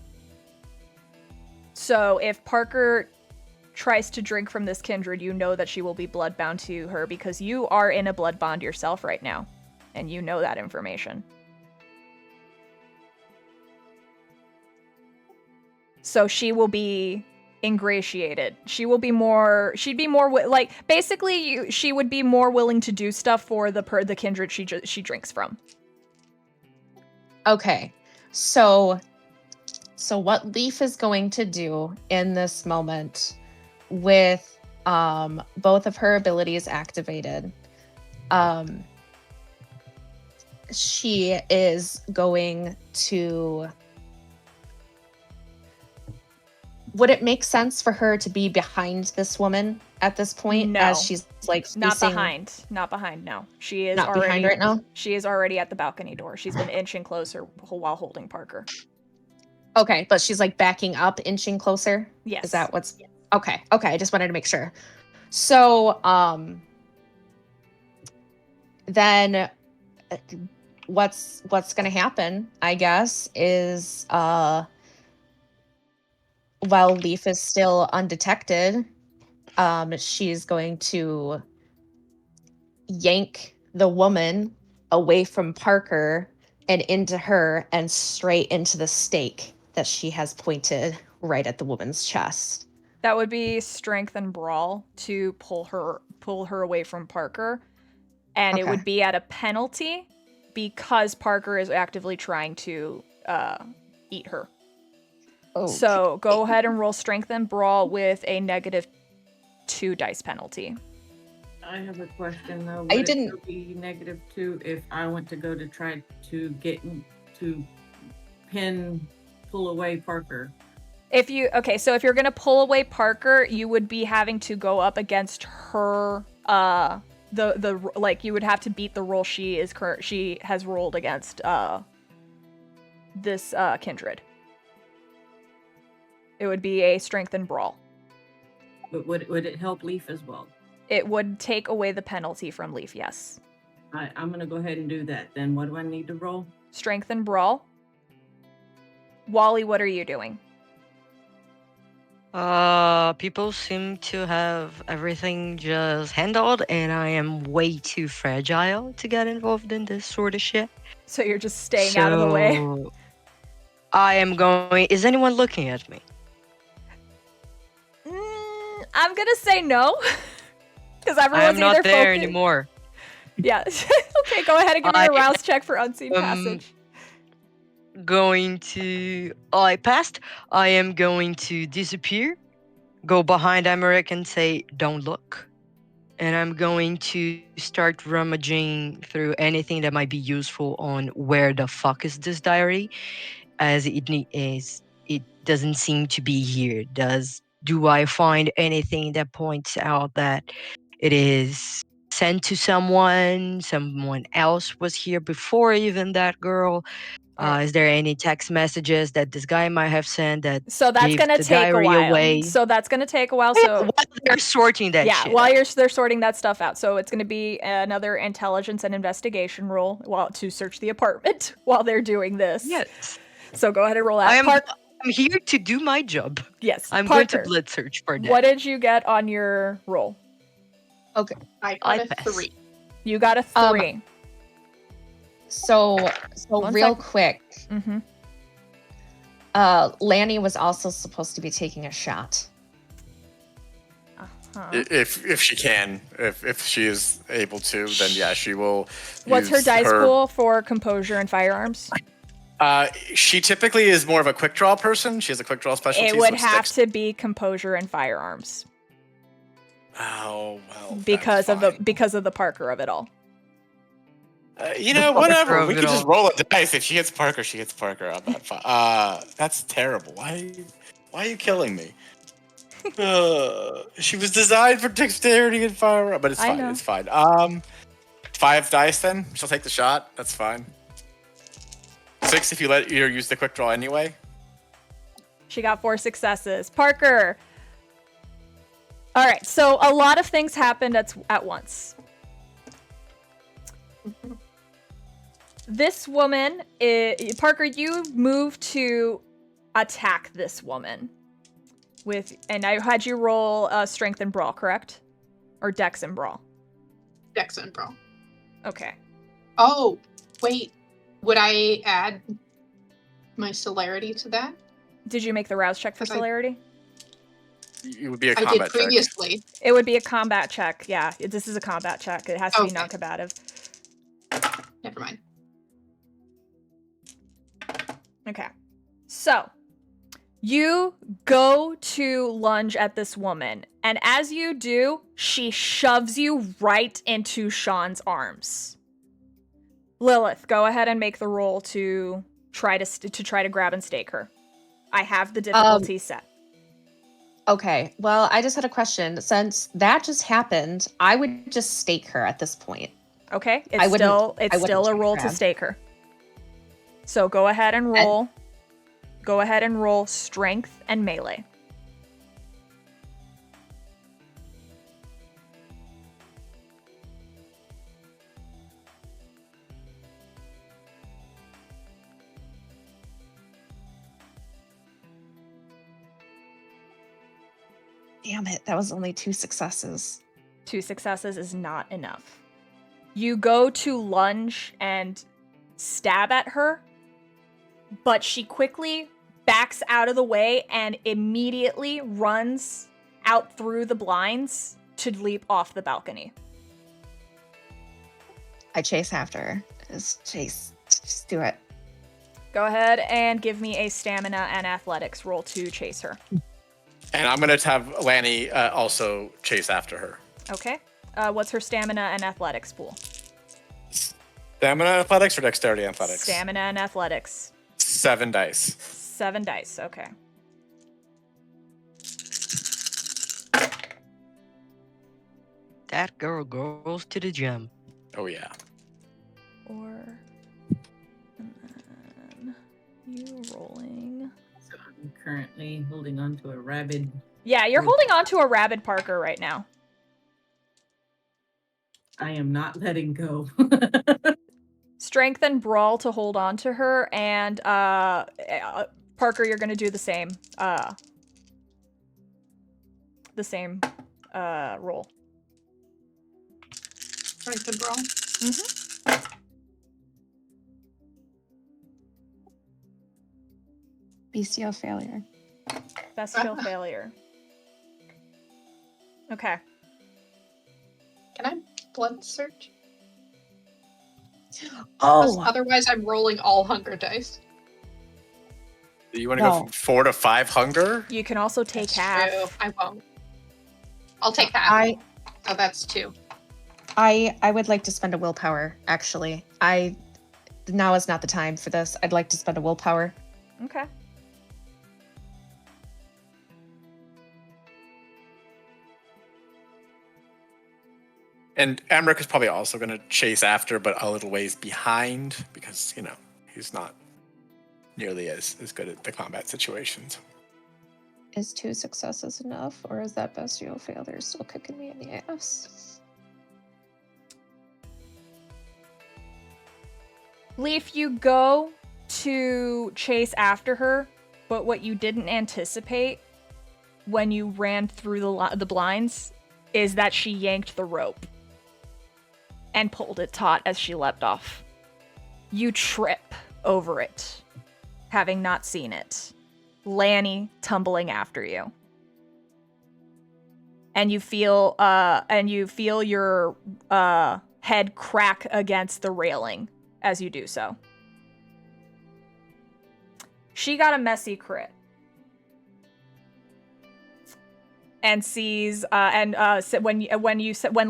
So if Parker tries to drink from this kindred, you know that she will be bloodbound to her because you are in a blood bond yourself right now, and you know that information. So she will be ingratiated. She'd be more like basically she would be more willing to do stuff for the kindred she drinks from. Okay. So what Leaf is going to do in this moment with both of her abilities activated, she is going to... Would it make sense for her to be behind this woman at this point? No. As she's like Not facing... Not behind, no. She is Not already behind right now? She is already at the balcony door. She's been inching closer while holding Parker. Okay, but she's like backing up, inching closer? Yes. Is that what's... Okay, I just wanted to make sure. So, then what's gonna happen, I guess, is while Leaf is still undetected, she's going to yank the woman away from Parker and into her and straight into the stake that she has pointed right at the woman's chest. That would be strength and brawl to pull her away from Parker. And it would be at a penalty because Parker is actively trying to eat her. Oh. So go ahead and roll strength and brawl with a -2 dice penalty. I have a question though. I Would didn't- it be -2 if I went to go to try to get to pull away Parker? If you're gonna pull away Parker, you would be having to go up against her. You would have to beat the roll she has rolled against this kindred. It would be a strength and brawl. But would it help Leaf as well? It would take away the penalty from Leaf, yes. I'm gonna go ahead and do that. Then what do I need to roll? Strength and brawl. Wally, what are you doing? People seem to have everything just handled, and I am way too fragile to get involved in this sort of shit. So you're just staying out of the way? I am going... Is anyone looking at me? I'm gonna say no. Because everyone's I'm not either there focused... anymore. Yeah. Okay, go ahead and give me a rouse check for unseen passage. I passed. I am going to disappear, go behind Emmerich and say, don't look. And I'm going to start rummaging through anything that might be useful on where the fuck is this diary, as it doesn't seem to be here. Do I find anything that points out that it is sent to someone else was here before even that girl? Is there any text messages that this guy might have sent that So that's gave gonna the take a diary while. away? So that's gonna take a while. Yeah, So while they're sorting that shit while out. they're sorting that stuff out. So it's gonna be another intelligence and investigation roll to search the apartment while they're doing this. Yes. So go ahead and roll out. I'm here to do my job. Yes. I'm Parker, going to blood search for that. what did you get on your roll? Okay. I I got a pass. 3. You got a 3. So One real sec. quick, Mm-hmm. Lanny was also supposed to be taking a shot. Uh-huh. If she can, if she is able to, then yeah, she will. What's her use dice pool for composure and firearms? She typically is more of a quick draw person. She has a quick draw specialty. It would so have sticks- to be composure and firearms Oh well. because of that's the Parker of it all. You know, whatever. of We it could just all. roll a dice. If she hits Parker, she hits Parker. I'm not fine. That's terrible. Why are you killing me? She was designed for dexterity and fire, but it's I fine. know. It's fine. 5 dice then. She'll take the shot. That's fine. 6 if you let her use the quick draw anyway. She got 4 successes. Parker. All right, so a lot of things happened at once. This woman, Parker, you moved to attack this woman and I had you roll strength and brawl, correct? Or dex and brawl? Dex and brawl. Okay. Oh, wait. Would I add my celerity to that? Did you make the rouse check for celerity? It would be a I combat did previously. It would be a combat check. Yeah, this is a combat check. It has to be Okay. non-combative. Never mind. Okay. So, you go to lunge at this woman, and as you do, she shoves you right into Sean's arms. Lilith, go ahead and make the roll to try to grab and stake her. I have the difficulty set. Okay. Well, I just had a question. Since that just happened, I would just stake her at this point. Okay, I it's wouldn't still a roll to grab. stake her. So go ahead and roll. Go ahead and roll strength and melee. Damn it. That was only 2 successes. 2 successes is not enough. You go to lunge and stab at her, but she quickly backs out of the way and immediately runs out through the blinds to leap off the balcony. I chase after her. Just do it. Go ahead and give me a stamina and athletics roll to chase her. And I'm gonna have Lanny also chase after her. Okay. What's her stamina and athletics pool? Stamina athletics or dexterity athletics? Stamina and athletics. 7 dice. 7 dice. Okay. That girl goes to the gym. Oh yeah. 4. And then you rolling? So I'm currently holding on to a rabid. Yeah, you're holding on to a rabid Parker right now. I am not letting go. Strength and brawl to hold on to her, and Parker, you're gonna do the same. Roll. Strength and brawl. Mm-hmm. Bestial failure. Bestial failure. Okay. Can I blood search? Oh, Otherwise, I'm rolling all hunger dice. Do you want to go from 4 to 5 hunger? You can also take That's half. true. I won't. I'll take half. So that's 2. I would like to spend a willpower, actually. Now is not the time for this. I'd like to spend a willpower. Okay. And Emmerich is probably also going to chase after, but a little ways behind because, you know, he's not nearly as good at the combat situations. Is 2 successes enough, or is that bestial failure still kicking me in the ass? Leaf, you go to chase after her, but what you didn't anticipate when you ran through the blinds is that she yanked the rope and pulled it taut as she leapt off. You trip over it, having not seen it. Lanny tumbling after you. And you feel your head crack against the railing as you do so. She got a messy crit. And sees when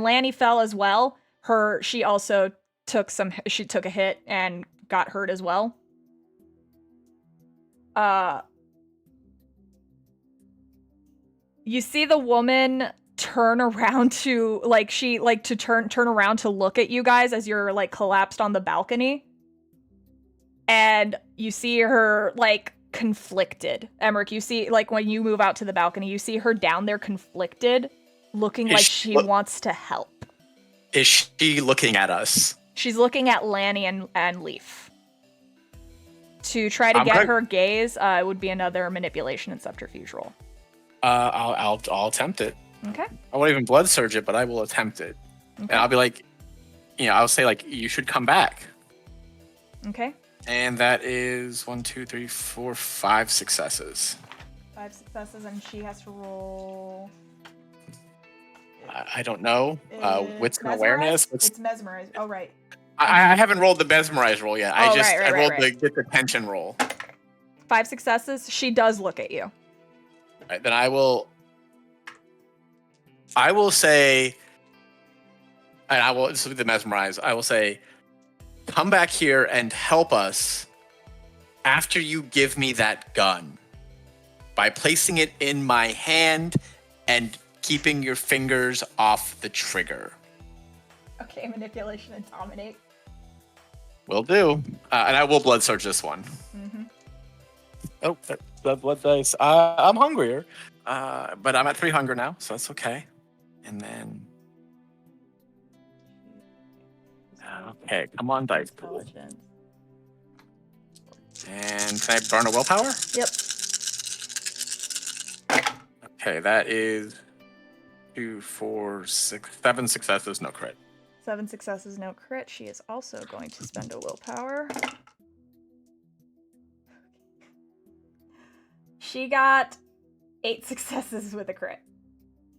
Lanny fell as well, she also took a hit and got hurt as well. You see the woman turn around to turn around to look at you guys as you're like collapsed on the balcony. And you see her like conflicted. Emmerich, you see like when you move out to the balcony, you see her down there conflicted, looking like she wants to help. Is she looking at us? She's looking at Lanny and Leaf. To try to get her gaze, it would be another manipulation and subterfuge roll. I'll attempt it. Okay. I won't even blood surge it, but I will attempt it. Okay. And I'll be like, I'll say like, you should come back. Okay. And that is 1, 2, 3, 4, 5 successes. 5 successes, and she has to roll. I don't know. Wits and awareness. It's mesmerized. Oh, right. I haven't rolled the mesmerized roll yet. I rolled the get the tension roll. 5 successes. She does look at you. All right, then I will say, and this will be the mesmerized. I will say, come back here and help us after you give me that gun by placing it in my hand and keeping your fingers off the trigger. Okay, manipulation and dominate. Will do. And I will blood surge this one. Mm-hmm. Oh, that blood dice. I'm hungrier. But I'm at 3 hunger now, so that's okay. And then... Okay, come on, dice. And can I burn a willpower? Yep. Okay, that is 2, 4, 6, 7 successes, no crit. 7 successes, no crit. She is also going to spend a willpower. She got 8 successes with a crit.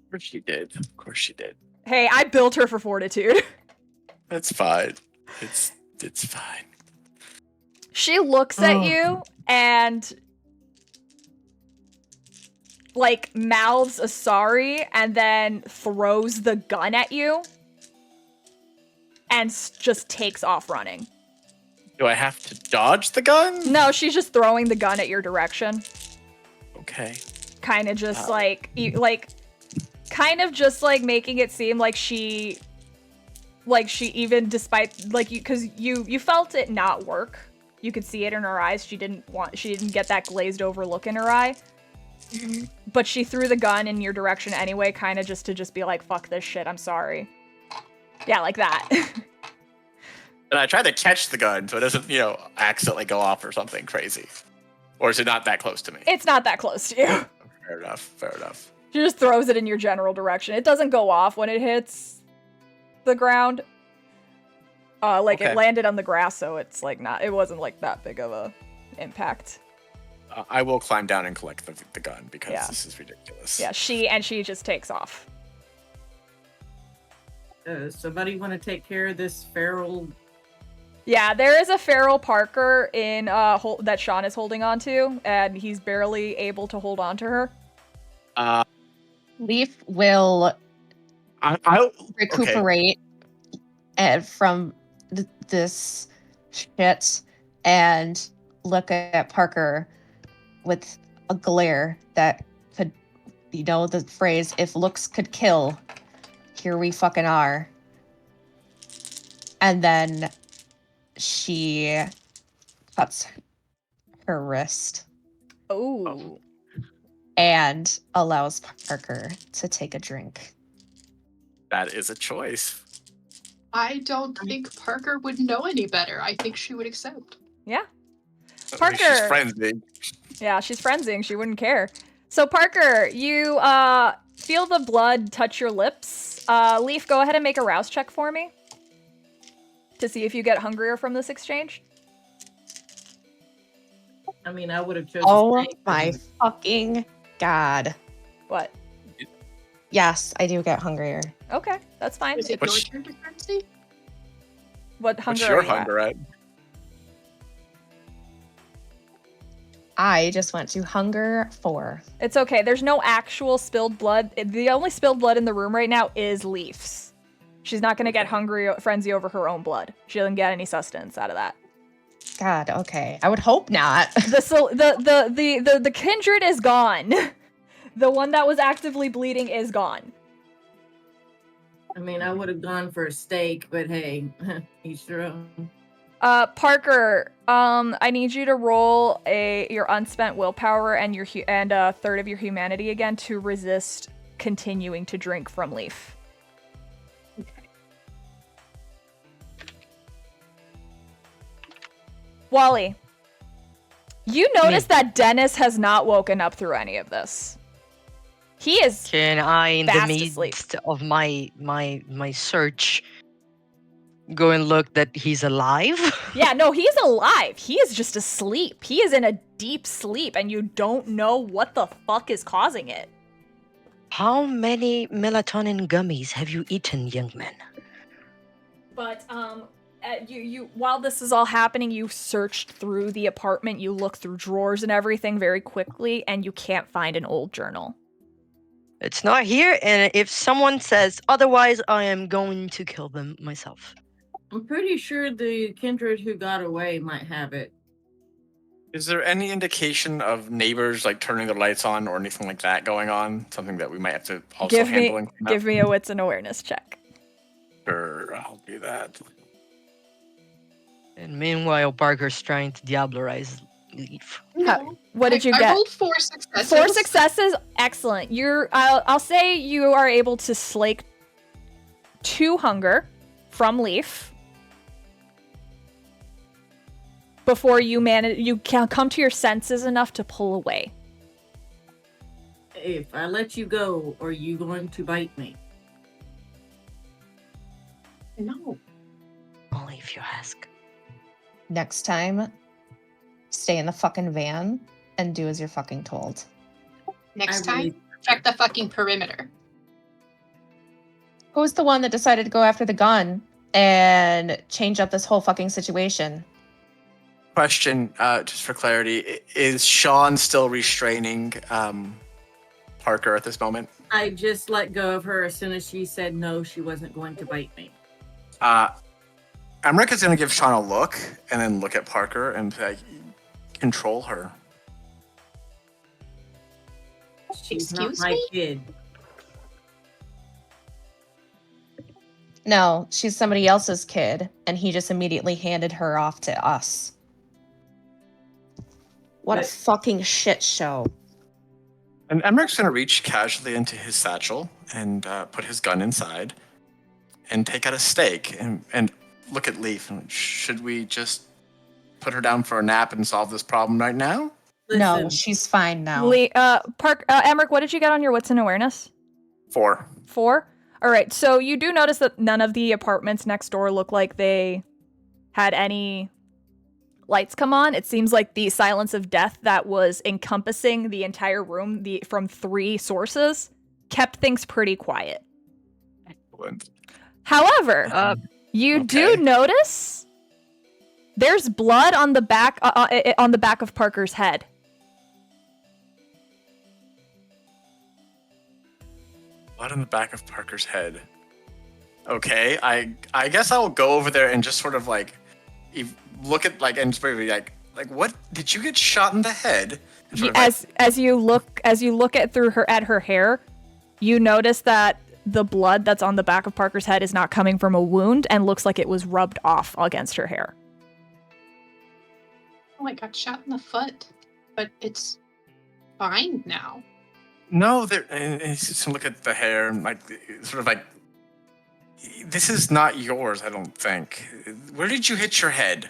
Of course she did. Of course she did. Hey, I built her for fortitude. That's fine. It's fine. She looks at you and like mouths a sorry and then throws the gun at you and just takes off running. Do I have to dodge the gun? No, she's just throwing the gun at your direction. Okay. Kind of just kind of just like making it seem like she even despite like you, because you felt it not work You could see it in her eyes. She didn't get that glazed over look in her eye. But she threw the gun in your direction anyway, kind of just to be like, fuck this shit, I'm sorry. Yeah, like that. And I tried to catch the gun so it doesn't, accidentally go off or something crazy. Or is it not that close to me? It's not that close to you. Fair enough. She just throws it in your general direction. It doesn't go off when it hits the ground. It landed on the grass, so it's like it wasn't like that big of a impact. I will climb down and collect the gun because this is ridiculous. Yeah, she just takes off. Somebody want to take care of this feral? Yeah, there is a feral Parker in that Sean is holding on to, and he's barely able to hold on to her. Leaf will I'll recuperate from this shit and look at Parker with a glare that could, the phrase, if looks could kill, here we fucking are. And then she cuts her wrist. Oh. And allows Parker to take a drink. That is a choice. I don't think Parker would know any better. I think she would accept. Yeah. I Parker. mean, she's frenzing. Yeah, she's frenzing. She wouldn't care. So Parker, you feel the blood touch your lips. Leaf, go ahead and make a rouse check for me to see if you get hungrier from this exchange. I mean, I would have chosen. Oh my fucking god. What? Yes, I do get hungrier. Okay, that's fine. Is it your turn to frenzy? What hunger What's your are you at? hunger at? I just went to hunger 4. It's okay. There's no actual spilled blood. The only spilled blood in the room right now is Leaf's. She's not gonna get frenzy over her own blood. She doesn't get any sustenance out of that. God, okay. I would hope not. The kindred is gone. The one that was actively bleeding is gone. I mean, I would have gone for a steak, but hey, each their own. Parker, I need you to roll your unspent willpower and a third of your humanity again to resist continuing to drink from Leaf. Okay. Wally, you notice that Dennis has not woken up through any of this. He is Can I, in the fast asleep. midst of my search, go and look that he's alive? Yeah, no, he's alive. He is just asleep. He is in a deep sleep, and you don't know what the fuck is causing it. How many melatonin gummies have you eaten, young man? But you while this is all happening, you searched through the apartment. You look through drawers and everything very quickly, and you can't find an old journal. It's not here, and if someone says otherwise, I am going to kill them myself. I'm pretty sure the kindred who got away might have it. Is there any indication of neighbors like turning their lights on or anything like that going on? Something that we might have to also handle and clean up? Give me a wits and awareness check. Sure, I'll do that. And meanwhile, Parker's trying to diablerize Leaf. No. What did you get? I rolled 4 successes. 4 successes. Excellent. I'll say you are able to slake 2 hunger from Leaf before you can come to your senses enough to pull away. If I let you go, are you going to bite me? No. Only if you ask. Next time, stay in the fucking van and do as you're fucking told. Next I really- time, check the fucking perimeter. Who's the one that decided to go after the gun and change up this whole fucking situation? Question, just for clarity, is Sean still restraining Parker at this moment? I just let go of her as soon as she said no, she wasn't going to bite me. Amrika's gonna give Sean a look and then look at Parker and like, control her. She's not Excuse my me? kid. No, she's somebody else's kid, and he just immediately handed her off to us. What a fucking shit show. And Emmerich gonna reach casually into his satchel and put his gun inside and take out a stake and look at Leaf. And should we just put her down for a nap and solve this problem right now? No, Listen, she's fine now. Emmerich, what did you get on your wits and awareness? 4. 4? All right, so you do notice that none of the apartments next door look like they had any lights come on. It seems like the silence of death that was encompassing the entire room from 3 sources kept things pretty quiet. Excellent. However, you do notice there's blood on the back of Parker's head. Blood on the back of Parker's head. Okay, I guess I will go over there and just sort of like look at and just maybe like what did you get shot in the head? As you look at her hair, you notice that the blood that's on the back of Parker's head is not coming from a wound and looks like it was rubbed off against her hair. Oh, I got shot in the foot, but it's fine now. No, and he's just look at the hair and sort of this is not yours, I don't think. Where did you hit your head?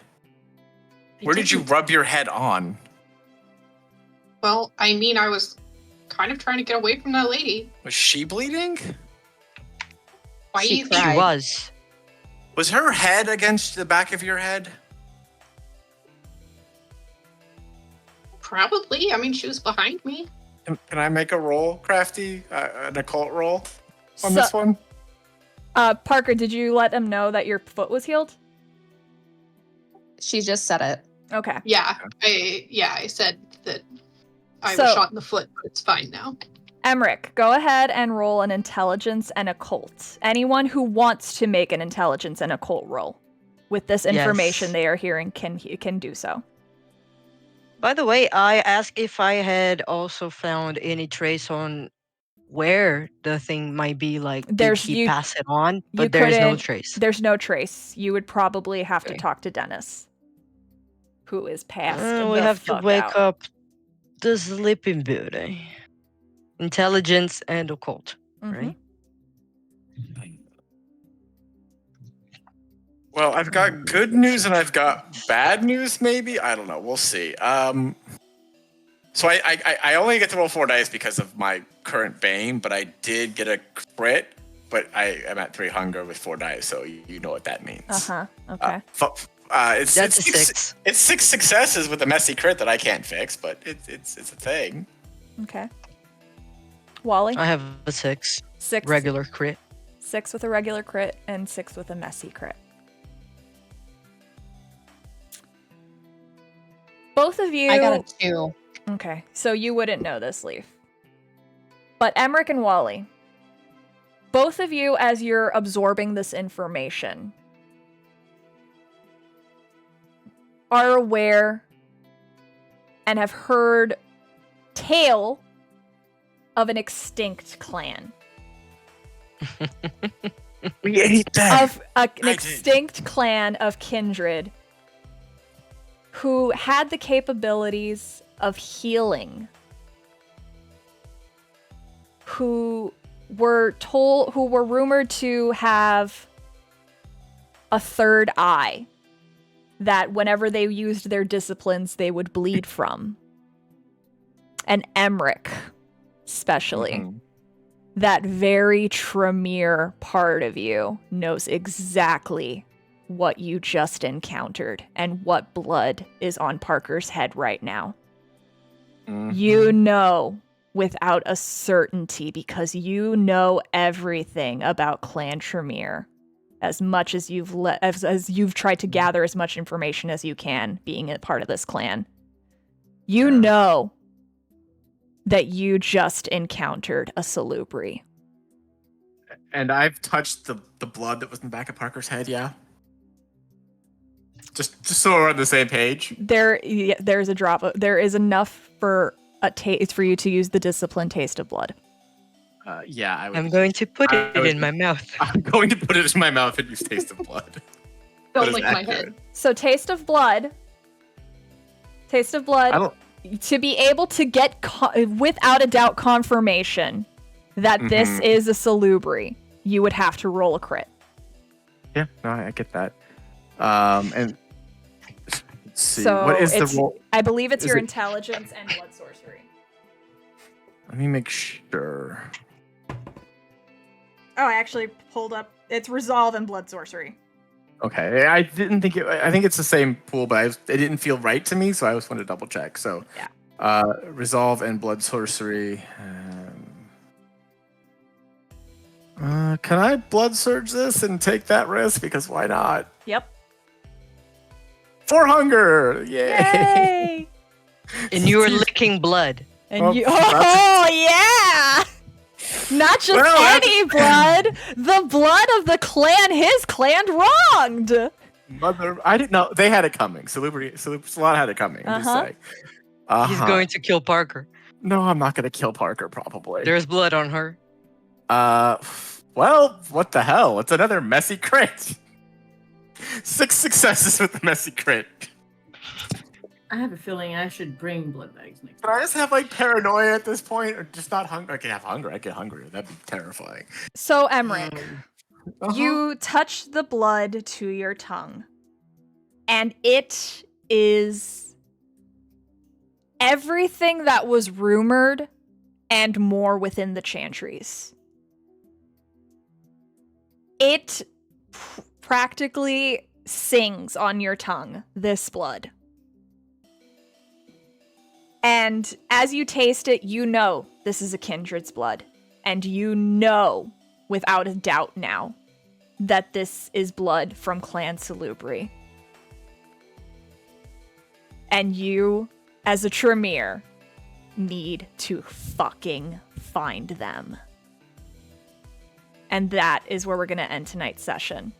Where did you rub your head on? Well, I mean, I was kind of trying to get away from that lady. Was she bleeding? Why She do you think? cried. She was. Was her head against the back of your head? Probably. I mean, she was behind me. Can I make a roll, Crafty? An occult roll on this one? Parker, did you let them know that your foot was healed? She just said it. Okay. Yeah, I said that I So- was shot in the foot, but it's fine now. Emmerich, go ahead and roll an intelligence and occult. Anyone who wants to make an intelligence and occult roll with this information Yes. they are hearing can do so. By the way, I asked if I had also found any trace on where the thing might be. Did he pass it on? But there's no trace. There's no trace. You would probably have to Okay. talk to Dennis, who is passed. We the have to fuck wake out. up the sleeping beauty. Intelligence and occult, Mhm. right? Well, I've got good news and I've got bad news, maybe? I don't know. We'll see. So I only get to roll 4 dice because of my current Bane, but I did get a crit, but I'm at 3 hunger with 4 dice, so you know what that means. Okay. It's That's a 6. It's 6 successes with a messy crit that I can't fix, but it's a thing. Okay. Wally? I have a 6. 6. Regular crit. 6 with a regular crit and 6 with a messy crit. Both of you. I got a 2. Okay, so you wouldn't know this, Leaf. But Emmerich and Wally, both of you, as you're absorbing this information, are aware and have heard tale of an extinct clan. We ate that. Of an extinct clan of kindred who had the capabilities of healing, who were rumored to have a third eye that whenever they used their disciplines they would bleed from. And Emmerich, especially, Mhm. that very Tremere part of you knows exactly what you just encountered and what blood is on Parker's head right now. Mhm. You know without a certainty because you know everything about Clan Tremere as much as as you've tried to gather as much information as you can being a part of this clan. You know that you just encountered a salubri. And I've touched the blood that was in the back of Parker's head, yeah? Just so we're on the same page. There's a drop. There is enough for a taste for you to use the discipline taste of blood. Yeah, I'm going to put I it would- in my mouth. I'm going to put it in my mouth and use taste of blood. Don't is lick my accurate. head. So taste of blood. Taste of blood. I don't. to be able to get without a doubt confirmation that this is a salubri, you would have to roll a crit. Yeah, no, I get that. And let's see, So what is the roll? I believe it's Is your it- intelligence and blood sorcery. Let me make sure. Oh, I actually pulled up. It's resolve and blood sorcery. Okay, I didn't think it. I think it's the same pool, but it didn't feel right to me, so I just wanted to double check. So, yeah, resolve and blood sorcery. Can I blood surge this and take that risk? Because why not? Yep. For hunger! Yay! Yay! And you were licking blood. And Oh, you, yeah! Not just any blood, the blood of the clan his clan wronged. Mother, I didn't know they had it coming. Salon had it coming. I'm just saying. He's going to kill Parker. No, I'm not going to kill Parker. Probably. There's blood on her. Well, what the hell? It's another messy crit. 6 successes with the messy crit. I have a feeling I should bring blood bags next Can I just have like paranoia at this point, or just not hunger? I can have hunger. I get hungry. That'd be terrifying. So, Emmerich, you touch the blood to your tongue, and it is everything that was rumored and more within the Chantries. It practically sings on your tongue, this blood. And as you taste it, you know this is a kindred's blood. And you know, without a doubt now, that this is blood from Clan Salubri. And you, as a Tremere, need to fucking find them. And that is where we're going to end tonight's session.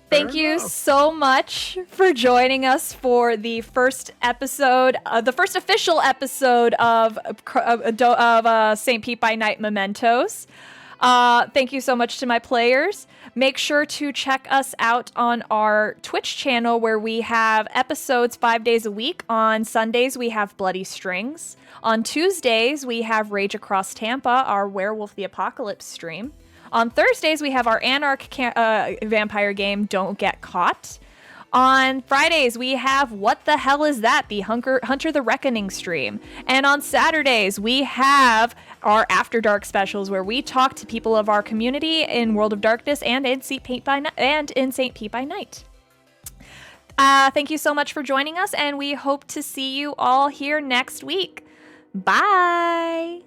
Thank you so much for joining us for the first episode, the first official episode of St. Pete by Night Mementos. Thank you so much to my players. Make sure to check us out on our Twitch channel where we have episodes 5 days a week. On Sundays, we have Bloody Strings. On Tuesdays, we have Rage Across Tampa, our Werewolf the Apocalypse stream. On Thursdays, we have our Anarch vampire game, Don't Get Caught. On Fridays, we have What the Hell Is That? The Hunter the Reckoning stream. And on Saturdays, we have our After Dark specials where we talk to people of our community in World of Darkness and in St. Pete by Night. Thank you so much for joining us, and we hope to see you all here next week. Bye!